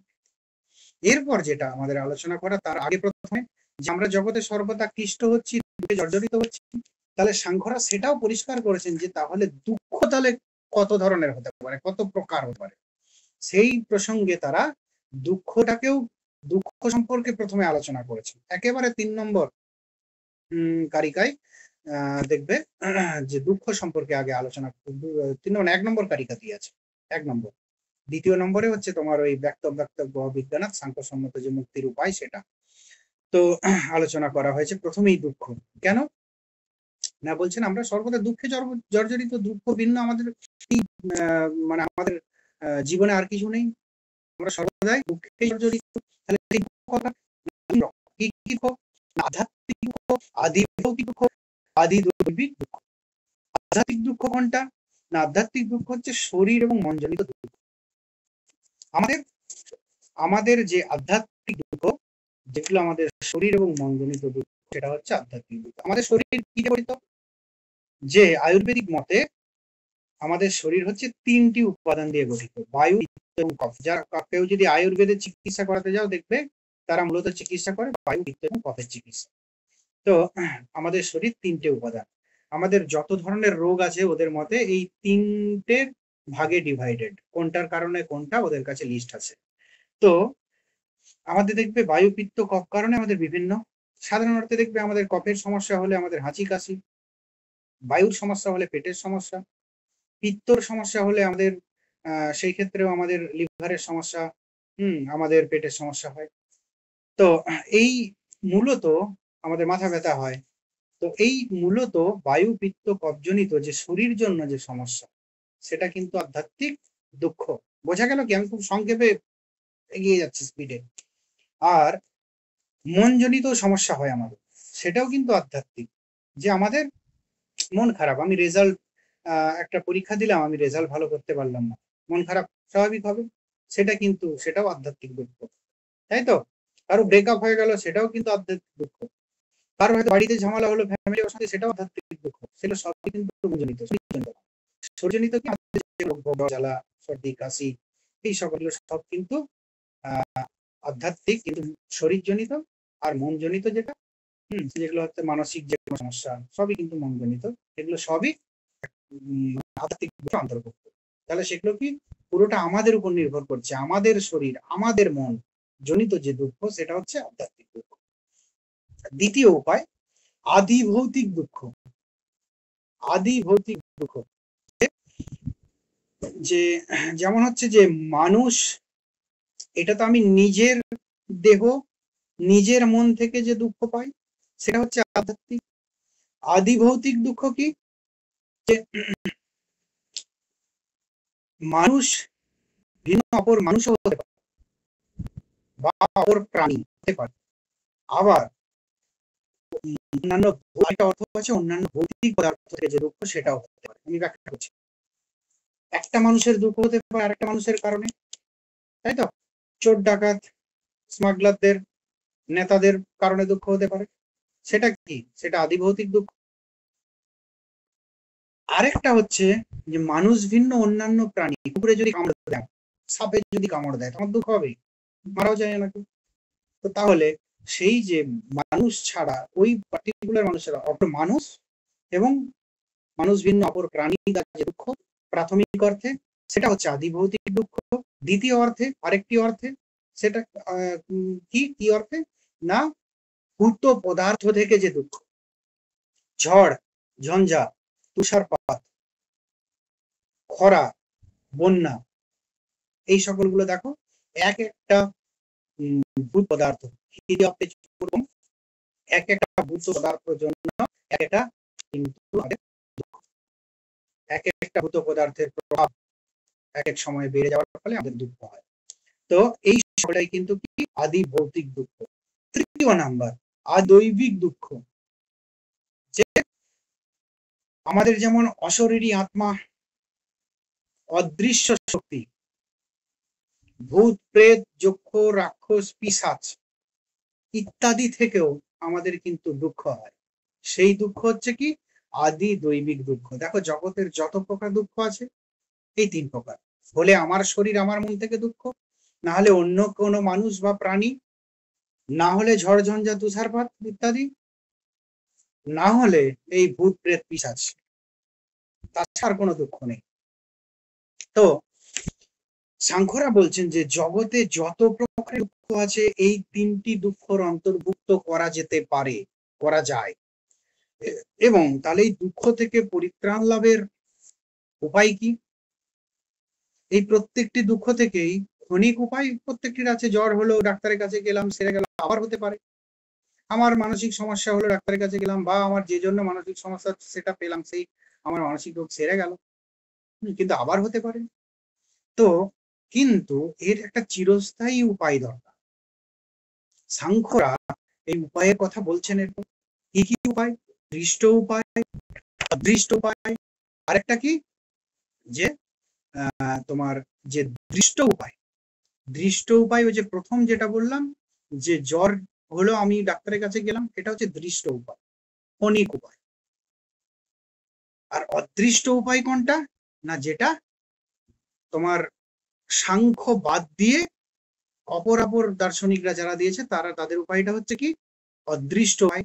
এরপর যেটা আমাদের আলোচনা করা, তার আগে প্রথমে যে আমরা জগতে সর্বদা ক্লিষ্ট হচ্ছি, জর্জরিত হচ্ছি, তাহলে সাংখ্যরা সেটাও পরিষ্কার করেছেন যে তাহলে দুঃখ তাহলে কত ধরনের হতে পারে, কত প্রকার হতে পারে। সেই প্রসঙ্গে তারা দুঃখটাকেও, দুঃখ সম্পর্কে প্রথমে আলোচনা করেছেন। একেবারে 3 নম্বর কারিকায় দেখবে যে দুঃখ সম্পর্কে আগে আলোচনা, 1 নম্বর কারিকা দিয়ে আছে, 1 নম্বর। দ্বিতীয় নম্বরে হচ্ছে তোমার ওই ব্যক্ত বিজ্ঞান সাংখ্যসম্মত যে মুক্তির উপায়, সেটা তো আলোচনা করা হয়েছে। প্রথমেই দুঃখ কেন না, বলছেন আমরা সর্বদা দুঃখে জর্জরিত, দুঃখ ভিন্ন আমাদের মানে আমাদের জীবনে আর কিছু নেই, আমরা সর্বদাই দুঃখে জর্জরিত। তাহলে কি কি দুঃখ? আধ্যাত্মিক দুঃখ, আদিভৌতিক দুঃখ, আদি দৈবিক দুঃখ। আধ্যাত্মিক দুঃখ কোনটা না, আধ্যাত্মিক দুঃখ হচ্ছে শরীর এবং মনজনিত দুঃখ। আমাদের যে আধ্যাত্মিক দুঃখ, যেগুলো আমাদের শরীর এবং মনজনিত দুঃখ, সেটা হচ্ছে আধ্যাত্মিক দুঃখ। আমাদের শরীর কি গঠিত, যে আয়ুর্বেদিক মতে আমাদের শরীর হচ্ছে 3টি উপাদান দিয়ে গঠিত, বায়ু, পিত্ত এবং কফ। যারা কেউ যদি আয়ুর্বেদের চিকিৎসা করাতে যাও দেখবে তারা মূলত চিকিৎসা করে বায়ু, পিত্ত এবং কফের চিকিৎসা। তো আমাদের শরীর 3টে উপাদান, আমাদের যত ধরনের রোগ আছে ওদের মতে এই 3টে ভাগে ডিভাইডেড, কোনটার কারণে কোনটা ওদের কাছে লিস্ট আছে। তো আমাদের দেখবে বায়ু, পিত্ত, কফ কারণে আমাদের বিভিন্ন, সাধারণ অর্থে দেখবে আমাদের কফের সমস্যা হলে আমাদের হাঁচি কাশি, বায়ুর সমস্যা হলে পেটের সমস্যা, পিত্তর সমস্যা হলে আমাদের সেই ক্ষেত্রেও আমাদের লিভারের সমস্যা, আমাদের পেটের সমস্যা হয়। তো এই মূলত আমাদের মাথা ব্যথা হয়। তো এই মূলত বায়ু, পিত্ত, কফজনিত যে শরীর জন্য যে সমস্যা, সেটা কিন্তু আধ্যাত্মিক দুঃখ। বোঝা গেল কি? আমি খুব সংক্ষেপে এগিয়ে যাচ্ছি স্পিডে। আর মনজনিত সমস্যা হয় আমাদের, সেটাও কিন্তু আধ্যাত্মিক, যে আমাদের মন খারাপ, আমি রেজাল্ট একটা পরীক্ষা দিলাম, আমি রেজাল্ট ভালো করতে পারলাম না, মন খারাপ স্বাভাবিক হবে। সেটা কিন্তু সেটাও আধ্যাত্মিক দুঃখ, তাই তো? কারো ব্রেকআপ হয়ে গেল, সেটাও কিন্তু আধ্যাত্মিক দুঃখ। কারো হয়তো বাড়িতে ঝামেলা হলো, ফ্যামিলি অশান্তি, সেটাও আধ্যাত্মিক দুঃখ। সেটা সবই কিন্তু মনজনিত, শরীরজনিত। শরীরজনিত কি আমাদের যে রোগ, জ্বালা, সর্দি, কাশি, এই সকলগুলো সব কিন্তু আধ্যাত্মিক, কিন্তু শরীরজনিত আর মনজনিত যেটা, যেগুলো হচ্ছে মানসিক যে কোনো সমস্যা, সবই কিন্তু মনজনিত। এগুলো সবই আধ্যাত্মিক দুঃখের অন্তর্ভুক্ত। তাহলে সেগুলো কি পুরোটা আমাদের উপর নির্ভর করছে, আমাদের শরীর, আমাদের মন জনিত যে দুঃখ, সেটা হচ্ছে আধ্যাত্মিক দুঃখ। দ্বিতীয় উপায়, আদি ভৌতিক দুঃখ। আদি ভৌতিক দুঃখ যে যেমন হচ্ছে যে মানুষ, এটা তো আমি নিজের দেহ, নিজের মন থেকে যে দুঃখ পাই, সেটা হচ্ছে আধ্যাত্মিক। আদি ভৌতিক দুঃখ কি, যে মানুষ ভিন্ন অপর মানুষও হতে পারে, বা অপর প্রাণী হতে পারে। আবার অন্যান্য একটা অর্থ আছে, অন্যান্য ভৌতিক পদার্থ থেকে যে দুঃখ, সেটাও হতে পারে। আমি ব্যাখ্যা করছি। একটা মানুষের দুঃখ হতে পারে আরেকটা মানুষের কারণে, তাই তো? চোর ডাকাত, স্মাগলারদের, নেতাদের কারণে দুঃখ হতে পারে। সেটা কি? সেটা আদি ভৌতিক দুঃখ। আরেকটা হচ্ছে যে মানুষ ভিন্ন অন্যান্য প্রাণী, কুকুরে যদি কামড় দেয়, সাপে যদি কামড় দেয়, তোমার দুঃখ হবে, মারাও যায় নাকি। তো তাহলে সেই যে মানুষ ছাড়া ওই পার্টিকুলার মানুষেরা, অপর মানুষ এবং মানুষ ভিন্ন অপর প্রাণী যে দুঃখ, প্রাথমিক অর্থে সেটা হচ্ছে আদি ভৌতিক দুঃখ। দ্বিতীয় অর্থে, আরেকটি অর্থে, সেটা কি অর্থে না, ভূত পদার্থ থেকে যে দুঃখ, ঝড় ঝঞ্ঝা, তুষারপাত, খরা, বন্যা, এই সকলগুলো দেখো এক একটা ভূত পদার্থ, এক একটা ভূত পদার্থের জন্য এক একটা কিন্তু এক একটা ভূত পদার্থের প্রভাব এক এক সময় বেড়ে যাওয়ার ফলে আমাদের দুঃখ হয়। তো এই সকলটাই কিন্তু কি আদি ভৌতিক দুঃখ। তৃতীয় নাম্বার, আদৈবিক দুঃখ। যে আমাদের যেমন অশরীরী আত্মা, অদৃশ্য শক্তি, ভূত প্রেত, যক্ষ, রাক্ষস, পিশাচ ইত্যাদি থেকেও আমাদের কিন্তু দুঃখ হয়। সেই দুঃখ হচ্ছে কি আদি দৈবিক দুঃখ। দেখো জগতের যত প্রকার দুঃখ আছে, এই তিন প্রকার। হলে আমার শরীর আমার মন থেকে দুঃখ, না হলে অন্য কোনো মানুষ বা প্রাণী, না হলে ঝড় ঝঞ্ঝা তুষারপাত ইত্যাদি, না হলে এই ভূত প্রেত পিশাচ, তাছাড়া কোনো দুঃখ নেই। তো সাংখ্যরা বলছেন যে জগতে যত প্রকারের দুঃখ আছে, এই তিনটি দুঃখর অন্তর্ভুক্ত করা যেতে পারে, করা যায়। এবং তাহলে এই দুঃখ থেকে পরিত্রাণ লাভের উপায় কি? এই প্রত্যেকটি দুঃখ থেকেই ক্ষণিক উপায় প্রত্যেকটির আছে। জ্বর হলো, ডাক্তারের কাছে গেলাম, সেরে গেল, আবার হতে পারে। আমার মানসিক সমস্যা হলো, ডাক্তারের কাছে গেলাম, বা আমার যে জন্য মানসিক সমস্যা সেটা পেলাম, সেই আমার মানসিক রোগ সেরে গেল, কিন্তু আবার হতে পারে। তো কিন্তু এর একটা চিরস্থায়ী উপায় দরকার। সাংখ্যরা এই উপায়ের কথা বলছেন। এরপর কি কি উপায়? দৃষ্ট উপায়, অদৃষ্ট উপায়, আরেকটা কি যে তোমার যে দৃষ্ট উপায়। দৃষ্ট উপায় ওই যে প্রথম যেটা বললাম, যে জ্বর হলো, আমি ডাক্তারের কাছে গেলাম, এটা হচ্ছে দৃষ্ট উপায়, ক্ষণিক উপায়। আর অদৃষ্ট উপায় কোনটা না, যেটা তোমার সাংখ্য বাদ দিয়ে অপর দার্শনিকরা যারা দিয়েছে, তাদের উপায়টা হচ্ছে কি অদৃষ্ট উপায়।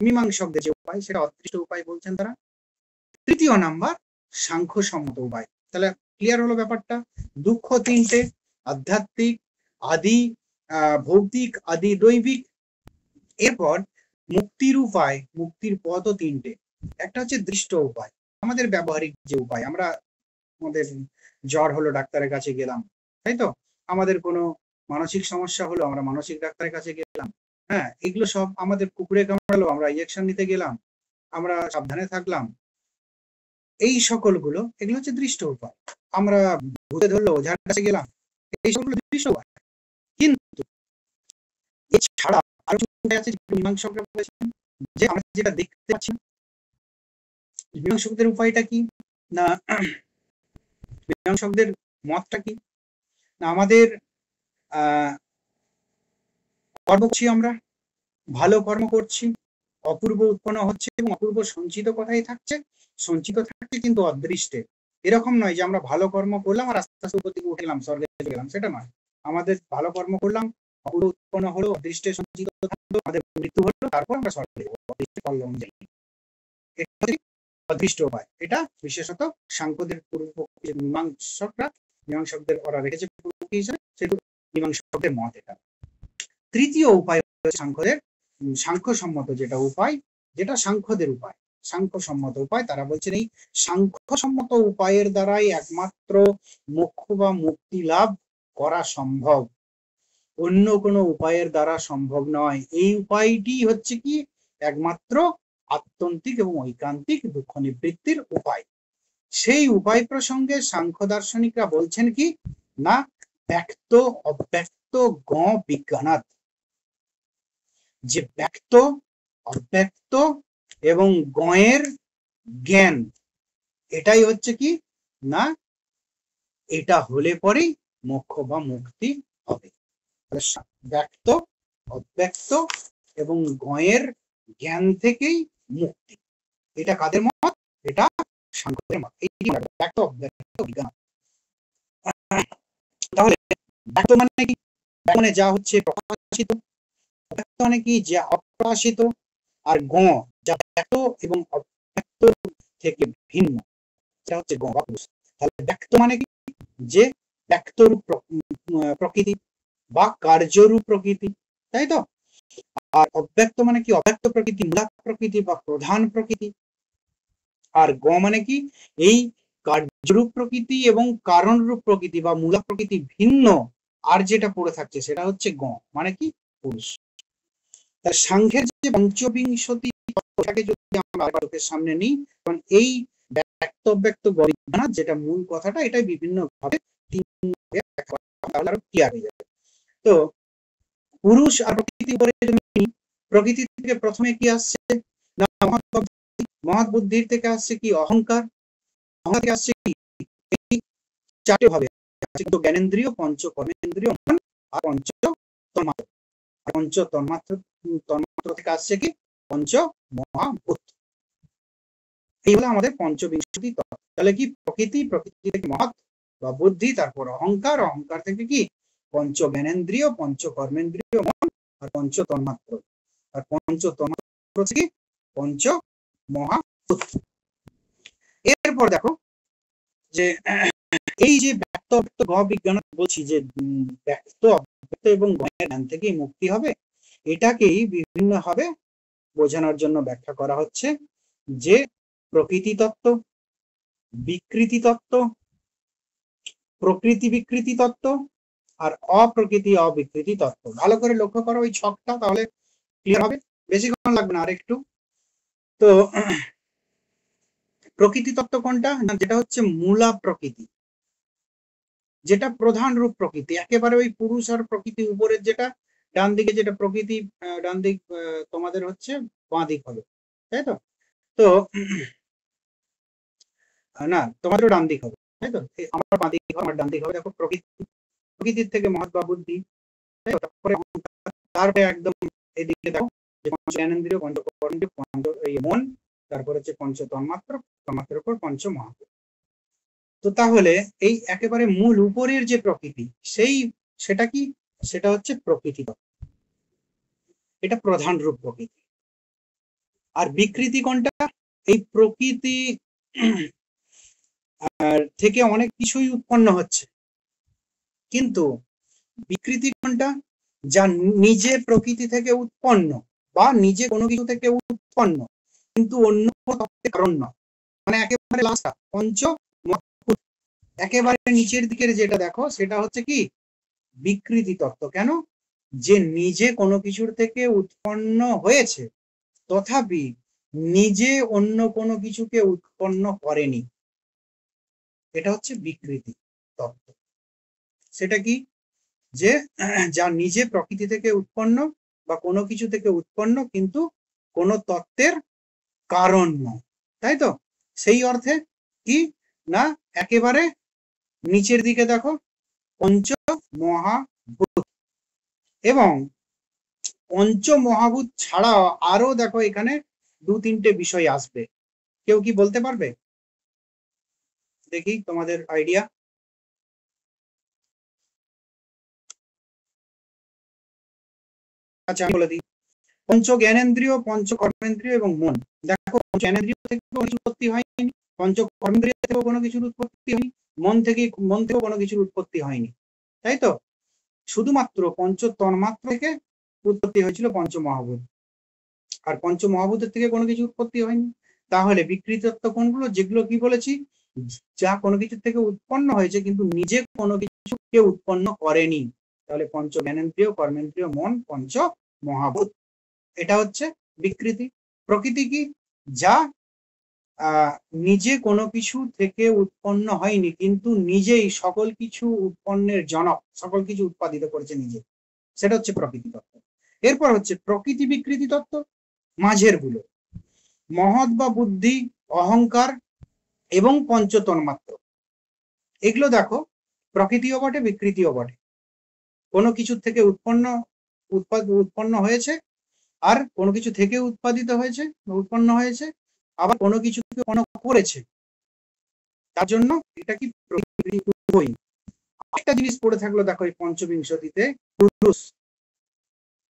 মীমাংসকদের যে উপায়, সেটা অদৃষ্ট উপায় বলছেন তারা। তৃতীয় নাম্বার সাংখ্যসম্মত উপায়। তাহলে ক্লিয়ার হলো ব্যাপারটা। দুঃখ তিনটে, আধ্যাত্মিক, আদি ভৌতিক, আদি দৈবিক। এরপর মুক্তির উপায়, মুক্তির পথও তিনটে। একটা হচ্ছে দৃষ্ট উপায়, আমাদের ব্যবহারিক যে উপায়, আমাদের জ্বর হলো, ডাক্তারের কাছে গেলাম, তাই তো? আমাদের কোনো মানসিক সমস্যা হলো, আমরা মানসিক ডাক্তারের কাছে গেলাম। হ্যাঁ, এগুলো সব। আমাদের কুকুরে কামড়ালো, আমরা ইনজেকশন নিতে গেলাম, আমরা সাবধানে থাকলাম। এই সকলগুলো, এগুলো হচ্ছে দৃষ্ট উপায়। আমরা ভূতে ধরলো, ওঝার কাছে গেলাম, এই সকলগুলো দৃষ্ট উপায়। কিন্তু এছাড়া আরো উপায় আছে, মীমাংসকরা বলেছেন, যে আমরা যেটা দেখতে পাচ্ছি। মীমাংসকদের উপায়টা কি? না মীমাংসকদের মতটা কি? না আমাদের কর্ম করছি, আমরা ভালো কর্ম করছি, অপূর্ব উৎপন্ন হচ্ছে এবং অপূর্ব সঞ্চিত কোথায় থাকছে? সঞ্চিত থাকছে কিন্তু অদৃষ্টে। এরকম নয় যে আমরা ভালো কর্ম করলাম আর আস্তে আস্তে উপর দিকে উঠে গেলাম, স্বর্গে গেলাম, সেটা নয়। আমাদের ভালো কর্ম করলাম, অপূর্ব উৎপন্ন হলো, অদৃষ্টে সঞ্চিত থাকলো, আমাদের মৃত্যু হলো, তারপর আমরা স্বর্গে যাবো অদৃষ্টে ফল অনুযায়ী। অদৃষ্ট উপায়। এটা বিশেষত সাংখ্যদের পূর্বপক্ষী মীমাংসকদের ওরা রেখেছে পূর্বপক্ষী হিসেবে, সেগুলো মীমাংসকদের মত। এটা তৃতীয় উপায় সাংখ্যদের, সাংখ্যসম্মত যেটা উপায়, যেটা সাংখ্যদের উপায়, সাংখ্যসম্মত উপায়। তারা বলছেন এই সাংখ্যসম্মত উপায়ের দ্বারাই একমাত্র মোক্ষ বা মুক্তি লাভ করা সম্ভব, অন্য কোনো উপায়ের দ্বারা সম্ভব নয়। এই উপায়টি হচ্ছে কি একমাত্র আত্যন্তিক এবং ঐকান্তিক দুঃখ নিবৃত্তির উপায়। সেই উপায় প্রসঙ্গে সাংখ্য দার্শনিকরা বলছেন কি না, ব্যক্ত অব্যক্ত গ বিজ্ঞানাৎ, যে ব্যক্ত অব্যক্ত এবং গয়ের জ্ঞান, এটাই হচ্ছে কি না, এটা হলে পরেই মোক্ষ বা মুক্তি হবে। ব্যক্ত অব্যক্ত এবং গয়ের জ্ঞান থেকেই মুক্তি। এটা কাদের মত? এটা সাংখ্যদের মত। ব্যক্ত অব্যক্ত বিজ্ঞান। তাহলে ব্যক্ত মানে কি? মানে যা হচ্ছে প্রকাশিত, অব্যক্ত মানে কি? যা অপ্রকাশিত, আর গ যা ব্যক্ত এবং অব্যক্ত থেকে ভিন্ন, সেটা হচ্ছে গ বা পুরুষ। তাহলে ব্যক্ত মানে কি? যে ব্যক্তরূপ প্রকৃতি বা কার্যরূপ প্রকৃতি, তাই তো? আর অব্যক্ত মানে কি? অব্যক্ত প্রকৃতি, মূলক প্রকৃতি বা প্রধান প্রকৃতি। আর গ মানে কি? এই কার্যরূপ প্রকৃতি এবং কারণরূপ প্রকৃতি বা মূলক প্রকৃতি ভিন্ন আর যেটা পড়ে থাকছে সেটা হচ্ছে গ, মানে কি? পুরুষ। তার সাংখ্যের যে পঞ্চবিংশতি কথাটাকে যদি আমরা চোখের সামনে নিই, কারণ এই ব্যক্ত অব্যক্ত গরিমানা যেটা মূল কথাটা, এটাই বিভিন্ন ভাবে ক্লিয়ার হয়ে যাবে। তো পুরুষ আর প্রকৃতির উপরে প্রকৃতি থেকে প্রথমে কি আসছে না, মহৎ বুদ্ধির থেকে আসছে কি? অহংকার। অহংকার থেকে আসছে কি? এই চারটে ভাবে জ্ঞানেন্দ্রিয়, পঞ্চ কর্মেন্দ্রিয়, মন আর পঞ্চ তন্মাত্র। পঞ্চ তন্মাত্র থেকে আসছে কি? পঞ্চ মহাভূত। এই হলো আমাদের পঞ্চবিংশতি তত্ত্ব। তাহলে কি? প্রকৃতি, প্রকৃতি থেকে মহৎ বা বুদ্ধি, তারপর অহংকার, অহংকার থেকে কি? পঞ্চ জ্ঞানেন্দ্রিয়, পঞ্চ কর্মেন্দ্রিয়, মন আর পঞ্চ তন্মাত্র। আর পঞ্চ তন্মাত্র থেকে পঞ্চ মহাভূত। এরপর দেখো যে এই যে ব্যক্ত অব্যক্ত গ বিজ্ঞান বলছি, যে ব্যক্ত অব্যক্ত এবং গয়ের জ্ঞান থেকেই মুক্তি হবে, এটাকেই বিভিন্ন ভাবে বোঝানোর জন্য ব্যাখ্যা করা হচ্ছে যে প্রকৃতি তত্ত্ব, বিকৃতি তত্ত্ব, প্রকৃতি বিকৃতি তত্ত্ব আর অপ্রকৃতি অবিকৃতি তত্ত্ব। ভালো করে লক্ষ্য করো ওই ছকটা, তাহলে ক্লিয়ার হবে, বেশিক্ষণ লাগবে না, আর একটু। তো প্রকৃতি তত্ত্ব কোনটা না, যেটা হচ্ছে মূলা প্রকৃতি, যেটা প্রধান রূপ প্রকৃতি, একেবারে ওই পুরুষ আর প্রকৃতি উপরের যেটা ডান দিকে, যেটা প্রকৃতি ডান দিক তোমাদের হচ্ছে বাঁ দিক হবে, তাই তো? তো না, তোমাদেরও ডান দিক হবে, তাই তো? আমার বাঁ দিক হবে, আমার ডান দিক হবে। দেখো প্রকৃতি, প্রকৃতির থেকে মহৎ বা বুদ্ধি, তাই তো? তারপরে একদম এদিকে দেখো যে পঞ্চ জ্ঞানেন্দ্রিয়, পঞ্চ কর্মেন্দ্রিয়, পঞ্চ মন, তারপর হচ্ছে পঞ্চ তন্মাত্র, তন্মাত্রের উপর পঞ্চ মহাভূত। তো তাহলে এই একেবারে মূল উপরের যে প্রকৃতি, সেটা কি? সেটা হচ্ছে প্রকৃতি, এটা প্রধান রূপ প্রকৃতি। আর বিকৃতি কোনটা? এই প্রকৃতি থেকে অনেক কিছুই উৎপন্ন হচ্ছে, কিন্তু বিকৃতি কোনটা? যা নিজে প্রকৃতি থেকে উৎপন্ন বা নিজে কোনো কিছু থেকে উৎপন্ন, কিন্তু অন্য কারণ নয়। মানে একেবারে লাস্টটা পঞ্চ মহাভূত, একেবারে নিচের দিকের যেটা দেখো, সেটা হচ্ছে কি? বিকৃতি তত্ত্ব। কেন? যে নিজে কোনো কিছুর থেকে উৎপন্ন হয়েছে, তথাপি নিজে অন্য কোনো কিছুকে উৎপন্ন করেনি, এটা হচ্ছে বিকৃতি তত্ত্ব। সেটা কি? যে যা নিজে প্রকৃতি থেকে উৎপন্ন বা কোনো কিছু থেকে উৎপন্ন, কিন্তু কোনো তত্ত্বের কারণ নয়, তাই তো? সেই অর্থে কি না একেবারে নিচের দিকে দেখো পঞ্চ মহাভূত, এবং পঞ্চ মহাভূত ছাড়াও আরো দেখো এখানে দু তিনটে বিষয় আসবে। কেউ কি বলতে পারবে? দেখি তোমাদের আইডিয়া। আচ্ছা আমি বলে দিই, পঞ্চ জ্ঞানেন্দ্রিয়, পঞ্চ কর্মেন্দ্রিয় এবং মন। দেখো জ্ঞানেন্দ্রিয় থেকে কোনো কিছু উৎপত্তি হয়নি, পঞ্চ কর্মেন্দ্রিয় থেকেও কোনো কিছুর উৎপত্তি হয়নি, মন থেকেও কোনো কিছুর উৎপত্তি হয়নি, তাই তো? শুধুমাত্র পঞ্চ তন্মাত্র থেকে উৎপত্তি হয়েছিল পঞ্চ মহাভূত, আর পঞ্চ মহাভূতের থেকে কোনো কিছু উৎপত্তি হয়নি। তাহলে বিকৃতি তত্ত্ব কোনগুলো? যেগুলো কি বলেছি, যা কোনো কিছু থেকে উৎপন্ন হয়েছে কিন্তু নিজে কোনো কিছুকে উৎপন্ন করেনি। তাহলে পঞ্চ জ্ঞানেন্দ্রিয়, কর্মেন্দ্রিয়, মন, পঞ্চ মহাভূত, এটা হচ্ছে বিকৃতি। প্রকৃতি কি? যা নিজে কোনো কিছু থেকে উৎপন্ন হয়নি কিন্তু নিজেই সকল কিছু উৎপন্নের জনক, সকল কিছু উৎপাদিত করেছে নিজে, সেটা হচ্ছে প্রকৃতি তত্ত্ব। এরপর হচ্ছে প্রকৃতি বিকৃতি তত্ত্ব, মাঝের গুলো মহৎ বা বুদ্ধি, অহংকার এবং পঞ্চতন্মাত্র। এগুলো দেখো প্রকৃতিও বটে বিকৃতিও বটে। কোনো কিছু থেকে উৎপন্ন হয়েছে, আর কোনো কিছু থেকে উৎপাদিত হয়েছে, উৎপন্ন হয়েছে, আবার কোনো কিছুকে কোনো করেছে, তার জন্য এটা কি প্রকৃতি। একটা জিনিস পড়ে থাকলো দেখো এই পঞ্চবিংশতিতে, পুরুষ,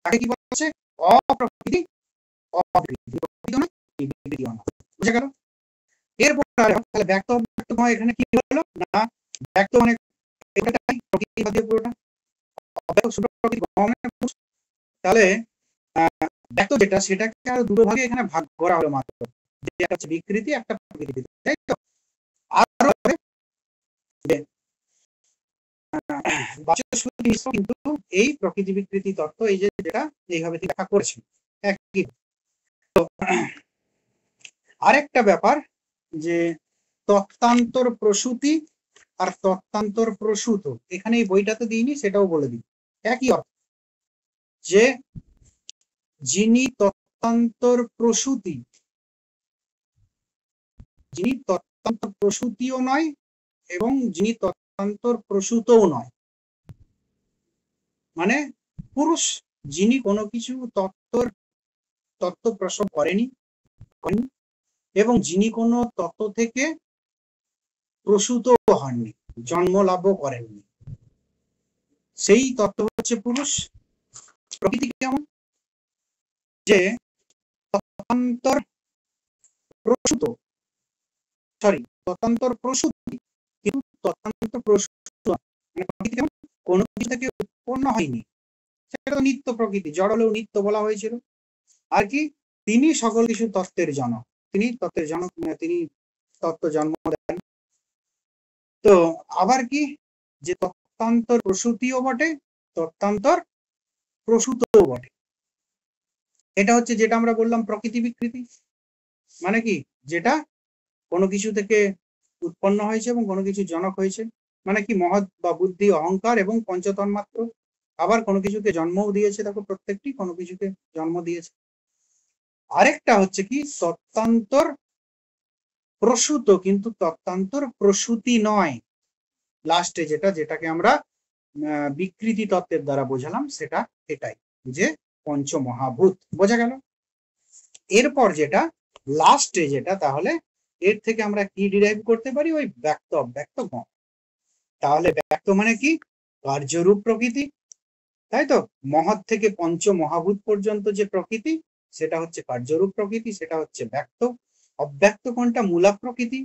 তাকে কি বলা হচ্ছে? অপ্রকৃতি, বুঝে গেল? এরপর তাহলে ব্যক্ত অব্যক্ত এখানে কি হলো না, ব্যক্ত মানে প্রকৃতি পুরোটা, তাহলে ব্যক্ত যেটা সেটাকে আরো দুটো ভাগে এখানে ভাগ করা হলো মাত্র, একটা হচ্ছে বিকৃতি, একটা প্রকৃতি, তাই তো? আরো কিন্তু এই প্রকৃতি বিকৃতি তত্ত্ব এই যে যেটা এইভাবে ব্যাখ্যা করেছেন একই। তো আরেকটা ব্যাপার যে তত্ত্বান্তর প্রসূতি আর তত্ত্বান্তর প্রসূত, এখানে এই বইটাতে দিইনি, সেটাও বলে দিই। একই অর্থ, যে যিনি তত্ত্বান্তর প্রসূতি, যিনি তত্ত্বান্তর প্রসূতিও নয় এবং যিনি তত্ত্বান্তর প্রসূতও নয়, মানে পুরুষ যিনি কোনো কিছু তত্ত্ব প্রসব করেনি এবং যিনি কোনো তত্ত্ব থেকে প্রসূত হননি, জন্ম লাভও করেননি, সেই তত্ত্ব হচ্ছে পুরুষ। প্রকৃতি কেমন? যে তত্ত্বান্তর প্রসূত, তত্ত্বান্তর প্রসূতি কিন্তু তত্ত্বান্তর প্রসূত, মানে প্রকৃতি কেমন? কোনো কিছু থেকে উৎপন্ন হয়নি, সেটা তো নিত্য প্রকৃতি, জড় হলেও নিত্য বলা হয়েছিল। আর কি? তিনি সকল কিছু তত্ত্বের জনক, তিনি তত্ত্বের জনক, তিনি তত্ত্ব জন্ম দেন। তো আবার কি, যে তত্ত্বান্তর প্রসূতিও বটে, তত্ত্বান্তর প্রসূতও বটে। এটা হচ্ছে যেটা আমরা বললাম প্রকৃতি বিকৃতি, মানে কি, যেটা কোনো কিছু থেকে উৎপন্ন হয়েছে এবং কোনো কিছু জনক হয়েছে, মানে কি মহৎ বা বুদ্ধি, অহংকার এবং পঞ্চতন্মাত্র। আবার কোনো কিছুকে জন্মও দিয়েছে, দেখো প্রত্যেকটি কোনো কিছুকে জন্ম দিয়েছে। আরেকটা হচ্ছে কি তত্ত্বান্তর প্রসূত কিন্তু তত্ত্বান্তর প্রসূতি নয়, লাস্টে যেটাকে আমরা বিকৃতি তত্ত্বের দ্বারা বোঝালাম, সেটা এটাই, যে পঞ্চমহাভূত। বোঝা গেল? এরপর যেটা লাস্টে যেটা, তাহলে এর থেকে আমরা কি ডিরাইভ করতে পারি? ওই ব্যক্ত অব্যক্ত গণ। তাহলে ব্যক্ত মানে কি? কার্যরূপ প্রকৃতি, তাই তো? মহৎ থেকে পঞ্চ মহাভূত পর্যন্ত যে প্রকৃতি, সেটা হচ্ছে কার্যরূপ প্রকৃতি, সেটা হচ্ছে ব্যক্ত। অব্যক্ত কোনটা? মূলা প্রকৃতি।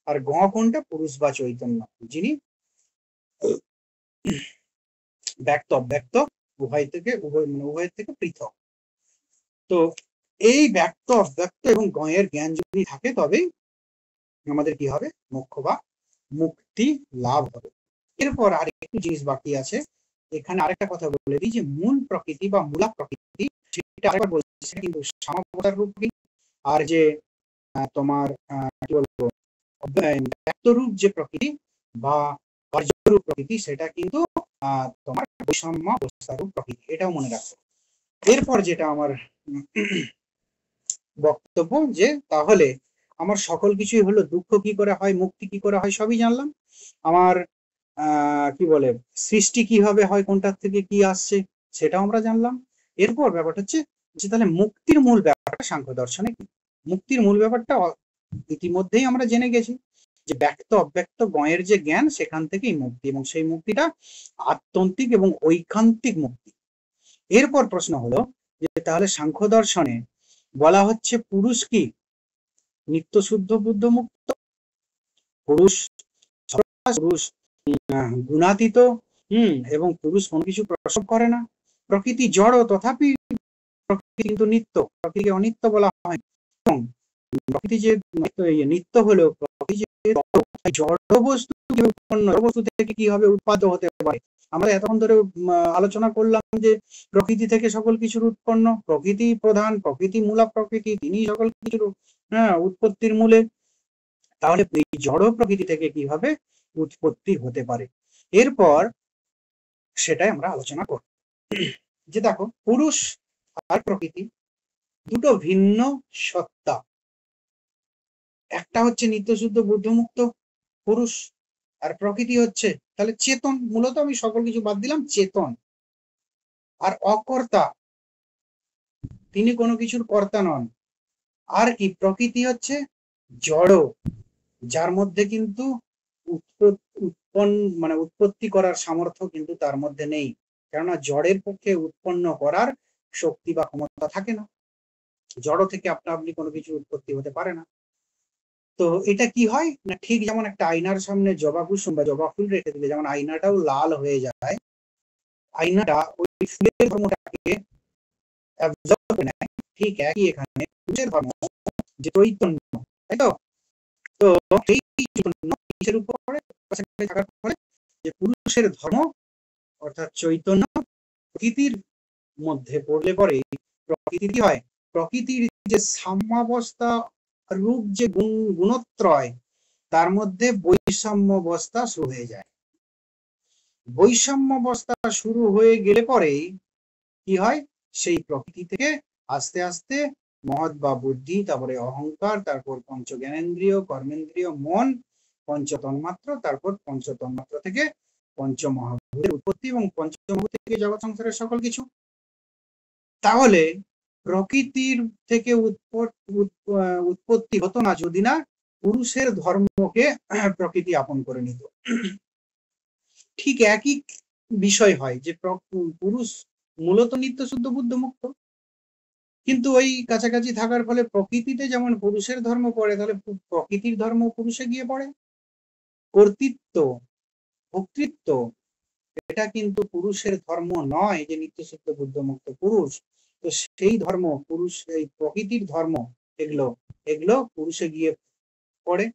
আর গ কোনটা? পুরুষ বা চৈতন্য, যিনি ব্যক্ত অব্যক্ত উভয়ের থেকে পৃথক। তো এই ব্যক্ত অব্যক্ত এবং গয়ের জ্ঞান যদি থাকে, তবেই আমাদের কি হবে? মোক্ষ বা মুক্তি লাভ হবে। এরপর আর একটু জিনিস বাকি আছে, এখানে আরেকটা কথা বলে দিই, যে মূল প্রকৃতি বা মূলা প্রকৃতি, সেটা আরেকবার বলছি, সেটা কিন্তু সামাবতার রূপ, আর যে তোমার কি বলবো ব্যক্তরূপ যে প্রকৃতি বা কার্যরূপ প্রকৃতি, সেটা কিন্তু তোমার বৈষম্য অবস্থারূপ প্রকৃতি, এটাও মনে রাখো। এরপর যেটা আমার বক্তব্য, যে তাহলে আমার সকল কিছুই হলো, দুঃখ কি করে হয়, মুক্তি কি করে হয় সবই জানলাম, আমার কি বলে সৃষ্টি কিভাবে হয়, কোনটার থেকে কি আসছে সেটাও আমরা জানলাম। এরপর ব্যাপারটা হচ্ছে যে তাহলে মুক্তির মূল ব্যাপারটা সাংখ্য দর্শনে কি? মুক্তির মূল ব্যাপারটা ইতিমধ্যেই আমরা জেনে গেছি যে ব্যক্ত অব্যক্ত গয়ের যে জ্ঞান, সেখান থেকেই মুক্তি, এবং সেই মুক্তিটা আত্যন্তিক এবং ঐকান্তিক মুক্তি। এরপর প্রশ্ন হলো যে তাহলে সাংখ্য দর্শনে বলা হচ্ছে পুরুষ কি নিত্য শুদ্ধ বুদ্ধ মুক্ত, পুরুষ পুরুষ গুণাতীত, এবং পুরুষ কোনো কিছু প্রসব করে না, প্রকৃতি জড় তথাপি প্রকৃতি কিন্তু নিত্য, প্রকৃতিকে অনিত্য বলা হয়, এবং প্রকৃতি যে নিত্য হলো, প্রকৃতি যে জড় বস্তু উৎপন্ন, বস্তু থেকে কিভাবে উৎপাদ্য হতে পারে, আমরা এতক্ষণ ধরে আলোচনা করলাম যে প্রকৃতি থেকে সকল কিছুর উৎপন্ন, প্রকৃতি প্রধান, প্রকৃতি মূলা প্রকৃতি, তিনি সকল কিছুর উৎপত্তির মূলে, তাহলে এই জড় প্রকৃতি থেকে কিভাবে উৎপত্তি হতে পারে, এরপর সেটাই আমরা আলোচনা করব। যে দেখো, পুরুষ আর প্রকৃতি দুটো ভিন্ন সত্তা, একটা হচ্ছে নিত্যশুদ্ধ বুদ্ধমুক্ত পুরুষ, আর প্রকৃতি হচ্ছে তাহলে চেতন, মূলত আমি সকল কিছু বাদ দিলাম, চেতন আর অকর্তা, তিনি কোনো কিছুর কর্তা নন। আর কি, প্রকৃতি হচ্ছে জড়, যার মধ্যে কিন্তু উৎপত্তি করার সামর্থ্য কিন্তু তার মধ্যে নেই, কেননা জড়ের পক্ষে উৎপন্ন করার শক্তি বা ক্ষমতা থাকে না, জড় থেকে আপনি কোনো কিছু উৎপত্তি হতে পারে না। তো এটা কি হয় না, ঠিক যেমন একটা আয়নার সামনে জবা কুসুম বা জবা ফুল রেখে দিলে যেমন আয়নাটাও লাল হয়ে যায়, আয়নাটা ওই ফুলের ধর্মটাকে অ্যাবজর্ব করে নেয়, ঠিক একই এখানে পুরুষের ধর্ম যে চৈতন্য, তাই তো? তো সেই চৈতন্যের উপরে থাকার ফলে যে পুরুষের ধর্ম অর্থাৎ চৈতন্য প্রকৃতির মধ্যে পড়লে পরে প্রকৃতি কি হয়, প্রকৃতির যে সাম্যাবস্থা রূপ যে গুণত্রয়, তার মধ্যে বৈষম্যাবস্থা শুরু হয়ে যায়। বৈষম্যাবস্থা শুরু হয়ে গেলে পরেই কি হয়, সেই প্রকৃতি থেকে আস্তে আস্তে মহৎ বা বুদ্ধি, তারপরে অহংকার, তারপর পঞ্চ জ্ঞানেন্দ্রিয়, কর্মেন্দ্রিয়, মন, পঞ্চ তন্মাত্র, তারপর পঞ্চ তন্মাত্র থেকে পঞ্চ মহাভূতের উৎপত্তি, এবং পঞ্চমভূত থেকে জগৎ সংসারের সকল কিছু। তাহলে প্রকৃতির থেকে উৎপত্তি হতো না যদি না পুরুষের ধর্মকে প্রকৃতি আপন করে নিত। ঠিক একই বিষয় হয় যে পুরুষ মূলত নিত্য শুদ্ধ বুদ্ধ মুক্ত, কিন্তু ওই কাছাকাছি থাকার ফলে প্রকৃতিতে যেমন পুরুষের ধর্ম পড়ে, তাহলে প্রকৃতির ধর্ম পুরুষে গিয়ে পড়ে। কর্তৃত্ব, ভোক্তৃত্ব, এটা কিন্তু পুরুষের ধর্ম নয় যে নিত্য শুদ্ধ বুদ্ধ মুক্ত পুরুষ। তো সেই ধর্ম পুরুষ, এই প্রকৃতির ধর্ম, এগুলো পুরুষে গিয়ে পড়ে,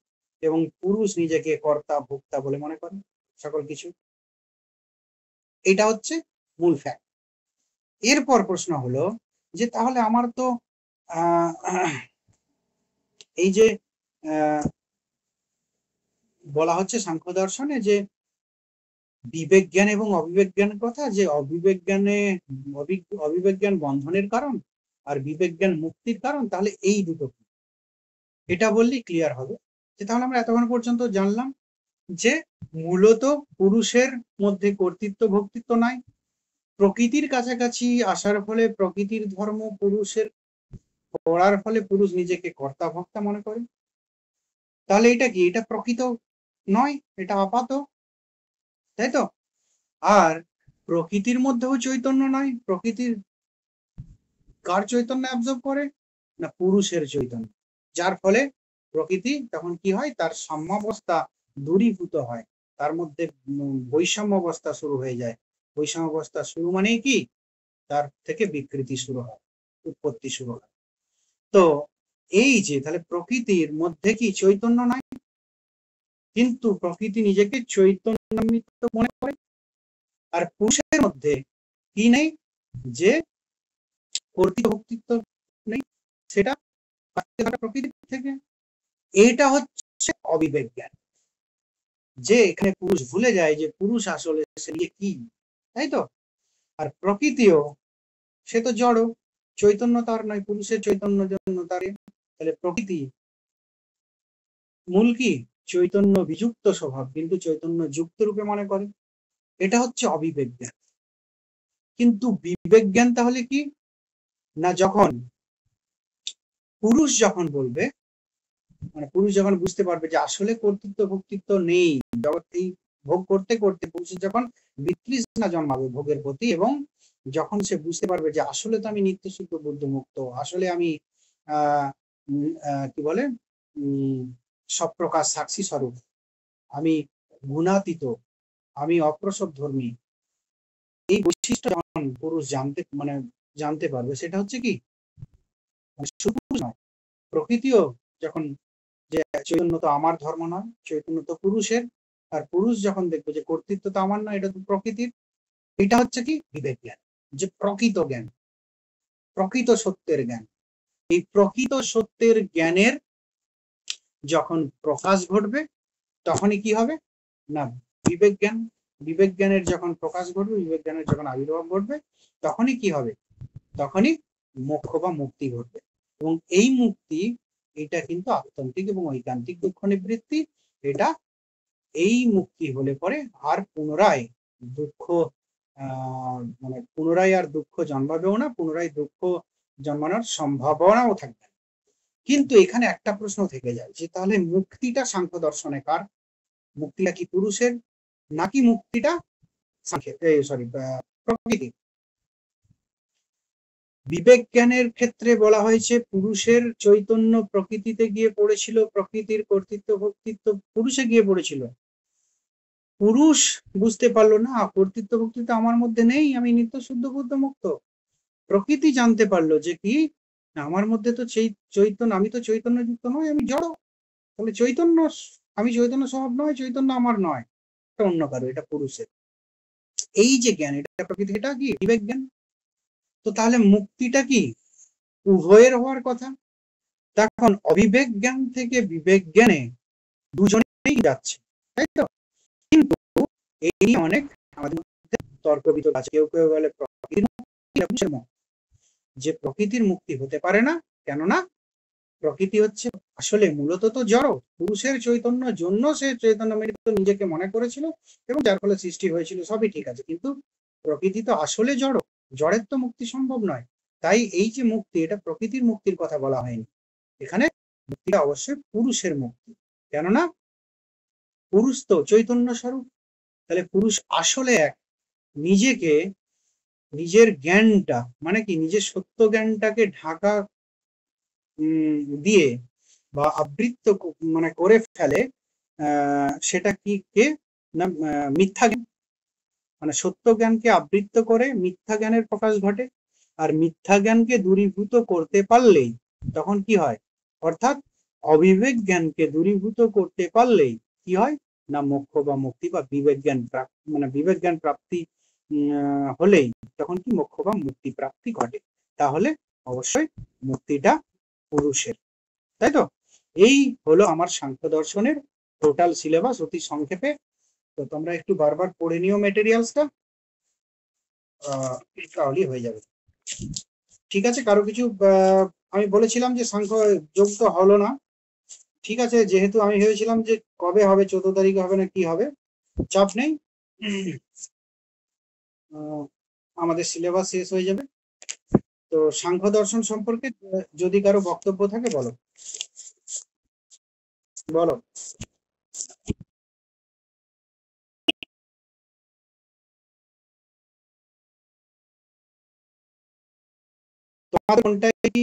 এবং পুরুষ নিজেকে কর্তা ভোক্তা বলে মনে করে সকল কিছু। এটা হচ্ছে মূল ফ্যাক্ট। এরপর প্রশ্ন হলো যে তাহলে আমার তো এই যে বলা হচ্ছে সাংখ্য দর্শনে যে বিবেক জ্ঞান এবং অবিবেক জ্ঞানের কথা, যে অবিবেক জ্ঞান বন্ধনের কারণ আর বিবেক জ্ঞান মুক্তির কারণ, তাহলে এই দুটো কি, এটা বললেই ক্লিয়ার হবে। যে তাহলে আমরা এতক্ষণ পর্যন্ত জানলাম যে মূলত পুরুষের মধ্যে কর্তৃত্ব ভোক্তৃত্ব নাই, প্রকৃতির কাছাকাছি আসার ফলে প্রকৃতির ধর্ম পুরুষের পড়ার ফলে পুরুষ নিজেকে কর্তা ভোক্তা মনে করে। তাহলে এটা কি, এটা প্রকৃত নয়, এটা আপাত, তাই তো? আর প্রকৃতির মধ্যেও চৈতন্য নয়, প্রকৃতির কার চৈতন্য অ্যাবজর্ব করে না, পুরুষের চৈতন্য, যার ফলে প্রকৃতি তখন কি হয়, তার সাম্যাবস্থা দূরীভূত হয়, তার মধ্যে বৈষম্য অবস্থা শুরু হয়ে যায়। বৈষম্য অবস্থা শুরু মানেই কি, তার থেকে বিকৃতি শুরু হয়, উৎপত্তি শুরু হয়। তো এই যে তাহলে প্রকৃতির মধ্যে কি চৈতন্য নাই, কিন্তু প্রকৃতি নিজেকে চৈতন্যান্বিত মনে করে, আর পুরুষের মধ্যে কি নেই, যে কর্তৃত্ব ভোক্তৃত্ব নেই, সেটা প্রকৃতি থেকে। এটা হচ্ছে অবিবেক জ্ঞান, যে এখানে পুরুষ ভুলে যায় যে পুরুষ আসলে সে কি, তাই তো? আর প্রকৃতিও সে তো জড়, চৈতন্য তার নয়, পুরুষের চৈতন্য জন্য তার, তাহলে প্রকৃতি মূল কি চৈতন্য বিযুক্ত স্বভাব, কিন্তু চৈতন্য যুক্ত রূপে মনে করে, এটা হচ্ছে অবিবেক জ্ঞান। কিন্তু বিবেক জ্ঞান তাহলে কি না, যখন পুরুষ যখন বলবে, মানে পুরুষ যখন বুঝতে পারবে যে আসলে কর্তৃত্ব ভোক্তৃত্ব নেই, জগৎ এই ভোগ করতে করতে পুরুষের যখন বিতৃষ্ণা জন্মাবে ভোগের প্রতি, এবং যখন সে বুঝতে পারবে যে আসলে তো আমি নিত্য শুদ্ধ বুদ্ধ মুক্ত, আসলে আমি কি বলে সব প্রকার সাক্ষী স্বরূপ, আমি গুণাতীত, আমি অপ্রসব ধর্মী, এই বৈশিষ্ট্য যখন পুরুষ জানতে পারবে, সেটা হচ্ছে কি শুধু নয়, প্রকৃতিও যখন, যে চৈতন্য তো আমার ধর্ম নয়, চৈতন্য তো পুরুষের, আর পুরুষ যখন দেখবে যে কর্তৃত্ব তো আমার নয়, এটা তো প্রকৃতির, এটা হচ্ছে কি বিবেক জ্ঞান, যে প্রকৃত জ্ঞান, প্রকৃত সত্যের জ্ঞান। এই প্রকৃত সত্যের জ্ঞানের যখন প্রকাশ ঘটবে, তখনই কি হবে না বিবেক জ্ঞান। বিবেক জ্ঞানের যখন প্রকাশ ঘটবে, বিবেক জ্ঞানের যখন আবির্ভাব ঘটবে, তখনই কি হবে, তখনই মোক্ষ বা মুক্তি ঘটবে। এবং এই মুক্তি, এটা কিন্তু আত্যন্তিক এবং ঐকান্তিক দুঃখ নিবৃত্তি। এটা এই মুক্তি হলে পরে আর পুনরায় দুঃখ মানে পুনরায় আর দুঃখ জন্মাবেও না, পুনরায় দুঃখ জন্মানোর সম্ভাবনাও থাকবে। কিন্তু এখানে একটা প্রশ্ন থেকে যায় যে তাহলে মুক্তিটা সাংখ্য দর্শনে কার? মুক্তিটা কি পুরুষের, নাকি মুক্তিটা প্রকৃতি? বিবেক জ্ঞানের ক্ষেত্রে বলা হয়েছে পুরুষের চৈতন্য প্রকৃতিতে গিয়ে পড়েছিল, প্রকৃতির কর্তৃত্ব ভোক্তৃত্ব পুরুষে গিয়ে পড়েছিল। পুরুষ বুঝতে পারলো না কর্তৃত্ব ভোক্তৃত্ব আমার মধ্যে নেই, আমি নিত্য শুদ্ধ বুদ্ধ মুক্ত। প্রকৃতি জানতে পারলো যে কি আমার মধ্যে তো চৈতন্য, আমি তো চৈতন্য যুক্ত নয়, আমি জড়। তাহলে চৈতন্য, আমি চৈতন্য স্বভাব নয়, চৈতন্য আমার নয়, এটা অন্য কারো, এটা পুরুষের। এই যে জ্ঞান, এটা প্রকৃতি, এটা কি বিবেক জ্ঞান। তো তাহলে মুক্তিটা কি উভয়ের হওয়ার কথা। তখন অবিবেক জ্ঞান থেকে বিবেক জ্ঞানে দুজনেই যাচ্ছে, তাই তো? কিন্তু এই নিয়ে অনেক আমাদের মধ্যে তর্ক বিতর্ক আছে। কেউ কেউ বলে যে প্রকৃতির মুক্তি হতে পারে না, কেননা প্রকৃতি হচ্ছে আসলে মূলত তো জড়, পুরুষের চৈতন্য জন্য সে চৈতন্য মৃত নিজেকে মনে করেছিল, এবং যার ফলে সৃষ্টি হয়েছিল, সবই ঠিক আছে। কিন্তু প্রকৃতি তো আসলে জড়, জড়ের তো মুক্তি সম্ভব নয়। তাই এই যে মুক্তি, এটা প্রকৃতির মুক্তির কথা বলা হয়নি এখানে, মুক্তিটা অবশ্যই পুরুষের মুক্তি। কেননা পুরুষ তো চৈতন্য স্বরূপ। তাহলে পুরুষ আসলে এক, নিজেকে, নিজের জ্ঞানটা মানে কি নিজের সত্য জ্ঞানটাকে ঢাকা দিয়ে বা আবৃত্ত মানে করে ফেলে, সেটা কি কে না মিথ্যা জ্ঞান। মানে সত্য জ্ঞানকে আবৃত্ত করে মিথ্যা জ্ঞানের প্রকাশ ঘটে, আর মিথ্যা জ্ঞানকে দূরীভূত করতে পারলেই তখন কি হয়, অর্থাৎ অবিবেক জ্ঞানকে দূরীভূত করতে পারলেই কি হয় না মোক্ষ বা মুক্তি বা বিবেক জ্ঞান মানে বিবেক জ্ঞান প্রাপ্তি হলেই তখন কি মোক্ষ বা মুক্তি প্রাপ্তি ঘটে। তাহলে অবশ্যই মুক্তিটা পুরুষের, তাই তো? এই হলো আমার সাংখ্য দর্শনের টোটাল সিলেবাস অতি সংক্ষেপে। তো তোমরা একটু বারবার পড়ে নিও মেটেরিয়ালসটা, তাহলেই হয়ে যাবে। ঠিক আছে, কারো কিছু আমি বলেছিলাম যে সাংখ্য যোগ তো হলো না, ঠিক আছে, যেহেতু আমি ভেবেছিলাম যে কবে হবে, 14 তারিখে হবে না কি হবে, চাপ নেই, আমাদের সিলেবাস শেষ হয়ে যাবে। তো সাংখ্য দর্শন সম্পর্কে যদি কারো বক্তব্য থাকে বলো বলো। তোমাদের কোনটাই কি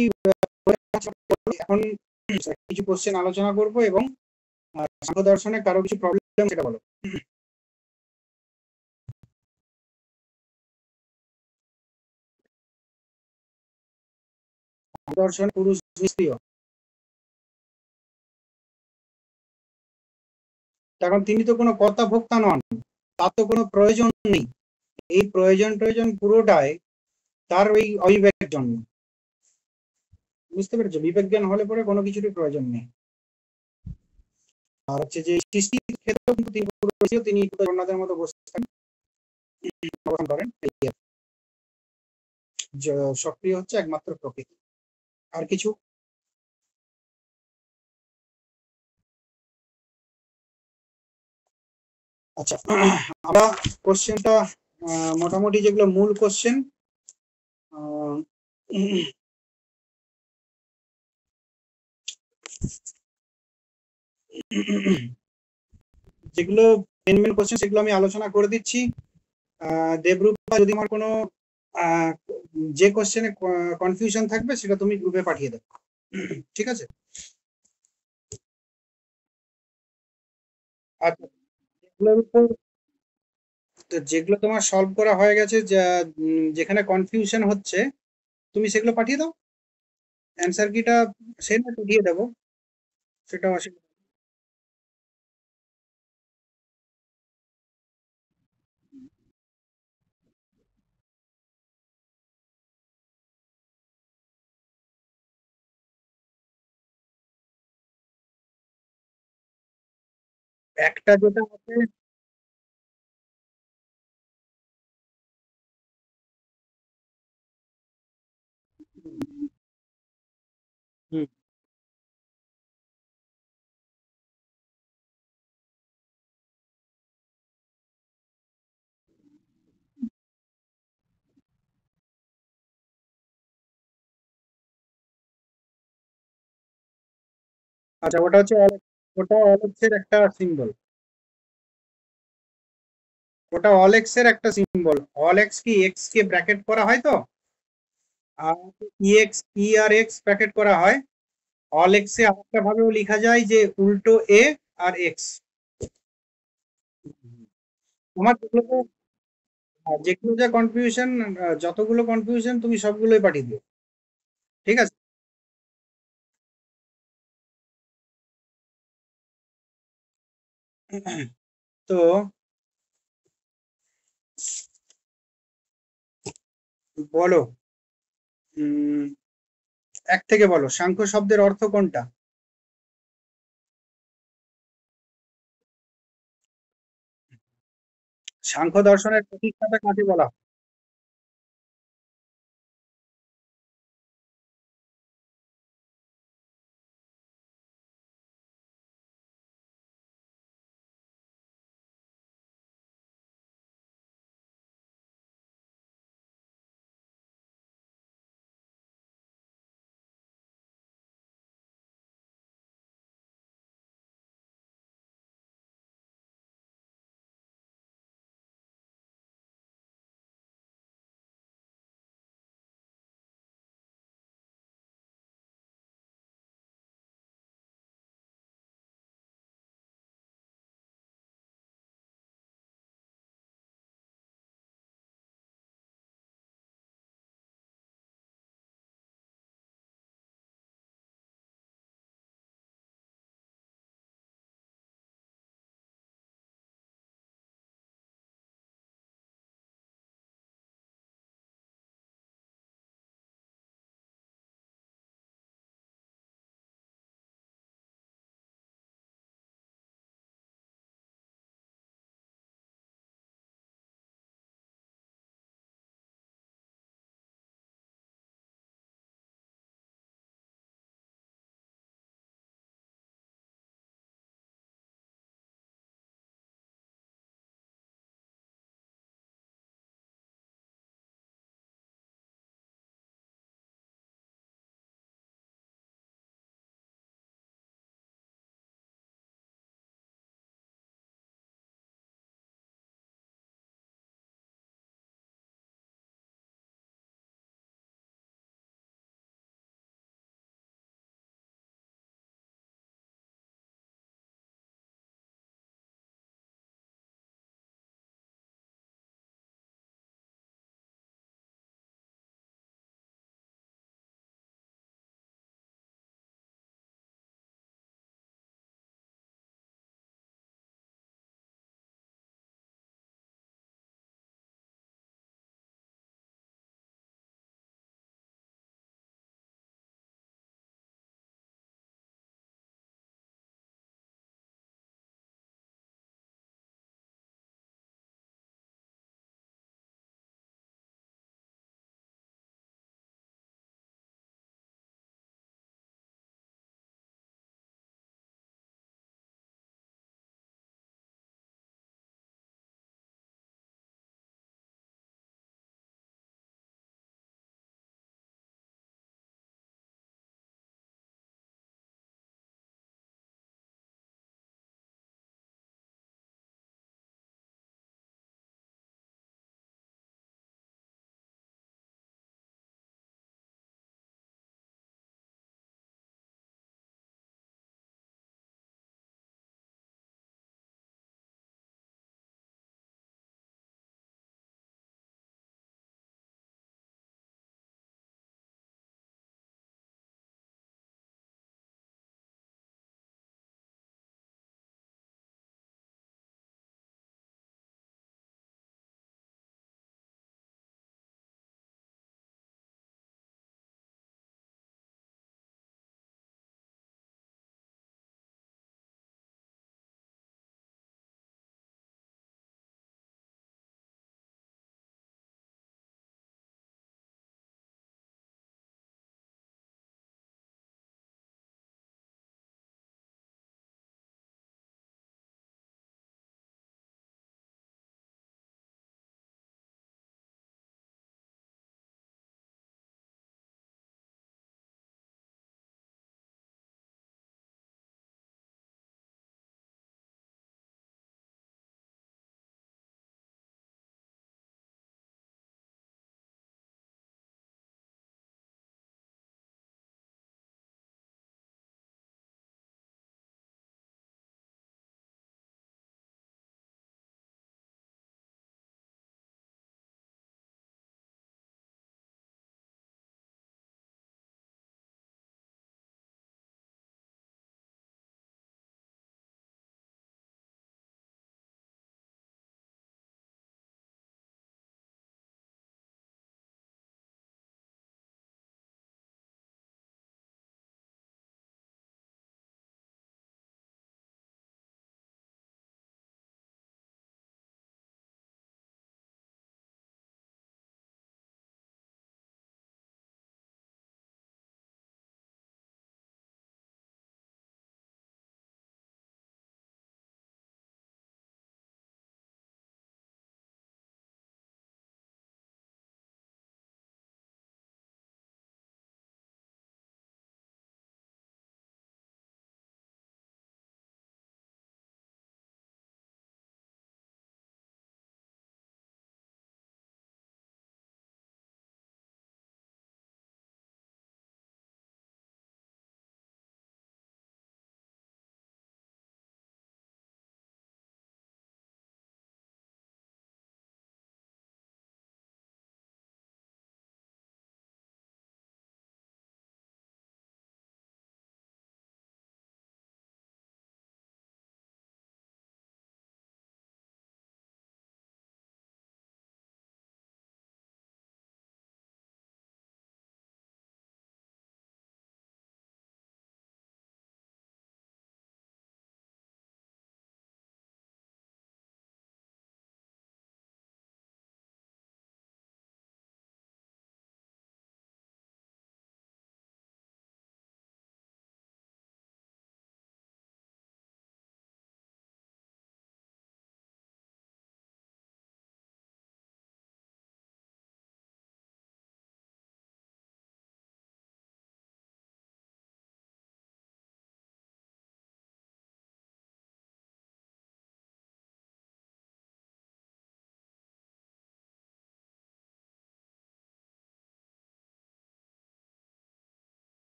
এখন কিছু কোশ্চেন আলোচনা করব, এবং সাংখ্য দর্শনে কারো কিছু প্রবলেম সেটা বলো। দর্শন পুরুষ নিষ্ক্রিয়, কারণ তিনি তো কোনো কর্তা ভোক্তা নন, তার তো কোনো প্রয়োজন নেই। এই প্রয়োজন পুরোটাই তার ওই অবিবেকের জন্য। বুঝতে পেরেছো? বিবেক জ্ঞান হলে পরে কোনো কিছুরই প্রয়োজন নেই। আর হচ্ছে যে সৃষ্টির ক্ষেত্রেও কিন্তু তিনি অন্যদের মতো বসে করেন, সক্রিয় হচ্ছে একমাত্র প্রকৃতি। আর কিছু আচ্ছা, আমরা কোশ্চেনটা মোটামুটি যেগুলো মূল কোশ্চেন যেগুলো মেন মেন কোশ্চেন সেগুলো আমি আলোচনা করে দিচ্ছি। দেবরূপা, যদি আমার কোনো যে কোশ্চেনে কনফিউশন থাকবে সেটা তুমি গ্রুপে পাঠিয়ে দেবে, ঠিক আছে? আচ্ছা, যেগুলোর উপর যেগুলো তোমার সলভ করা হয়ে গেছে, যেখানে কনফিউশন হচ্ছে তুমি সেগুলো পাঠিয়ে দাও। অ্যান্সার কিটা সেটা পাঠিয়ে দেবো, সেটা অসুবিধা নেই। একটা যেটা আছে, হুম, আচ্ছা ওটা হচ্ছে ওটা অলেক্সের একটা সিম্বল। ওটা অলেক্সের একটা সিম্বল। অলেক্স কি এক্স কে ব্র্যাকেট করা হয় তো, আর ইএক্স ই আর এক্স ব্র্যাকেট করা হয়। অলেক্সে আরেকটা ভাবেও লেখা যায় যে উল্টো এ আর এক্স। তোমার যেগুলো যা কনফিউশন, যতগুলো কনফিউশন তুমি সবগুলোই পাঠিয়ে দিও, ঠিক আছে? তো বলো, উম, এক থেকে বলো, সাংখ্য শব্দের অর্থ কোনটা? সাংখ্য দর্শনের প্রতিষ্ঠাতা কাকে বলা হয়?